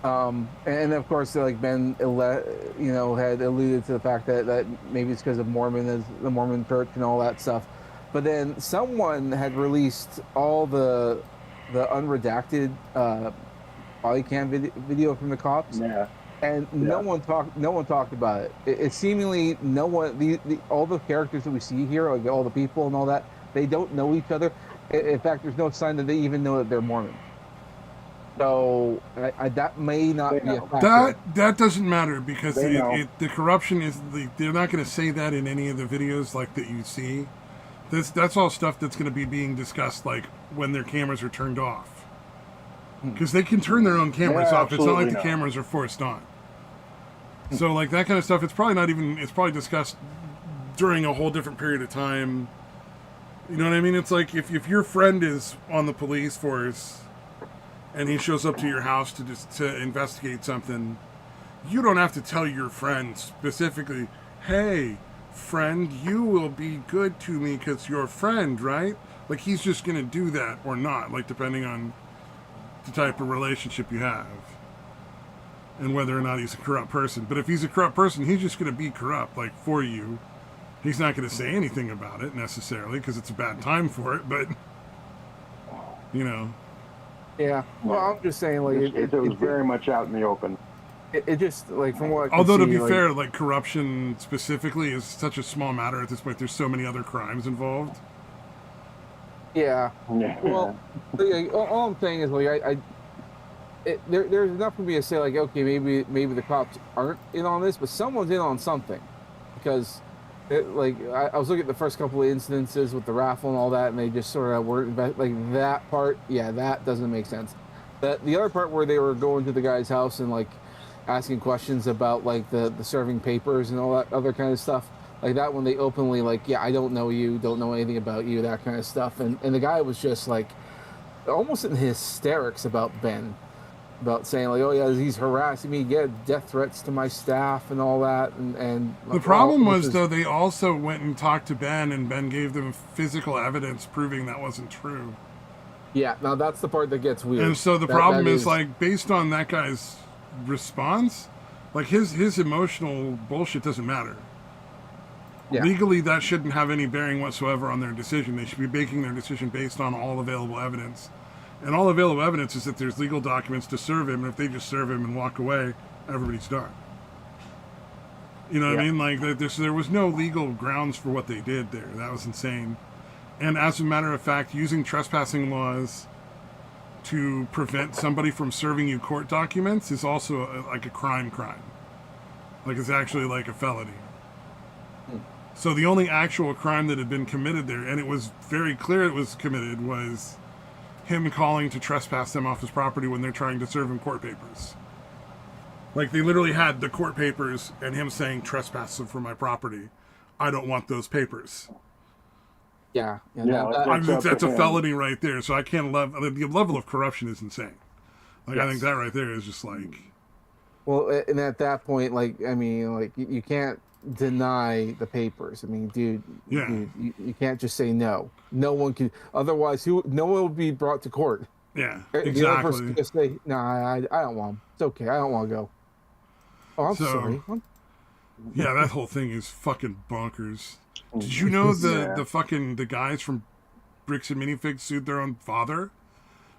And of course, like Ben, had alluded to the fact that maybe it's because of the Mormon church and all that stuff. But then someone had released all the unredacted body cam video from the cops. Yeah. And no one talked about it. It seemingly no one. All the characters that we see here, like all the people and all that, they don't know each other. In fact, there's no sign that they even know that they're Mormon. So that may not be a factor. That doesn't matter, because the corruption is they're not going to say that in any of the videos like that you see. That's all stuff that's going to be being discussed like when their cameras are turned off, because they can turn their own cameras off. It's not like the cameras are forced on. So like that kind of stuff, it's probably discussed during a whole different period of time. You know what I mean? It's like if your friend is on the police force and he shows up to your house to investigate something, you don't have to tell your friend specifically, hey, friend, you will be good to me because you're a friend, right? Like, he's just going to do that or not, like, depending on the type of relationship you have and whether or not he's a corrupt person. But if he's a corrupt person, he's just going to be corrupt, like, for you. He's not going to say anything about it necessarily because it's a bad time for it, but, Yeah, well, I'm just saying, like, it was very much out in the open. It just, like, from what I can although see, to be fair, like, corruption specifically is such a small matter at this point. There's so many other crimes involved. Yeah. Well, all I'm saying is, like, there's enough for me to say, like, okay, maybe the cops aren't in on this, but someone's in on something, because I was looking at the first couple of incidences with the raffle and all that, and they just sort of weren't like that part. Yeah, that doesn't make sense. The other part where they were going to the guy's house and like asking questions about like the serving papers and all that other kind of stuff, like that one, they openly like, yeah, I don't know you, don't know anything about you, that kind of stuff, and the guy was just like almost in hysterics about Ben, about saying like, oh yeah, he's harassing me, get death threats to my staff and all that, and the problem was though, they also went and talked to Ben, and Ben gave them physical evidence proving that wasn't true. Yeah, now that's the part that gets weird. And so the problem is, like, based on that guy's response, like his emotional bullshit doesn't matter. Yeah. Legally, that shouldn't have any bearing whatsoever on their decision. They should be making their decision based on all available evidence. And all available evidence is that there's legal documents to serve him, and if they just serve him and walk away, everybody's done. You know what I Yeah. mean? Like there was no legal grounds for what they did there. That was insane. And as a matter of fact, using trespassing laws to prevent somebody from serving you court documents is also like a crime. Like it's actually like a felony. So the only actual crime that had been committed there, and it was very clear it was committed, was him calling to trespass them off his property when they're trying to serve him court papers. Like they literally had the court papers and him saying trespass them from my property. I don't want those papers. Yeah. Yeah, That's a felony right there. So I can't love the level of corruption is insane. Like I think that right there is just like. Well, and at that point, like I mean, like you can't deny the papers. I mean, dude, you can't just say no. No one can. Otherwise, no one will be brought to court. Yeah, The other exactly. person can say, "No, I don't want them. It's okay. I don't want to go." Oh, I'm sorry. Yeah, that whole thing is fucking bonkers. Did you know the guys from Bricks and Minifigs sued their own father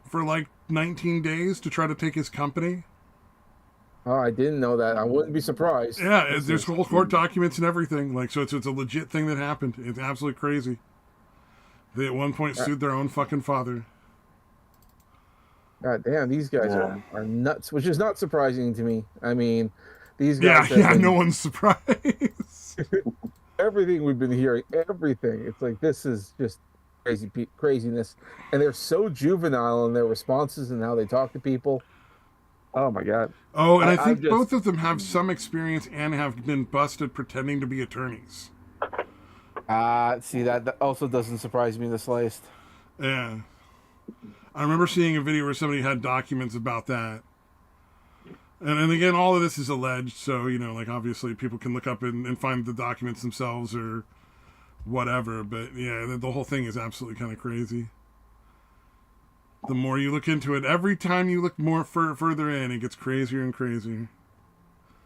for like 19 days to try to take his company? Oh, I didn't know that. I wouldn't be surprised. Yeah, there's whole court documents and everything. Like, so it's a legit thing that happened. It's absolutely crazy. They at one point sued their own fucking father. God damn, these guys are nuts, which is not surprising to me. I mean, these guys. No one's surprised. Everything we've been hearing, everything. It's like this is just craziness, and they're so juvenile in their responses and how they talk to people. Oh my god. Oh, and I think both of them have some experience and have been busted pretending to be attorneys. See that also doesn't surprise me in the slightest. Yeah. I remember seeing a video where somebody had documents about that. And again, all of this is alleged, so, you know, like, obviously people can look up and find the documents themselves or whatever, but, yeah, the whole thing is absolutely kind of crazy. The more you look into it, every time you look more further in, it gets crazier and crazier.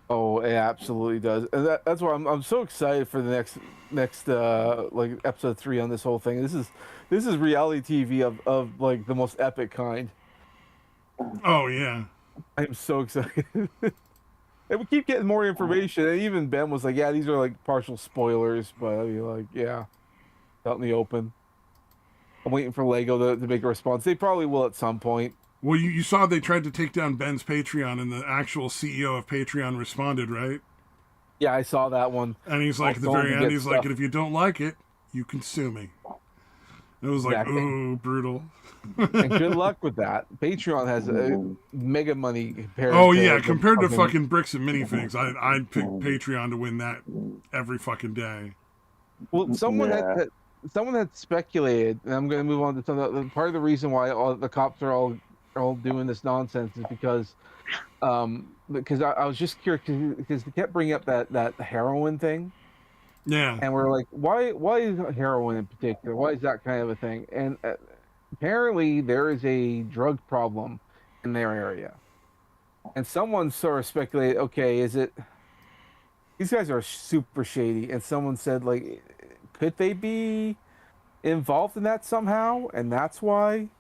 Oh, it absolutely does, and that's why I'm so excited for the next like episode 3 on this whole thing. This is reality TV of like the most epic kind. Oh yeah, I'm so excited. And we keep getting more information, and even Ben was like, "Yeah, these are like partial spoilers," but I mean, like, yeah, out in the open. I'm waiting for Lego to make a response. They probably will at some point. Well, you saw they tried to take down Ben's Patreon, and the actual CEO of Patreon responded, right? Yeah, I saw that one. And he's like, at the very end, he's like, "And if you don't like it, you can sue me." It was like, ooh, brutal. And good luck with that. Patreon has mega money compared. Oh yeah, compared to fucking Bricks and Minifigs, I'd pick Patreon to win that every fucking day. Well, someone had speculated, and I'm going to move on to some. Part of the reason why all the cops are all doing this nonsense is because I was just curious because they kept bringing up that heroin thing. Yeah. And we're like, why is heroin in particular? Why is that kind of a thing? And apparently there is a drug problem in their area. And someone sort of speculated, okay, is it... These guys are super shady. And someone said, like, could they be involved in that somehow? And that's why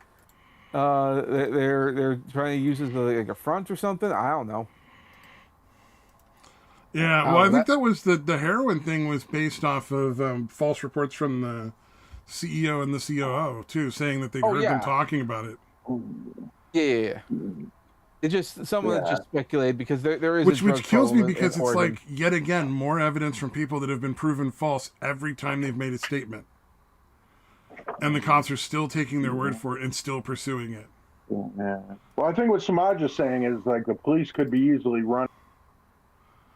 they're trying to use it as like a front or something? I don't know. Yeah, well, I think that was the heroin thing was based off of false reports from the CEO and the COO too, saying that they heard them talking about it. Yeah, it just someone just speculated because there is which kills me because it's like yet again more evidence from people that have been proven false every time they've made a statement, and the cops are still taking their word for it and still pursuing it. Yeah. Well, I think what Samaj is saying is like the police could be easily run.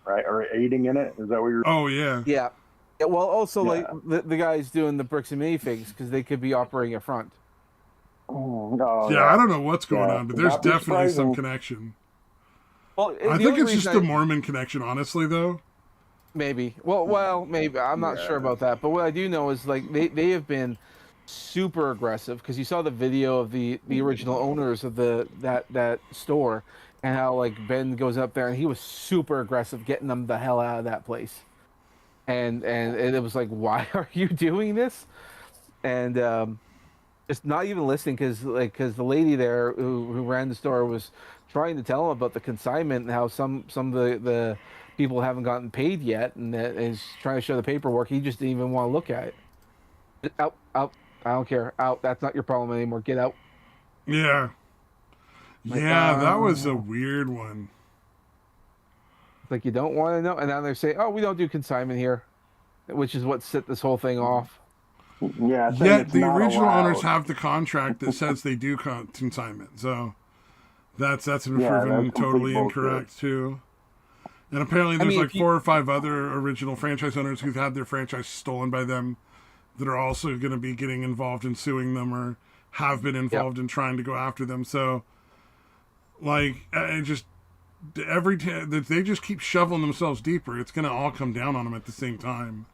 Right, or aiding in it? Is that what you're... Oh, yeah. Yeah. Well, also, like, the guys doing the Bricks and Minifigs, because they could be operating a front. Oh, no. Yeah, I don't know what's going on, but there's definitely some connection. Well, I think it's just a Mormon connection, honestly, though. Maybe. Well, maybe. I'm not sure about that. But what I do know is, like, they have been super aggressive, because you saw the video of the original owners of that store, and how like Ben goes up there and he was super aggressive getting them the hell out of that place, and it was like, why are you doing this? And just not even listening because the lady there who ran the store was trying to tell him about the consignment and how some of the people haven't gotten paid yet, and that is trying to show the paperwork. He just didn't even want to look at it. Out, out. I don't care. Out. That's not your problem anymore. Get out. Yeah. Like, Yeah, that was a weird one. like you don't want to know, and now they're saying, "Oh, we don't do consignment here," which is what set this whole thing off. Yeah, saying Yet it's the not original allowed. owners have the contract that says they do consignment. So that's been Yeah, proven that's totally complete bullshit. incorrect too. And apparently there's mean, like 4 or 5 other original franchise owners who've had their franchise stolen by them that are also going to be getting involved in suing them or have been involved in trying to go after them. So like it just they just keep shoveling themselves deeper. It's going to all come down on them at the same time.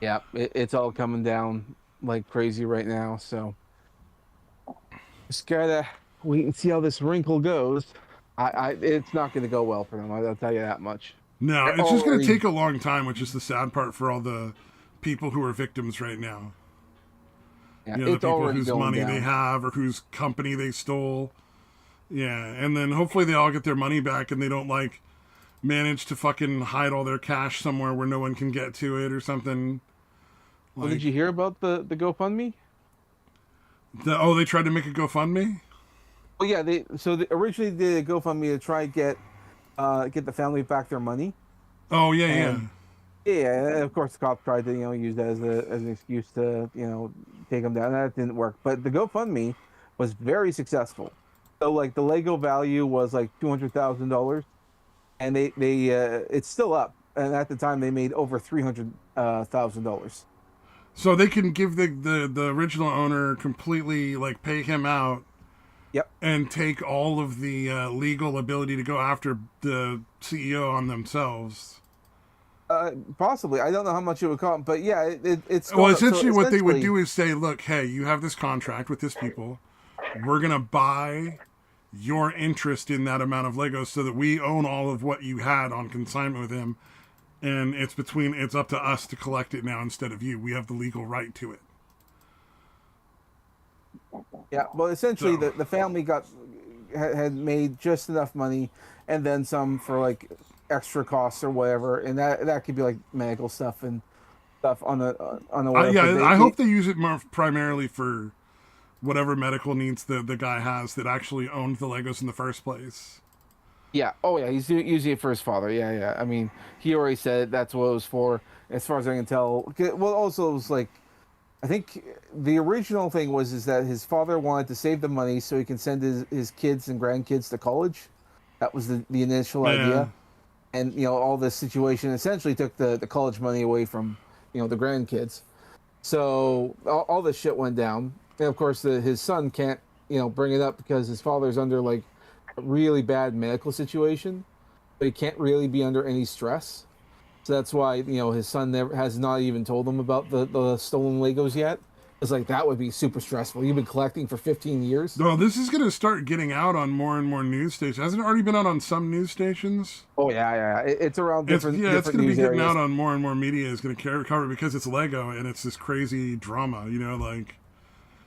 Yeah, it's all coming down like crazy right now. So just gotta wait and see how this wrinkle goes. It's not going to go well for them. I'll tell you that much. No, They're it's just going to already- take a long time, which is the sad part for all the people who are victims right now. Yeah, You know, the it's people already whose going money down. they have or whose company they stole. Yeah, and then hopefully they all get their money back and they don't like manage to fucking hide all their cash somewhere where no one can get to it or something. Well, did you hear about the GoFundMe? They tried to make a GoFundMe? Well, yeah, they originally did a GoFundMe to try and get the family back their money. Oh, yeah, And- Yeah, and of course the cops tried to use that as an excuse to take them down. That didn't work. But the GoFundMe was very successful. So like the Lego value was like $200,000, and they it's still up. And at the time they made over $300,000. So they can give the original owner completely, like, pay him out. Yep. And take all of the legal ability to go after the CEO on themselves. Possibly, I don't know how much it would cost, but yeah, it's Well, gone up. So essentially what they would essentially- do is say, look, hey, you have this contract with this people. We're going to buy your interest in that amount of Legos so that we own all of what you had on consignment with him. And it's up to us to collect it now instead of you. We have the legal right to it. Yeah, well, essentially, So- the family had made just enough money, and then some for like extra costs or whatever, and that could be like medical stuff and stuff on the web. Yeah, But I hope they use it more primarily for whatever medical needs the guy has that actually owned the Legos in the first place. Yeah. Oh, yeah. He's using it for his father. Yeah, yeah. I mean, he already said that's what it was for, as far as I can tell. Well, also it was like, I think the original thing is that his father wanted to save the money so he can send his kids and grandkids to college. That was the initial idea. And all this situation essentially took the college money away from the grandkids. So all this shit went down, and of course his son can't bring it up because his father's under like a really bad medical situation, but he can't really be under any stress. So that's why his son has not even told him about the stolen Legos yet. It's like that would be super stressful. You've been collecting for 15 years. No, this is going to start getting out on more and more news stations. Hasn't it already been out on some news stations? Oh yeah. It's around different. It's different going to be news getting areas. out on more and more media. Is going to cover it because it's Lego and it's this crazy drama. Like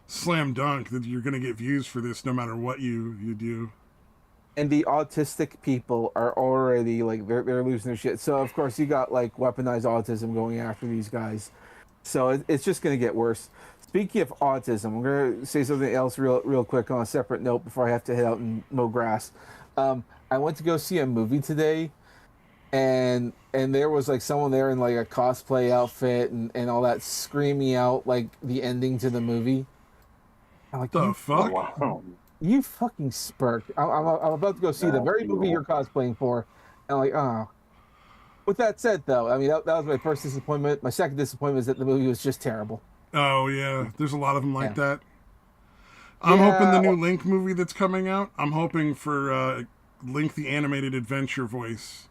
slam dunk that you're going to get views for this no matter what you do. And the autistic people are already like they're losing their shit. So of course you got like weaponized autism going after these guys. So it's just going to get worse. Speaking of autism, I'm going to say something else real quick on a separate note before I have to head out and mow grass. I went to go see a movie today, and there was like someone there in like a cosplay outfit and all that screaming out like the ending to the movie. I'm like, The fuck? Wow. you fucking spurk. I'm about to go see the very movie you're cosplaying for. And I'm like, oh. With that said, though, I mean, that was my first disappointment. My second disappointment is that the movie was just terrible. Oh yeah, there's a lot of them like Yeah. that. I'm hoping the Yeah, new Link movie that's coming out. I'm hoping for Link the animated adventure voice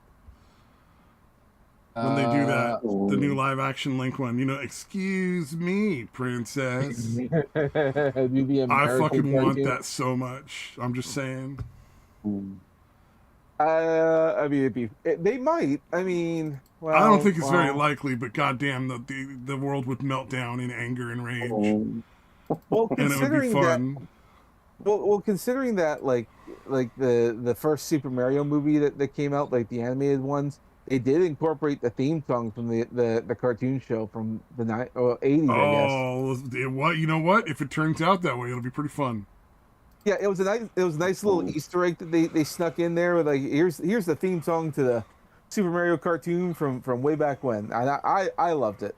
when they do that. The new live action Link one. Excuse me, princess. Do the I American fucking want cartoon. that so much. I'm just saying. I mean, they might. I mean, well, I don't think it's very well, likely, but goddamn, the world would melt down in anger and rage, and Well, it would be considering that, fun. well, considering that, like the first Super Mario movie that came out, like the animated ones, They did incorporate the theme song from the cartoon show from the 80s, I guess. Oh, what? You know what? If it turns out that way, it'll be pretty fun. Yeah, it was a nice little Easter egg that they snuck in there with like here's the theme song to the Super Mario cartoon from way back when. And I loved it.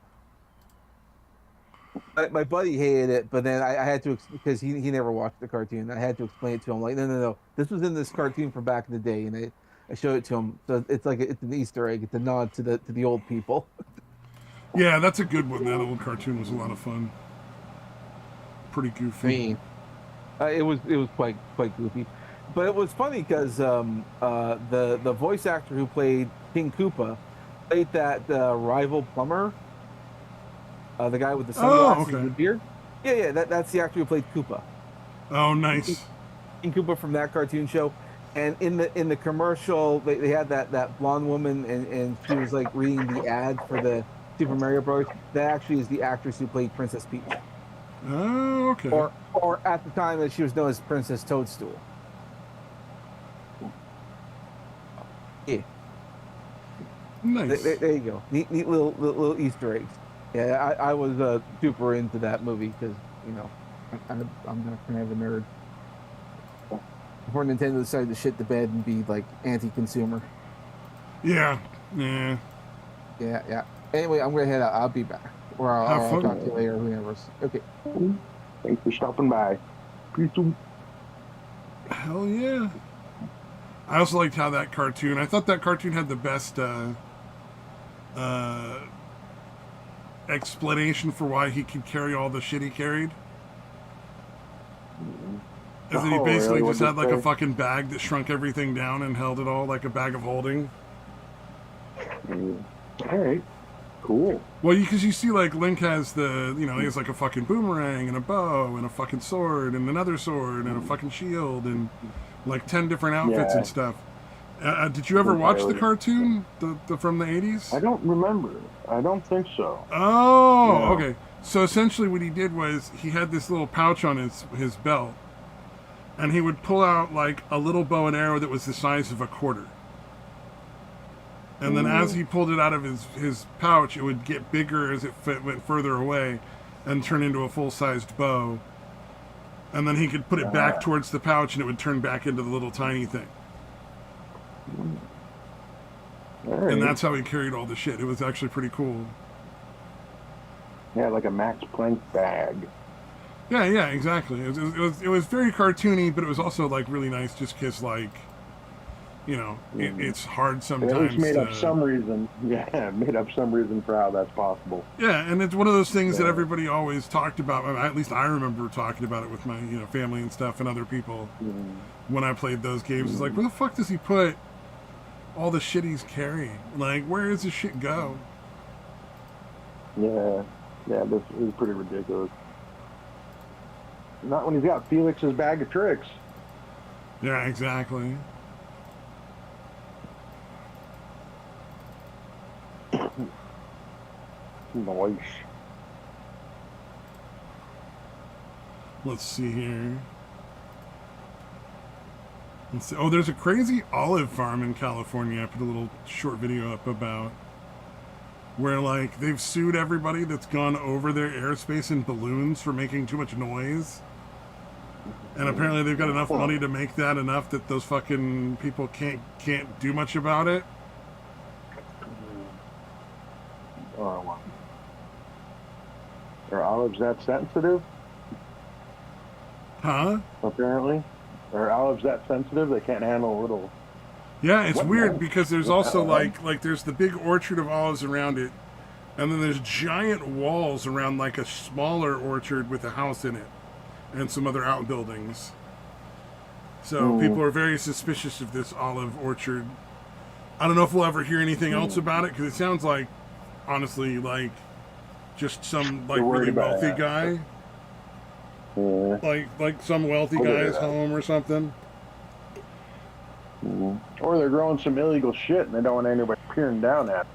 My buddy hated it, but then I had to because he never watched the cartoon. I had to explain it to him like no, this was in this cartoon from back in the day, and I showed it to him. So it's like it's an Easter egg. It's a nod to the old people. Yeah, that's a good one. That old cartoon was a lot of fun. Pretty I goofy. mean, it was quite goofy, but it was funny because the voice actor who played King Koopa played that rival plumber, the guy with the sunglasses okay. and the beard. Yeah, that's the actor who played Koopa. Oh, nice. King Koopa from that cartoon show. And in the commercial, they had that blonde woman, and she was like reading the ad for the Super Mario Bros. That actually is the actress who played Princess Peach. Oh, okay. Or at the time that she was known as Princess Toadstool. Yeah. Nice. There you go. Neat little Easter eggs. Yeah, I was super into that movie because I'm not kind of a nerd. Before Nintendo decided to shit the bed and be like anti-consumer. Yeah. Yeah. Anyway, I'm gonna head out. I'll be back, or I'll talk to you later. Who knows? Okay. Thanks for stopping by. Peace. Hell yeah. I also liked how that cartoon. I thought that cartoon had the best explanation for why he could carry all the shit he carried. Is that he basically just had like a fucking bag that shrunk everything down and held it all like a bag of holding. All right. Cool. Well, because you see, like, Link has he has like a fucking boomerang and a bow and a fucking sword and another sword and a fucking shield and like 10 different outfits and stuff. Did you ever watch the cartoon from the 80s? I don't remember. I don't think so. Oh, okay. So essentially what he did was he had this little pouch on his belt, and he would pull out like a little bow and arrow that was the size of a quarter. And then as he pulled it out of his pouch, it would get bigger as it went further away and turn into a full-sized bow. And then he could put it back towards the pouch and it would turn back into the little tiny thing. Right. And that's how he carried all the shit. It was actually pretty cool. Yeah, like a Max Planck bag. Yeah, exactly. It was very cartoony, but it was also like really nice just because like, it's hard sometimes. It made up some reason. Yeah, made up some reason for how that's possible. Yeah, and it's one of those things that everybody always talked about. At least I remember talking about it with my family and stuff and other people when I played those games. It's like, where the fuck does he put all the shit he's carrying? Like, where does this shit go? Yeah, this is pretty ridiculous. Not when he's got Felix's bag of tricks. Yeah, exactly. Nice. Let's see here. Let's see. Oh, there's a crazy olive farm in California. I put a little short video up about where like they've sued everybody that's gone over their airspace in balloons for making too much noise. And apparently they've got enough money to make that enough that those fucking people can't do much about it. Oh, are olives that sensitive? Huh? Apparently. Are olives that sensitive? They can't handle a little... Yeah, it's weird because there's also like there's the big orchard of olives around it, and then there's giant walls around like a smaller orchard with a house in it and some other outbuildings. So people are very suspicious of this olive orchard. I don't know if we'll ever hear anything else about it because it sounds like, honestly, like just some like really wealthy guy. Yeah. Like some wealthy guy's home or something. Or they're growing some illegal shit and they don't want anybody peering down at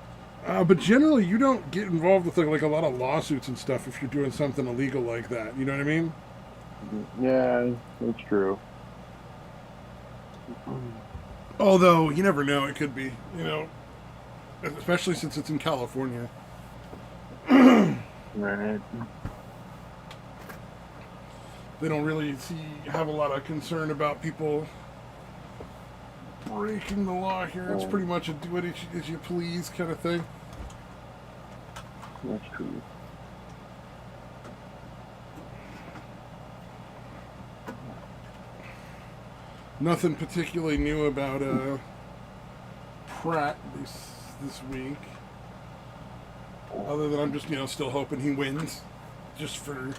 it. But generally, you don't get involved with like a lot of lawsuits and stuff if you're doing something illegal like that. You know what I mean? Yeah, that's true. Although, you never know. It could be, especially since it's in California. Right. They don't really have a lot of concern about people breaking the law here. It's pretty much a do it as you please kind of thing. That's true. Nothing particularly new about Pratt this week, other than I'm just still hoping he wins, just for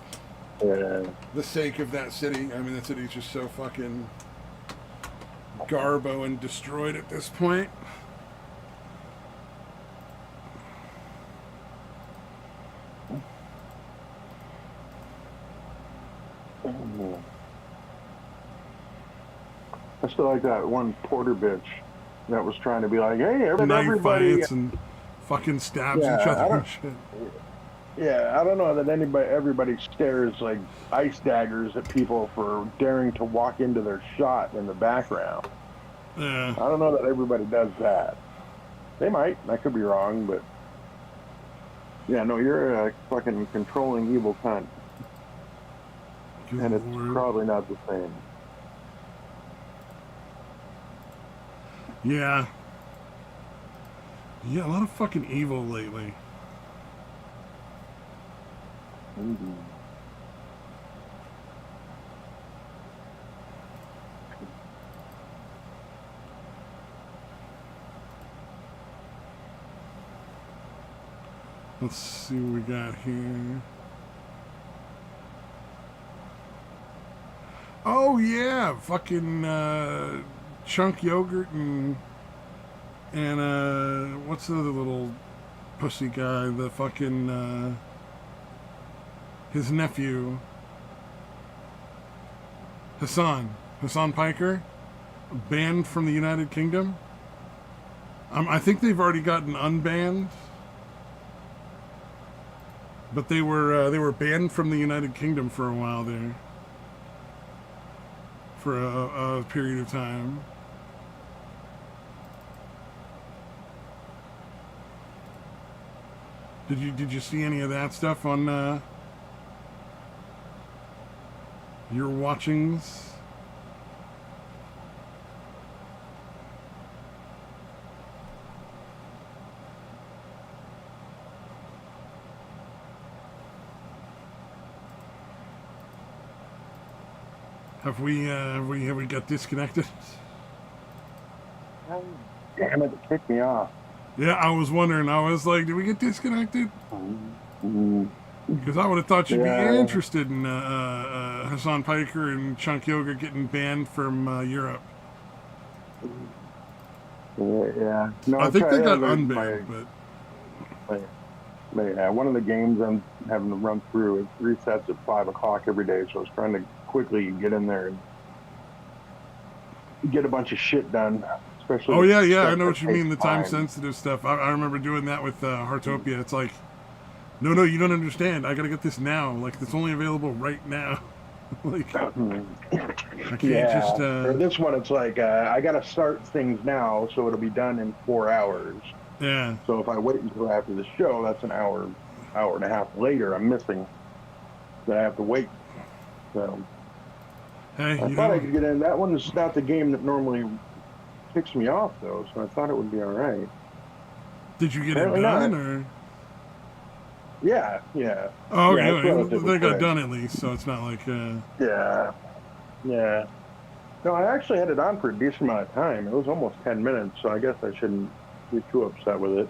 the sake of that city. I mean, that city's just so fucking garbo and destroyed at this point. I still like that one Porter bitch that was trying to be like, hey, Knife everybody. fights and fucking stabs each other and shit. Yeah, I don't know that everybody stares like ice daggers at people for daring to walk into their shot in the background. Yeah. I don't know that everybody does that. They might. I could be wrong, but yeah, no, you're a fucking controlling evil cunt. Good and it's Lord. probably not the same. Yeah. Yeah, a lot of fucking evil lately. Mm-hmm. Let's see what we got here. Oh yeah, fucking chunk yogurt and what's the other little pussy guy? The fucking his nephew Hassan Piker, banned from the United Kingdom. I think they've already gotten unbanned. But they were banned from the United Kingdom for a while there, for a period of time. Did you see any of that stuff on your watchings? Have we got disconnected? Damn it kicked me off. Yeah, I was wondering. I was like, did we get disconnected? Because I would have thought you'd be interested in Hassan Piker and Chunk Yoga getting banned from Europe. Yeah. No, I think they got unbanned, but yeah, one of the games I'm having to run through, it resets at 5 o'clock every day, so I was trying to quickly get in there and get a bunch of shit done. Especially oh yeah, I know what you mean. The time sensitive stuff. I remember doing that with Heartopia. It's like, no, you don't understand. I gotta get this now. Like, it's only available right now. Like, I can't just. For this one, it's like I gotta start things now, so it'll be done in 4 hours. Yeah. So if I wait until after the show, that's an hour and a half later. I'm missing that I have to wait. So hey, I thought I could get in. That one's not the game that normally kicks me off, though. So I thought it would be all right. Did you get it done, or? Yeah. Oh, yeah, okay. They got done at least, so it's not like. Yeah. No, I actually had it on for a decent amount of time. It was almost 10 minutes, so I guess I shouldn't be too upset with it.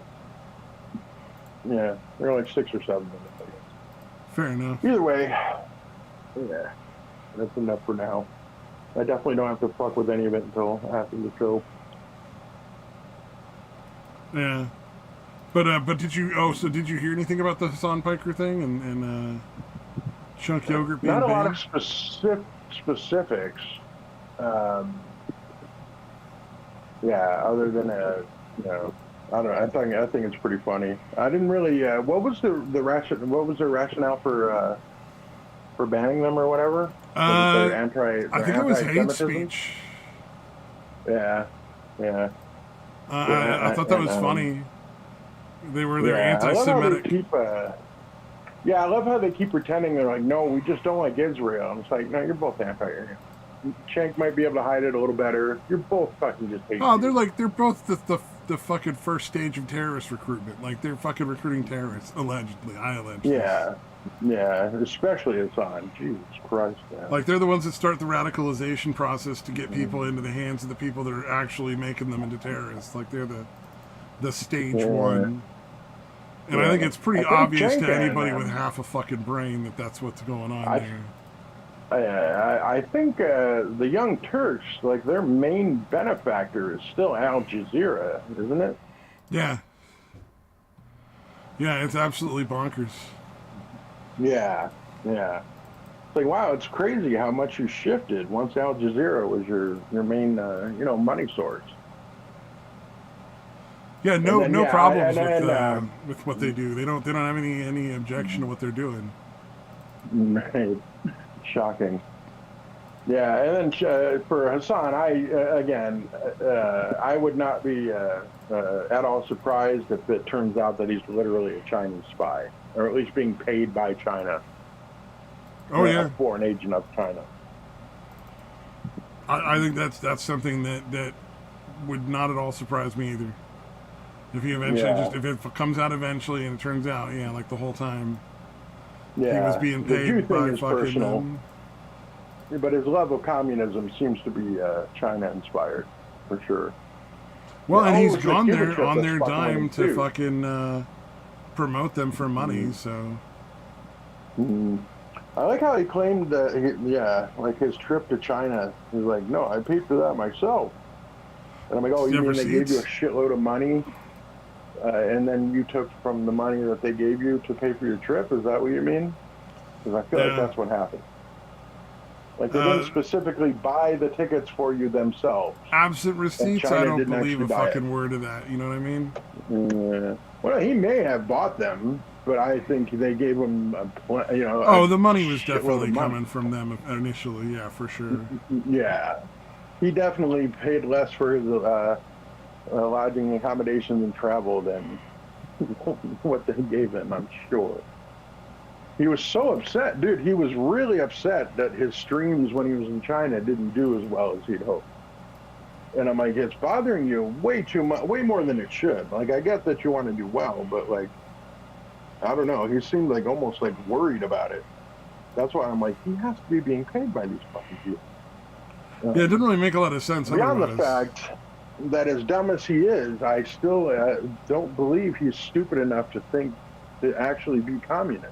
Yeah, they're like 6 or 7 minutes, I guess. Fair enough. Either way, yeah, that's enough for now. I definitely don't have to fuck with any of it until after the show. Yeah. But did you? Oh, so did you hear anything about the Hassan Piker thing and Chunk Yogurt being Not a banned? lot of specifics. Yeah, other than I don't know. I think it's pretty funny. I didn't really. What was What was their rationale for banning them or whatever? I think it was hate speech. Yeah. I thought that was funny. they're Yeah, I love how they anti-Semitic. keep. Yeah, I love how they keep pretending they're like, no, we just don't like Israel. And it's like, no, you're both anti-Israel. Shank might be able to hide it a little better. You're both fucking just hate Oh, Jews. they're both the fucking first stage of terrorist recruitment. Like they're fucking recruiting terrorists, allegedly. I allege this. Yeah, yeah, especially Hassan. Jesus Christ, man. Like they're the ones that start the radicalization process to get people into the hands of the people that are actually making them into terrorists. Like they're the stage Yeah, one. And I think yeah. it's pretty I think obvious to Jenkins, anybody with half a fucking brain that that's what's going on I, there. I think the Young Turks, like their main benefactor is still Al Jazeera, isn't it? Yeah. Yeah, it's absolutely bonkers. Yeah, yeah. It's like, wow, it's crazy how much you shifted once Al Jazeera was your main, money source. Yeah, And no then no yeah, problems and with what they do. They don't have any objection to what they're doing. right, shocking. Yeah, and then for Hassan, I would not be at all surprised if it turns out that he's literally a Chinese spy, or at least being paid by China, Oh a yeah, foreign agent of China. I think that's something that would not at all surprise me either. If he eventually Yeah, if it comes out eventually and it turns out, yeah, like the whole time he was yeah. being The Jew paid thing by is fucking personal, but his love of communism seems to be China inspired, for sure. well, Yeah, and oh, it he's was the gone Cuba there trip on that's their fucking with dime him to too. fucking promote them for money. Mm-hmm. So Mm-hmm. I like how he claimed that, like his trip to China. He's like, no, I paid for that myself. And I'm like, oh, do you you have mean they gave you a receipts? shitload of money, and then you took from the money that they gave you to pay for your trip? Is that what you mean? Because I feel like Yeah. that's what happened. Like they didn't Uh, specifically buy the tickets for you themselves, Absent and receipts, I China don't didn't believe actually a buy it. fucking word of that. You know what I mean? Well, he may have bought them, but I think they gave him a Oh, the money was shitload of definitely money. coming from them initially. Yeah, for sure. Yeah, he definitely paid less for his lodging, accommodation, and travel than what they gave him, I'm sure. He was so upset, dude. He was really upset that his streams when he was in China didn't do as well as he'd hoped. And I'm like, it's bothering you way too much, way more than it should. Like, I get that you want to do well, but like, I don't know. He seemed like almost like worried about it. That's why I'm like, he has to be being paid by these fucking people. Yeah, it didn't really make a lot of sense Beyond the otherwise. fact that as dumb as he is, I still don't believe he's stupid enough to think to actually be communist.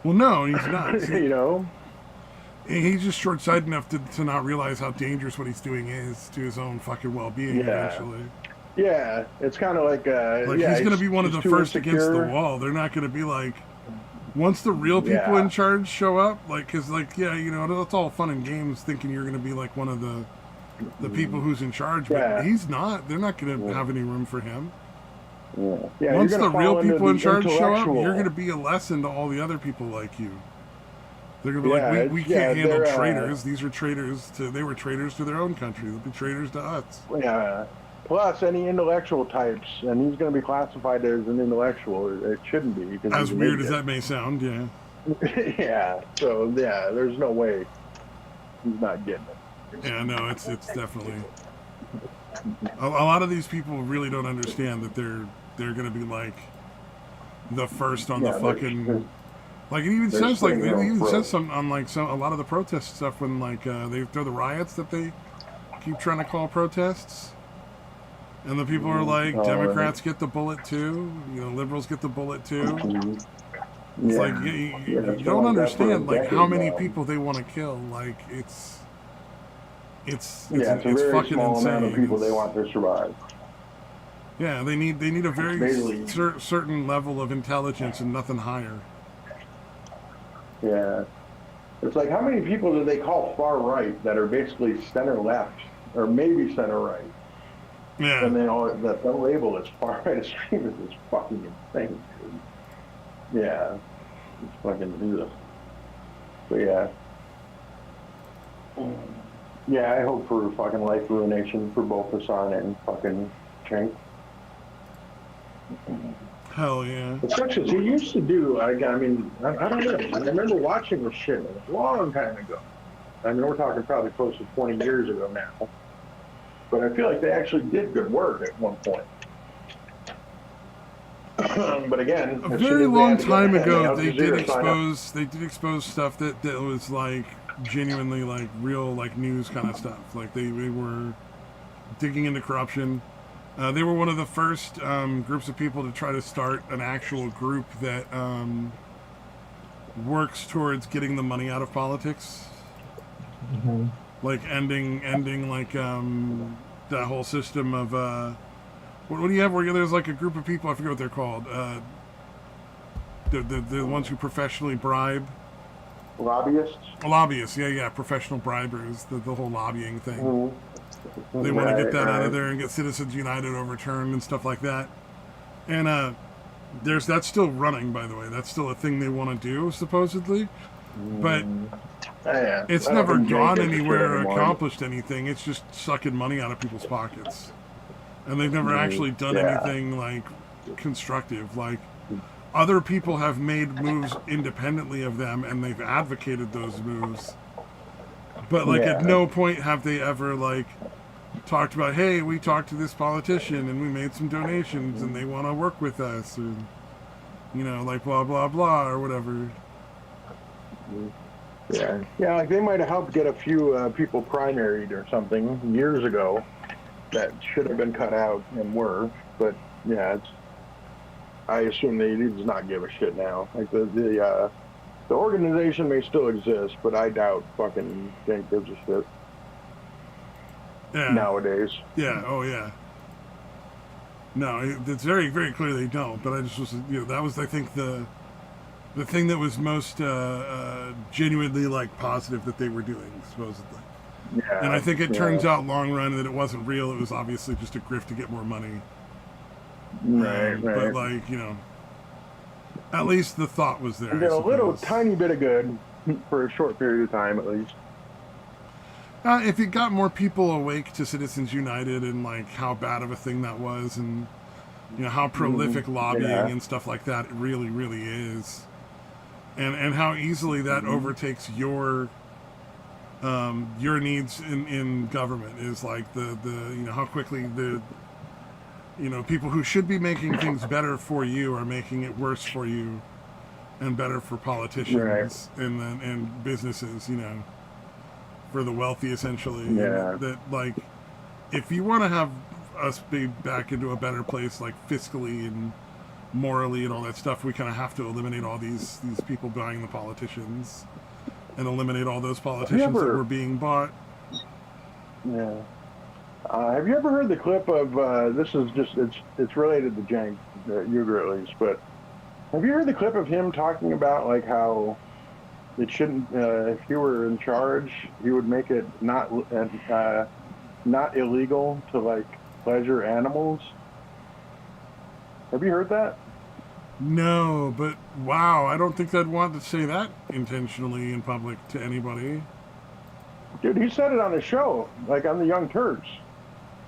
Well, no, he's not. See, you know? he's just short-sighted enough to not realize how dangerous what he's doing is to his own fucking well-being Yeah. eventually. Yeah. It's kind of like, Like, he's going to he's be one of just the too first against the insecure. wall. They're not going to be like, once the real people in Yeah. charge show up, like, because, like, yeah, you know, that's all fun and games thinking you're going to be like one of the people who's in charge, but Yeah. he's not. They're not going to Yeah. have any room for him. Yeah. Yeah. Once You're the going to real fall into people in the charge show up, intellectual. you're going to be a lesson to all the other people like you. They're going to be Yeah, like, we it's- yeah, can't handle they're, traitors. These are traitors they were traitors to their own country. They'll be traitors to us. Yeah. Plus, any intellectual types, and he's going to be classified as an intellectual. It shouldn't be because As he's an weird as idiot. that may sound, yeah. Yeah. So yeah, there's no way he's not getting it. Yeah, no, it's definitely a lot of these people really don't understand that they're gonna be like the first on the Yeah, fucking like it even they're says like splitting it their own even throat. says some on like some a lot of the protest stuff when like they throw the riots that they keep trying to call protests. And the people are like, Oh, Democrats get the bullet too, you know, liberals get the bullet too. It's Yeah. like Yeah, you it's been don't like that for a understand like how decade many now. people they want to kill. Like it's Yeah, it's a it's very fucking small insane. amount of people they It's- want to survive. Yeah, they need a very Basically, certain level of intelligence and nothing higher. yeah. It's like how many people do they call far right that are basically center left or maybe center right, Yeah, and then all that the label as far right extremists is fucking insane, dude. Yeah, it's fucking ugh. But yeah. Yeah, I hope for fucking life ruination for both Hassan and fucking Chink. Hell yeah. It sucks 'cause he used to do, I mean, I don't know. I remember watching this shit a long time ago. I mean, we're talking probably close to 20 years ago now. But I feel like they actually did good work at one point. But again, A as soon very as they long had to get time ago, Al they Jazeera sign up, did expose stuff that was like genuinely like real like news kind of stuff. Like they were digging into corruption. They were one of the first groups of people to try to start an actual group that works towards getting the money out of politics, like ending like that whole system of what do you have where there's like a group of people, I forget what they're called, the ones who professionally bribe. lobbyists. Lobbyists, yeah, professional bribers, the whole lobbying thing. They want to get that out of there and get Citizens United overturned and stuff like that. And that's still running, by the way. That's still a thing they want to do, supposedly. But Yeah, it's I don't never think Jake gone gives a shit anywhere or anymore. accomplished anything. It's just sucking money out of people's pockets. And they've never actually done Yeah. anything, like, constructive. Like, other people have made moves independently of them, and they've advocated those moves. But, like, at Yeah. no point have they ever, like, talked about, hey, we talked to this politician and we made some donations and they want to work with us, and like blah blah blah or whatever. Yeah, like they might have helped get a few people primaried or something years ago that should have been cut out and were. But yeah, I assume they does not give a shit now. Like the organization may still exist, but I doubt fucking Jake gives a shit. Yeah. Nowadays. Yeah. Oh yeah. No, it's very very clear they don't. But I just was that was, I think, the thing that was most genuinely like positive that they were doing, supposedly. Yeah. And I think it turns out long run that it wasn't real. It was obviously just a grift to get more money. Right. But like at least the thought was there. And did a little tiny bit of good for a short period of time, at least. If it got more people awake to Citizens United and like how bad of a thing that was, and how prolific lobbying and stuff like that it really really is, and how easily that overtakes your needs in government, is like the how quickly the people who should be making things better for you are making it worse for you and better for politicians and businesses, for the wealthy, essentially. That like, if you want to have us be back into a better place, like fiscally and morally and all that stuff, we kind of have to eliminate all these people buying the politicians and eliminate all those politicians that were being bought. Yeah. Have you ever heard the clip of this is just it's related to Jank Uger at least, but have you heard the clip of him talking about like how it shouldn't if he were in charge he would make it not illegal to like pleasure animals? Have you heard that? No, but wow, I don't think I'd want to say that intentionally in public to anybody. Dude, he said it on his show, like on the Young Turks.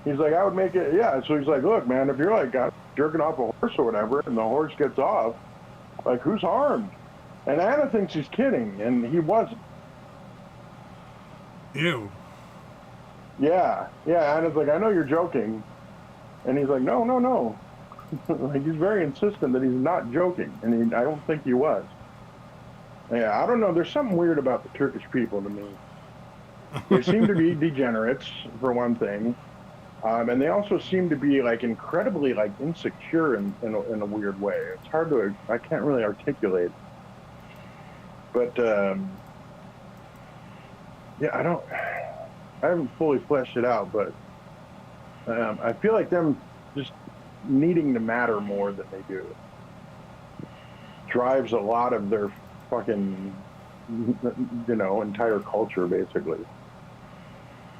He's like, I would make it, yeah. So he's like, look, man, if you're like jerking off a horse or whatever, and the horse gets off, like, who's harmed? And Anna thinks he's kidding, and he wasn't. Ew. Yeah. Anna's like, I know you're joking. And he's like, no. Like, he's very insistent that he's not joking, and I don't think he was. Yeah, I don't know. There's something weird about the Turkish people to me. They seem to be degenerates, for one thing. And they also seem to be like incredibly like insecure in a weird way. It's hard to, I can't really articulate. But yeah, I haven't fully fleshed it out, but I feel like them just needing to matter more than they do drives a lot of their fucking entire culture, basically.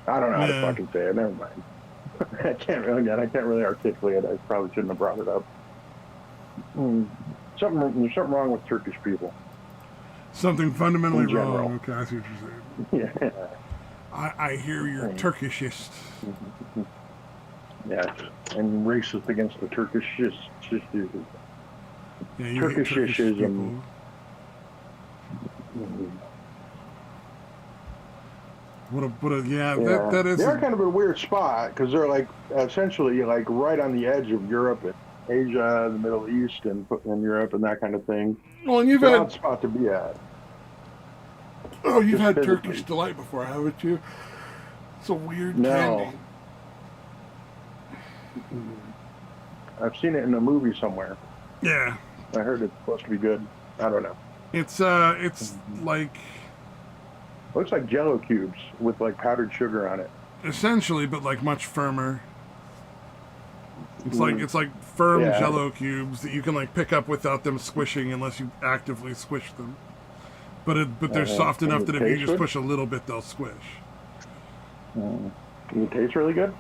I don't know how to fucking say it. Never mind. I can't really articulate it. I probably shouldn't have brought it up. There's something wrong with Turkish people. Something fundamentally wrong. Okay, I see what you're saying. Yeah. I hear you're Turkishist. Yeah, and racist against the Turkish Yeah, you hate Turkish people. Yeah, that is. They're kind of a weird spot because they're like essentially like right on the edge of Europe and Asia, the Middle East, and Europe and that kind of thing. Well, and It's an odd spot to be at. you've Just had physically. Turkish delight before, haven't you? It's a weird No. candy. I've seen it in a movie somewhere. Yeah, I heard it's supposed to be good. I don't know. it's like Looks like Jello cubes with like powdered sugar on it. essentially, but like much firmer. It's like firm Yeah. Jello cubes that you can like pick up without them squishing unless you actively squish them. But they're soft enough that if you just push a little bit, they'll squish. Can it taste really good?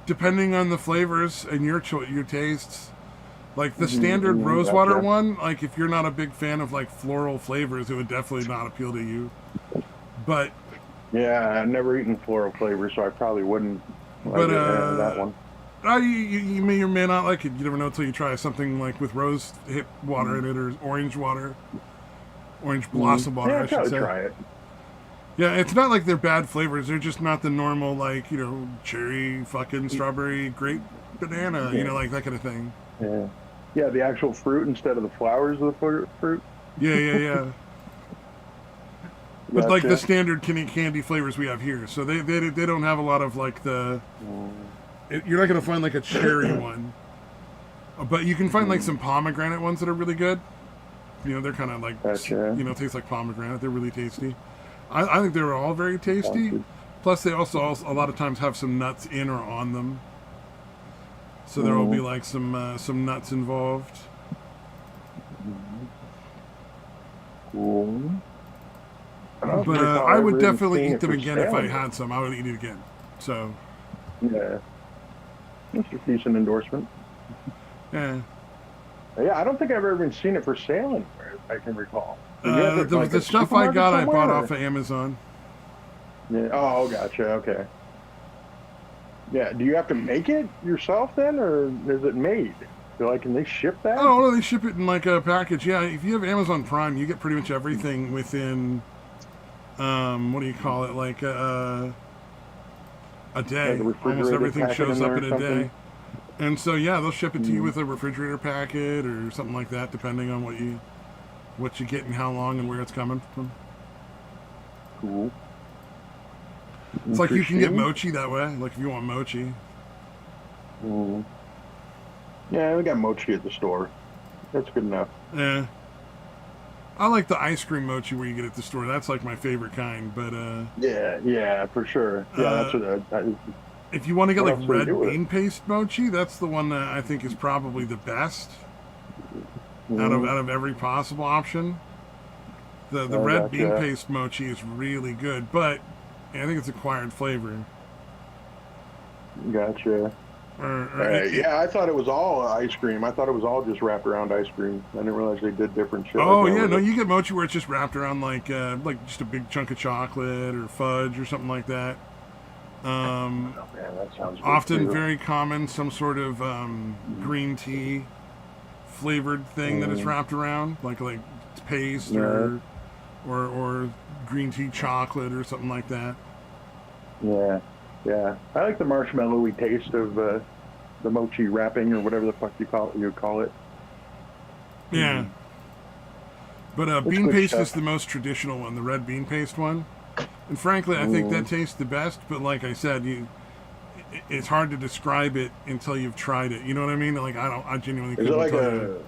Depending on the flavors and your tastes. Like the standard rosewater one, like if you're not a big fan of like floral flavors, it would definitely not appeal to you. But yeah, I've never eaten floral flavors, so I probably wouldn't like that one. You may or may not like it. You never know until you try something like with rose hip water in it or orange blossom water. Yeah, I should say. Try it. Yeah, it's not like they're bad flavors. They're just not the normal like cherry, fucking strawberry, grape, banana. Like that kind of thing. Yeah. Yeah, the actual fruit instead of the flowers of the fruit. Yeah. But like the standard candy flavors we have here, so they don't have a lot of like the. You're not gonna find like a cherry one, but you can find like some pomegranate ones that are really good. They're kind of like taste like pomegranate. They're really tasty. I think they're all very tasty. Plus, they also a lot of times have some nuts in or on them. So there will be like some nuts involved. Cool. But I would definitely eat them again if I had some. I would eat it again. So. Yeah. That's a decent endorsement. Yeah. Yeah, I don't think I've ever even seen it for sale anywhere, I can recall. The stuff I got, I bought off of Amazon. Yeah. Oh, gotcha. Okay. Yeah. Do you have to make it yourself then, or is it made? Can they ship that? Oh no, they ship it in like a package. Yeah, if you have Amazon Prime, you get pretty much everything within, what do you call it? Like a day. Like almost everything shows up in a day. And so yeah, they'll ship it to you with a refrigerator packet or something like that, depending on what you get and how long and where it's coming from. Cool. It's like you can get mochi that way, like if you want mochi. Yeah, we got mochi at the store. That's good enough. Yeah. I like the ice cream mochi where you get at the store. That's like my favorite kind, but yeah, for sure. Yeah, that's what if you want to get like red bean paste mochi, that's the one that I think is probably the best out of every possible option. The red bean paste mochi is really good, but I think it's acquired flavor. Gotcha. Yeah, I thought it was all ice cream. I thought it was all just wrapped around ice cream. I didn't realize they did different shit. Oh yeah, no, you get mochi where it's just wrapped around like just a big chunk of chocolate or fudge or something like that. Man, that sounds good Often too. very common, some sort of green tea flavored thing that it's wrapped around, like paste or green tea chocolate or something like that. Yeah. I like the marshmallowy taste of the mochi wrapping or whatever the fuck you call it. Yeah. But bean paste is the most traditional one, the red bean paste one. And frankly, I think that tastes the best. But like I said, it's hard to describe it until you've tried it. You know what I mean? Like I genuinely couldn't tell you.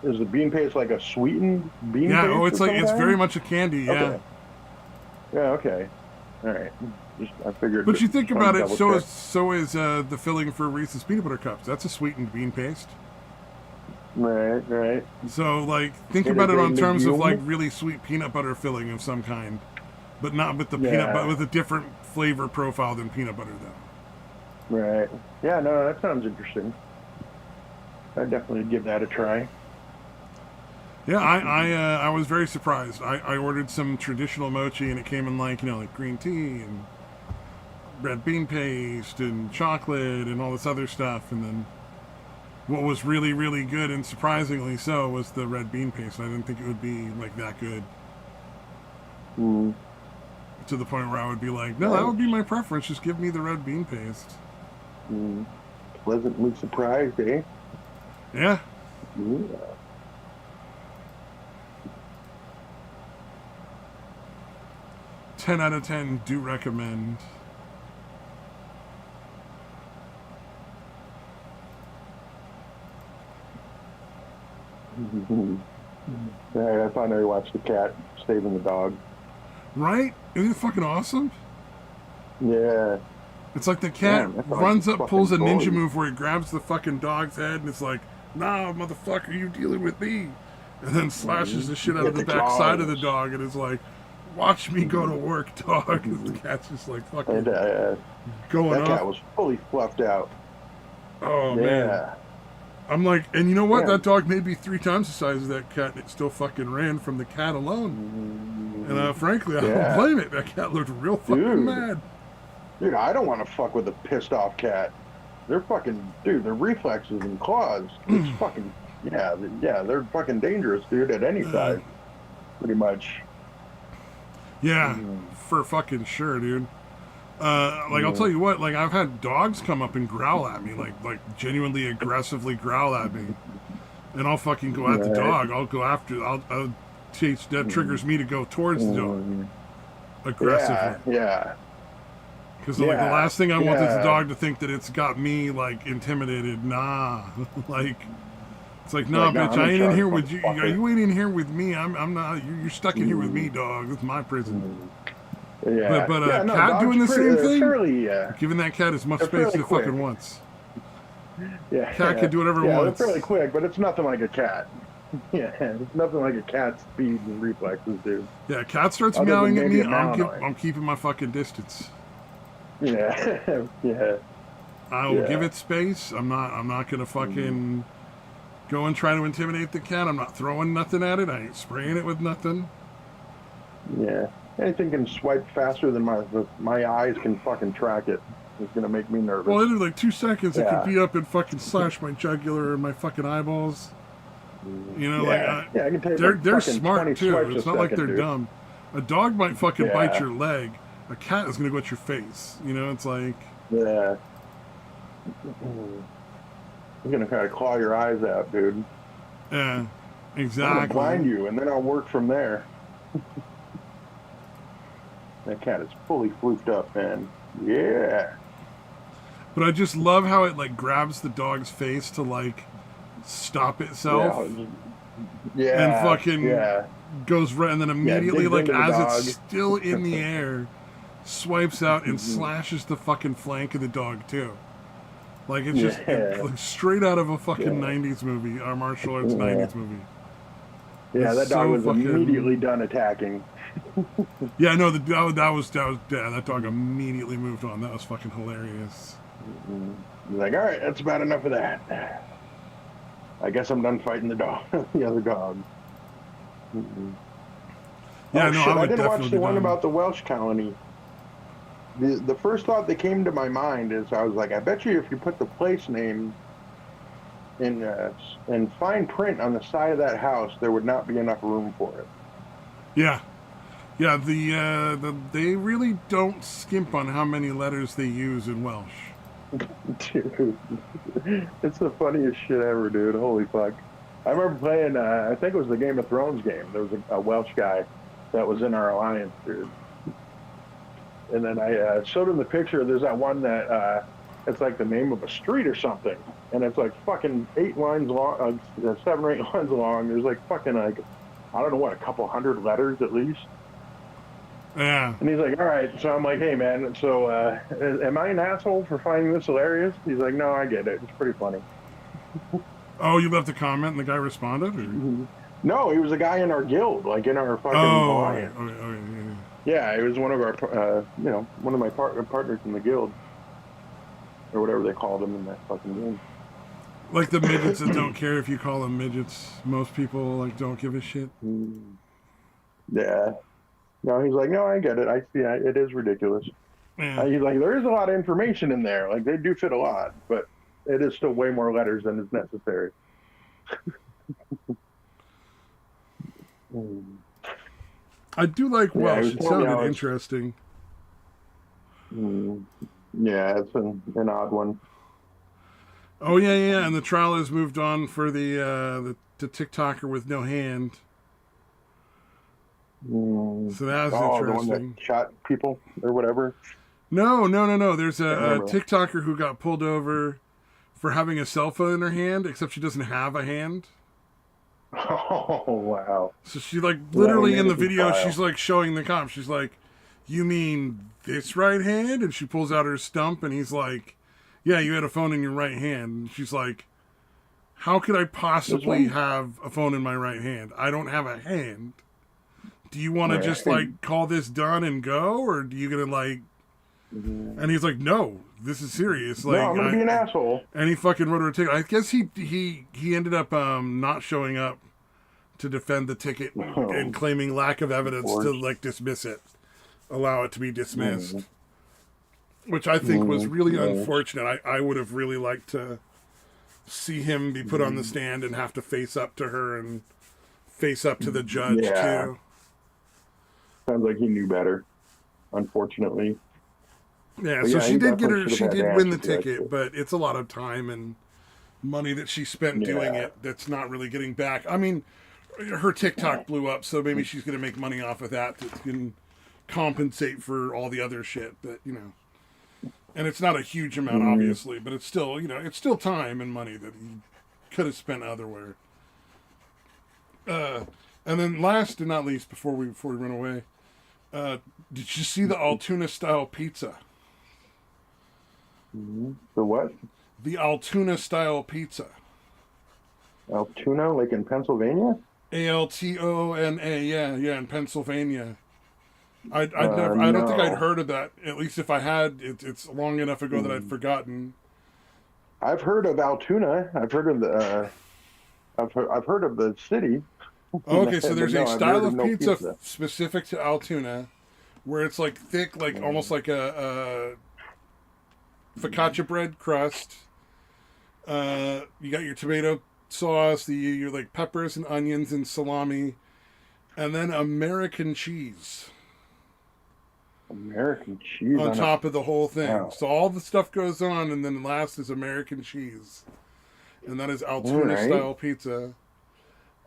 Is the bean paste like a sweetened bean paste? Yeah. Oh, it's very much a candy. Yeah. Okay. Yeah. Okay. All right. I figured. But you think about it, so is the filling for Reese's peanut butter cups. That's a sweetened bean paste. Right. So think about it on terms of really sweet peanut butter filling of some kind, but not with the peanut butter, with a different flavor profile than peanut butter though. Right. Yeah. No, that sounds interesting. I'd definitely give that a try. Yeah, I was very surprised. I ordered some traditional mochi and it came in like green tea and red bean paste and chocolate and all this other stuff, and then what was really, really good and surprisingly so was the red bean paste. I didn't think it would be like that good. Mm. To the point where I would be like, no, that would be my preference. Just give me the red bean paste. Mm. Pleasantly surprised, eh? Yeah. Yeah. 10 out of 10, do recommend. All right, I finally watched the cat saving the dog. Right? Isn't it fucking awesome? Yeah. It's like the cat Man, that dog runs is up, pulls a fucking ninja gory. move where he grabs the fucking dog's head and it's like, nah, motherfucker, you dealing with me. And then slashes the shit out of the back side of the dog and is like, watch me go to work, dog. The cat's just like fucking And going that off. cat was fully fluffed out. Oh, Yeah. man. I'm like, and you know what? Yeah. That dog may be 3 times the size of that cat, and it still fucking ran from the cat alone. And frankly, I don't blame it. That cat looked real fucking mad. Dude, I don't want to fuck with a pissed off cat. They're fucking, dude, their reflexes and claws. It's fucking, yeah, they're fucking dangerous, dude, at any size. Pretty much. Yeah, for fucking sure, dude. I'll tell you what, like, I've had dogs come up and growl at me, like genuinely aggressively growl at me. And I'll fucking go at the dog. I'll go after, I'll chase, that triggers me to go towards the dog. Aggressively. Yeah. Because like the last thing I want is the dog to think that it's got me like intimidated. Nah, like it's like nah, bitch. I ain't in here with you. Are you in here with me? I'm not. You're stuck in here with me, dog. It's my prison. Yeah, but a cat doing the same thing. Fairly, giving that cat as much space as it fucking wants. Yeah, cat can do whatever it wants. They're fairly quick, but it's nothing like a cat. Yeah, it's nothing like a cat's speed and reflexes, dude. Yeah, cat starts Other meowing than at maybe me. a mound I'm keeping my fucking distance. Yeah, yeah. I will give it space. I'm not gonna fucking go and try to intimidate the cat. I'm not throwing nothing at it. I ain't spraying it with nothing. Yeah. Anything can swipe faster than my eyes can fucking track it. It's gonna make me nervous. Well, in like 2 seconds, it could be up and fucking slash my jugular and my fucking eyeballs. You know, I can take they're smart too. It's not like they're dumb. A dog might fucking bite your leg. A cat is gonna go at your face. You know, it's like I'm gonna try to claw your eyes out, dude. Yeah, exactly. I'm gonna blind you, and then I'll work from there. That cat is fully floofed up, man. Yeah. But I just love how it like grabs the dog's face to like stop itself. Yeah. And fucking goes right, and then immediately, like as it's still in the air, swipes out and slashes the fucking flank of the dog too. Like it's just like straight out of a fucking 90s movie, our martial arts 90s movie. Yeah, that dog was immediately done attacking. Yeah, no, that dog immediately moved on. That was fucking hilarious. He's like, all right, that's about enough of that. I guess I'm done fighting the dog, the other dog. Yeah, oh, no, shit, I didn't definitely watch the one done. about the Welsh colony. The first thought that came to my mind is I was like, I bet you if you put the place name in fine print on the side of that house, there would not be enough room for it. Yeah. Yeah, they really don't skimp on how many letters they use in Welsh. Dude, it's the funniest shit ever, dude. Holy fuck. I remember playing, I think it was the Game of Thrones game. There was a Welsh guy that was in our alliance, dude. And then I showed him the picture. There's that one that it's like the name of a street or something. And it's like fucking 8 lines long, 7 or 8 lines long. There's like fucking like, I don't know what, a couple hundred letters at least. Yeah. And he's like, all right. So I'm like, hey, man, so am I an asshole for finding this hilarious? He's like, no, I get it. It's pretty funny. Oh, you left a comment and the guy responded? Or? No, he was a guy in our guild, like in our fucking alliance. Yeah, he was one of our, one of my partners in the guild. Or whatever they called him in that fucking game. Like the midgets that don't care if you call them midgets. Most people, like, don't give a shit. Yeah. No, he's like, no, I get it. I see it is ridiculous. Yeah. He's like, there is a lot of information in there. Like they do fit a lot, but it is still way more letters than is necessary. I do like Yeah, he Welsh. was It telling me sounded how interesting. yeah, it's an odd one. Oh yeah, yeah. And the trial has moved on for the TikToker with no hand. So that was Oh, the one that interesting. shot people or whatever. No, no, no, no. There's Can't a remember. TikToker who got pulled over for having a cell phone in her hand, except she doesn't have a hand. Oh wow! So she like Yeah, he literally made in the it to video, she's trial. like showing the cop. She's like, "You mean this right hand?" And she pulls out her stump, and he's like, "Yeah, you had a phone in your right hand." And she's like, "How could I This possibly one, have a phone in my right hand? I don't have a hand. Do you want to just right? like call this done and go, or do you gonna like?" No, And he's like, "No, this is serious. I'm Like, gonna be an asshole. and he fucking wrote her a ticket. I guess he ended up not showing up to defend the ticket and Oh, claiming lack of of evidence to course. like dismiss it, allow it to be Mm, dismissed, which I think was really right. unfortunate. I would have really liked to see him be put on the stand and have to face up to her and face up to the judge Yeah, too. sounds like he knew better. Unfortunately, Yeah, but so yeah, she he did get definitely her. should have She had to did win answer the to that ticket, shit. but it's a lot of time and money that she spent doing Yeah. it that's not really getting back. I mean, her TikTok blew up, so maybe she's going to make money off of that that can compensate for all the other shit. But and it's not a huge amount, Mm, obviously, but it's still it's still time and money that he could have spent otherwhere. Uh, and then last and not least, before we run away, uh, did you see the Altoona style pizza? the what? The Altoona style pizza. Altoona, like in Pennsylvania? Altona, yeah, yeah, in Pennsylvania. I don't think I'd No. heard of that. At least if I had, it's long enough ago that I'd Mm. forgotten. I've heard of Altoona. I've heard of the. I've heard of the city, Okay, so but there's a no, I've style heard of of no pizza pizza. specific to Altoona, where it's like thick, like almost Mm. like a focaccia bread crust. You got your tomato sauce, your like peppers and onions and salami, and then American cheese American cheese on on a. top of the whole thing. Wow. So all the stuff goes on, and then last is American cheese, and that is All Altoona right. style pizza.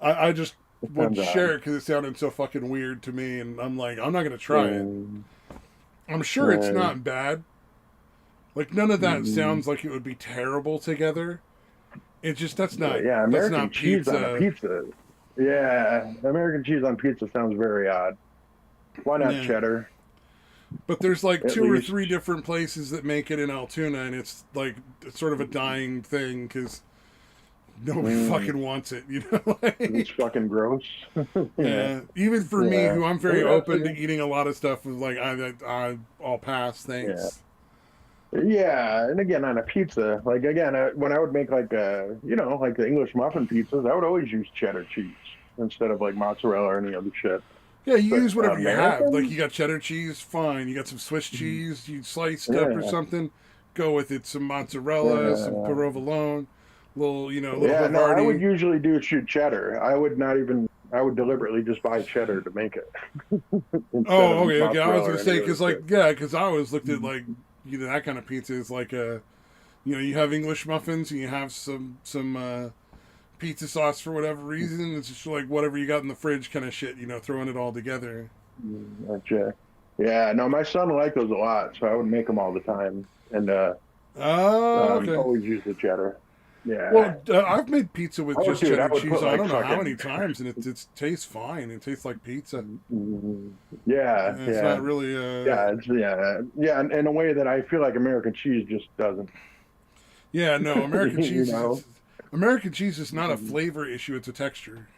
I just That would sounds odd. share it because it sounded so fucking weird to me, and I'm like, I'm not gonna try it. Um, I'm sure it's uh, not bad. Like none of that mm, sounds like it would be terrible together. It just yeah, that's American not cheese on a pizza. pizza. Yeah, American cheese on pizza sounds very odd. Why not Yeah. cheddar? But there's like At two or least three different places that make it in Altoona, and it's like it's sort of a dying thing because nobody mm, fucking wants it. Like, it's fucking gross. Yeah, yeah. Even for me, yeah. who I'm I very mean, that's open to like, eating a lot of stuff, with like I'll pass. yeah. Thanks. Yeah, and again on a pizza, like again, when I would make like like the English muffin pizzas, I would always use cheddar cheese instead of like mozzarella or any other shit. Yeah, you But use whatever you have. Like American, you got cheddar cheese, fine. You got some Swiss cheese, you sliced up or yeah, something. Go with it. Some mozzarella, some uh, provolone, little yeah. No, I would Havarti. usually do shoot cheddar. I would not even. I would deliberately just buy cheddar to make it instead Oh, of okay, okay. I was mozzarella gonna or any say other because like shit. yeah, because I always looked at like that kind of pizza is like a you have English muffins and you have some pizza sauce for whatever reason. It's just like whatever you got in the fridge kind of shit. Throwing it all together. Gotcha. Yeah, no, my son liked those a lot, so I would make them all the time, and Oh, okay. always use the cheddar. Yeah. Well, I've made pizza with I would just do it. I cheddar would cheese put on. I like don't know how many fucking. times, and it tastes fine. It tastes like pizza. Yeah, It's yeah, not really yeah. Yeah, in a way that I feel like American cheese just doesn't. yeah, no, American You cheese know? American cheese is not a flavor issue, it's a texture.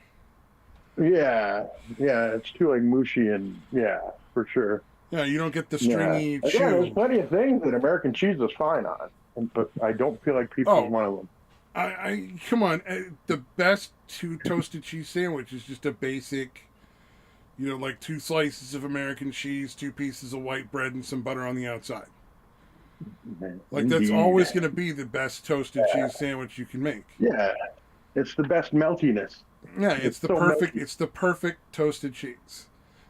Yeah, yeah. It's too like mushy and yeah, for sure. Yeah, you don't get the Yeah. stringy Again, there's chew. plenty of things that American cheese is fine on, but I don't feel like pizza is Oh, one of them. come on. The best toasted cheese sandwich is just a basic You know, like 2 slices of American cheese, 2 pieces of white bread, and some butter on the outside. Like, that's Indeed. always going to be the best toasted cheese sandwich you can make. Yeah, it's the best meltiness. Yeah, It's so melty. it's the perfect toasted cheese.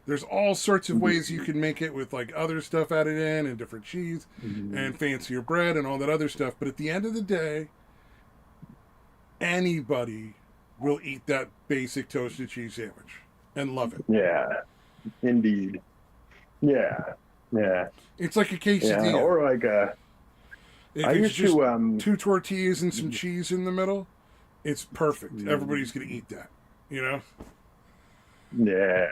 There's all sorts of ways you can make it with like other stuff added in and different cheese and fancier bread and all that other stuff. But at the end of the day, anybody will eat that basic toasted cheese sandwich and love it. Yeah, indeed. Yeah, yeah, It's like a quesadilla. yeah. Or like If I it's used just to 2 tortillas and some cheese in the middle, it's perfect. Everybody's gonna eat that. You know? yeah.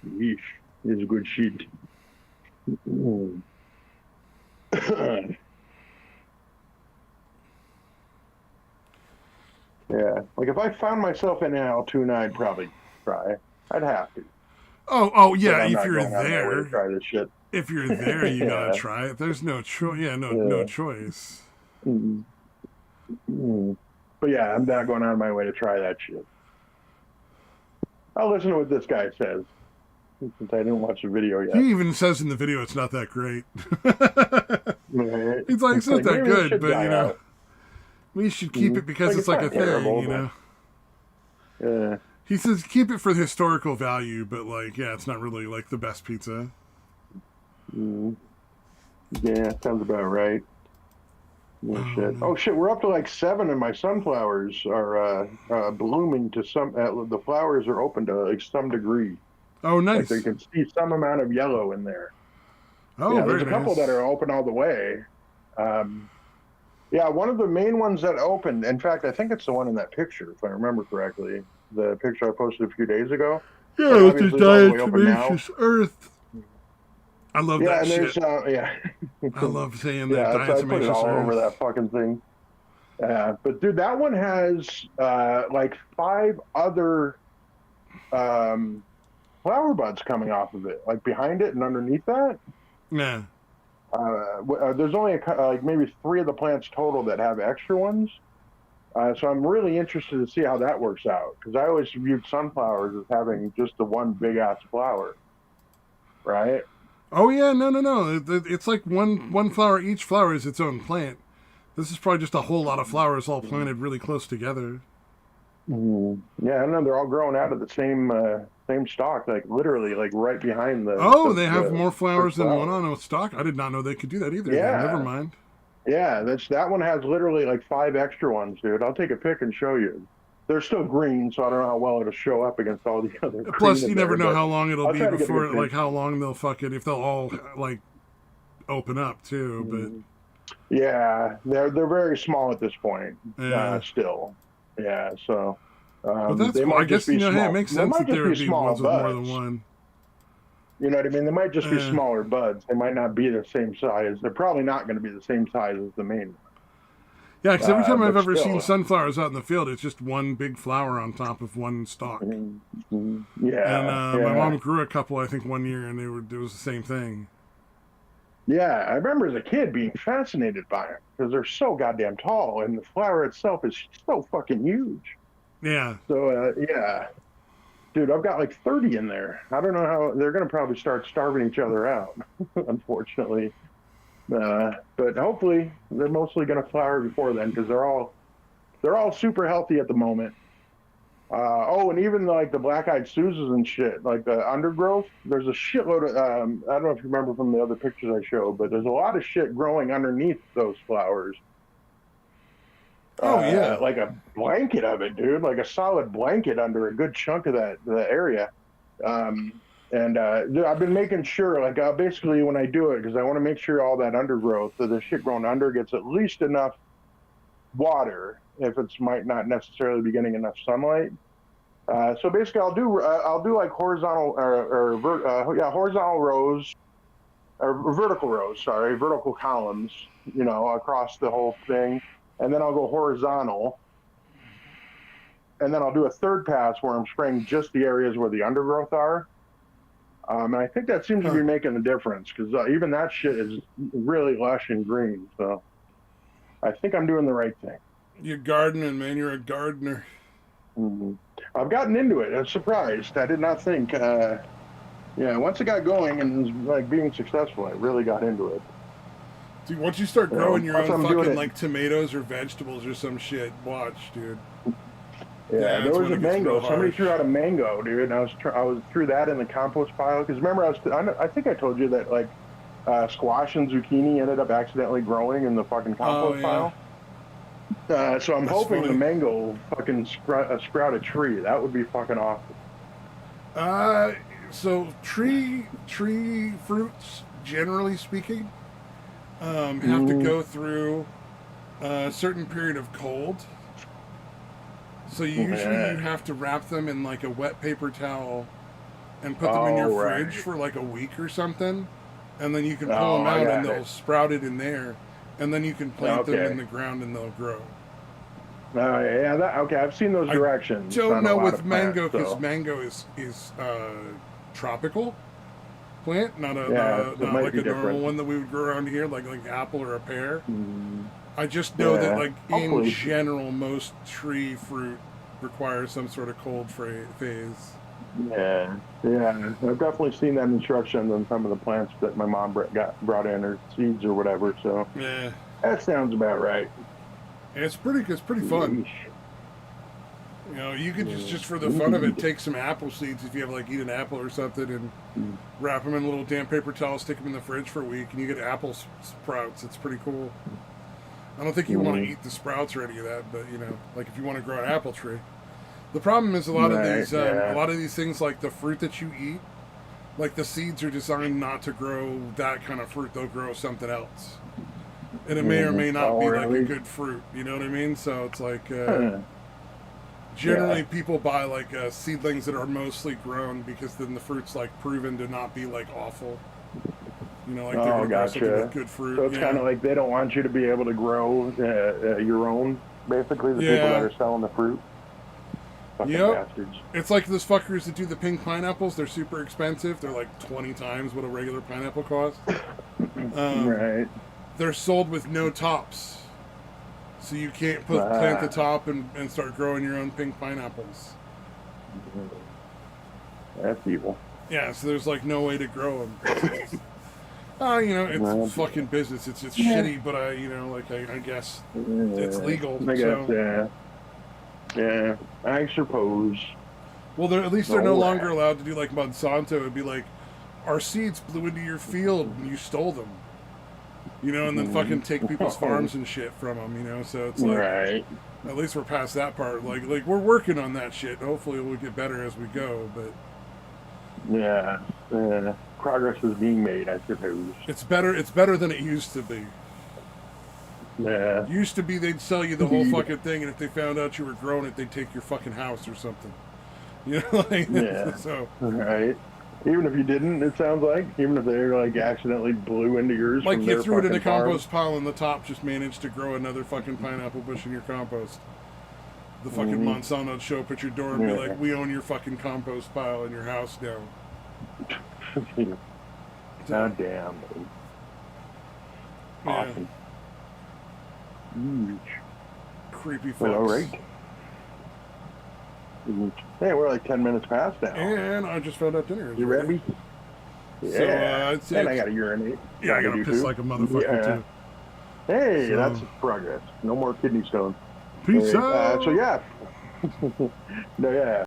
Yeesh, it's a good shit. Yeah, like if I found myself in Altoona, I'd probably try. I'd have to. Oh But yeah. I'm If not you're going out of my way to there, try this shit. if you're there, you gotta Yeah, try it. There's no choice. Yeah, no yeah. choice. Mm, mm. But yeah, I'm not going out of my way to try that shit. I'll listen to what this guy says since I didn't watch the video yet. He even says in the video it's not that great. Right? He's like, it's not that maybe it good, should but die you know, out. we should keep it because Like it's like a not thing, terrible, you know. Yeah. He says keep it for the historical value, but like, yeah, it's not really like the best pizza. Mm. Yeah, sounds about right. Oh, Oh, shit. no. Oh shit, we're up to like 7 and my sunflowers are blooming to some the flowers are open to like some degree. Oh, Like nice. they can see some amount of yellow in there. Oh, Yeah, very there's a couple that nice. are open all the way. Yeah, one of the main ones that opened, in fact, I think it's the one in that picture, if I remember correctly, the picture I posted a few days ago. Like, Yeah, with the obviously, it's all the way open now. diatomaceous earth. I love Yeah, that and shit. there's, yeah. I love saying that Yeah, so I put it diatomaceous all over that earth. fucking thing. But dude, that one has like 5 other um, flower buds coming off of it, like behind it and underneath that. Yeah. There's only like maybe 3 of the plants total that have extra ones. So I'm really interested to see how that works out because I always viewed sunflowers as having just the one big ass flower, right? Oh yeah, no. It's like one flower. Each flower is its own plant. This is probably just a whole lot of flowers all planted really close together. Yeah, I know they're all growing out of the same stalk, like literally, like right behind Oh, they have more the flowers first than one flower. on a stalk. I did not know they could do that either. Then never Yeah, mind. yeah, that one has literally like 5 extra ones, dude. I'll take a pic and show you. They're still green, so I don't know how well it'll show up against all the other green Plus, you in never there, know but how long it'll I'll be try to get a before, good like pic. how long they'll fucking if they'll all like open up too. Yeah, they're very small at this point, But yeah, still. Yeah, so but that's they cool. I might just guess you be know, hey, it small. makes They sense might that just there be would be small ones with more than buds. one. You know what I mean? They might just be Uh, smaller buds. They might not be the same size. They're probably not going to be the same size as the main yeah, because every time I've but ever seen still. sunflowers out in the field, it's just one big flower on top of one stalk. And Yeah, my yeah. mom grew a couple, I think, one year, and it was the same thing. Yeah, I remember as a kid being fascinated by them because they're so goddamn tall, and the flower itself is so fucking huge. Yeah. So yeah, dude, I've got like 30 in there. I don't know how they're gonna probably start starving each other out, unfortunately. But hopefully they're mostly gonna flower before then because they're all super healthy at the moment. Oh, and even like the black-eyed Susans and shit, like the undergrowth, there's a shitload of, I don't know if you remember from the other pictures I showed, but there's a lot of shit growing underneath those flowers. Oh yeah. Like a blanket of it, dude, like a solid blanket under a good chunk of the area. And I've been making sure, like basically when I do it, because I want to make sure all that undergrowth, the shit growing under gets at least enough water if it's might not necessarily be getting enough sunlight. So basically, I'll do like horizontal horizontal rows or vertical rows. Sorry, vertical columns. You know, across the whole thing, and then I'll go horizontal, and then I'll do a third pass where I'm spraying just the areas where the undergrowth are. And I think that seems to be making a difference because even that shit is really lush and green. So I think I'm doing the right thing. You're gardening, man. You're a gardener. Mm-hmm. I've gotten into it. I'm surprised. I did not think. Yeah, once it got going and like being successful, I really got into it. Dude, once you start growing your plus own I'm doing fucking it. like tomatoes or vegetables or some shit, watch, dude. Yeah, there that's was when a it gets mango. real Somebody harsh. threw out a mango, dude, and I was threw that in the compost pile because remember I think I told you that like squash and zucchini ended up accidentally growing in the fucking Oh compost yeah, pile. So I'm that's hoping the funny. mango will fucking sprout a tree. That would be fucking awesome. Uh, so tree fruits, generally speaking, have to Mm, go through a certain period of cold. So usually yeah. you have to wrap them in like a wet paper towel and put them in your Oh fridge right. for like a week or something, and then you can pull Oh, them I out and got they'll it. sprout it in there, and then you can plant them in Okay. the ground and they'll grow. Yeah. Okay. I've seen those I directions don't on a know lot with of plants. mango because So mango is tropical plant, yeah, so it not might like be a normal different. one that we would grow around here, like apple or a pear. Mm, I just know that yeah. like in Hopefully. general, most tree fruit requires some sort of cold phase. Yeah, yeah, I've definitely seen that instructions on some of the plants that my mom brought in, or seeds or whatever. So Yeah, that sounds about right. it's pretty fun. Yeesh. You know, you could Yeah, just for the fun of it, indeed. take some apple seeds if you have like eat an apple or something, and Mm, wrap them in a little damp paper towel, stick them in the fridge for a week, and you get apple sprouts. It's pretty cool. I don't think you want to mm, eat the sprouts or any of that, but you know, like if you want to grow an apple tree. The problem is right. a Yeah. lot of these things like the fruit that you eat, like the seeds are designed not to grow that kind of fruit. They'll grow something else, and it may or may not Oh, be like a really? good fruit. You know what I mean? So it's like Huh. Yeah. generally people buy like seedlings that are mostly grown because then the fruit's like proven to not be like awful. You know, like they're Oh, gonna grow something with gotcha. good fruit. So it's kind Yeah, of like they don't want you to be able to grow your own. Basically, the people that yeah, are selling the fruit, fucking yep. bastards. It's like those fuckers that do the pink pineapples. They're super expensive. They're like 20 times what a regular pineapple costs. Um, Right. they're sold with no tops, so you can't plant the Ah. top and start growing your own pink pineapples. That's evil. Yeah, so there's like no way to grow them. You know, Well, it's fucking business. It's yeah. shitty, but you know, like I guess it's Yeah, legal. I guess, So, yeah. Yeah, I suppose. well, at least they're no All longer right. allowed to do like Monsanto. It'd be like, our seeds blew into your field and you stole them. You know, and then fucking take people's Oh, farms and shit from them. You know, so it's like, right. at least we're past that part. Like we're working on that shit. Hopefully, we'll get better as we go. But Yeah. Progress is being made, I suppose. it's better. It's better than it used to be. Yeah. Used to be they'd sell you the whole Indeed. fucking thing, and if they found out you were growing it, they'd take your fucking house or something. You know, like Yeah. so. Right. Even if you didn't, it sounds like, even if they like accidentally blew into yours Like from you their threw it in a fucking farm. compost pile, and the top just managed to grow another fucking pineapple bush in your compost. The fucking Mhm. Monsanto would show up at your door and be Yeah. like, "We own your fucking compost pile in your house now." So, God damn. yeah, Awesome. Huge. creepy fucks. Well, all right. Hey, we're like 10 minutes past now. And I just found out dinner is You ready? So, Yeah. I'd say And I got to urinate. yeah, I Gotta gotta do piss too. like a motherfucker Yeah. too. Hey, So, that's progress. No more kidney stones. peace All right, out. so yeah. No, yeah.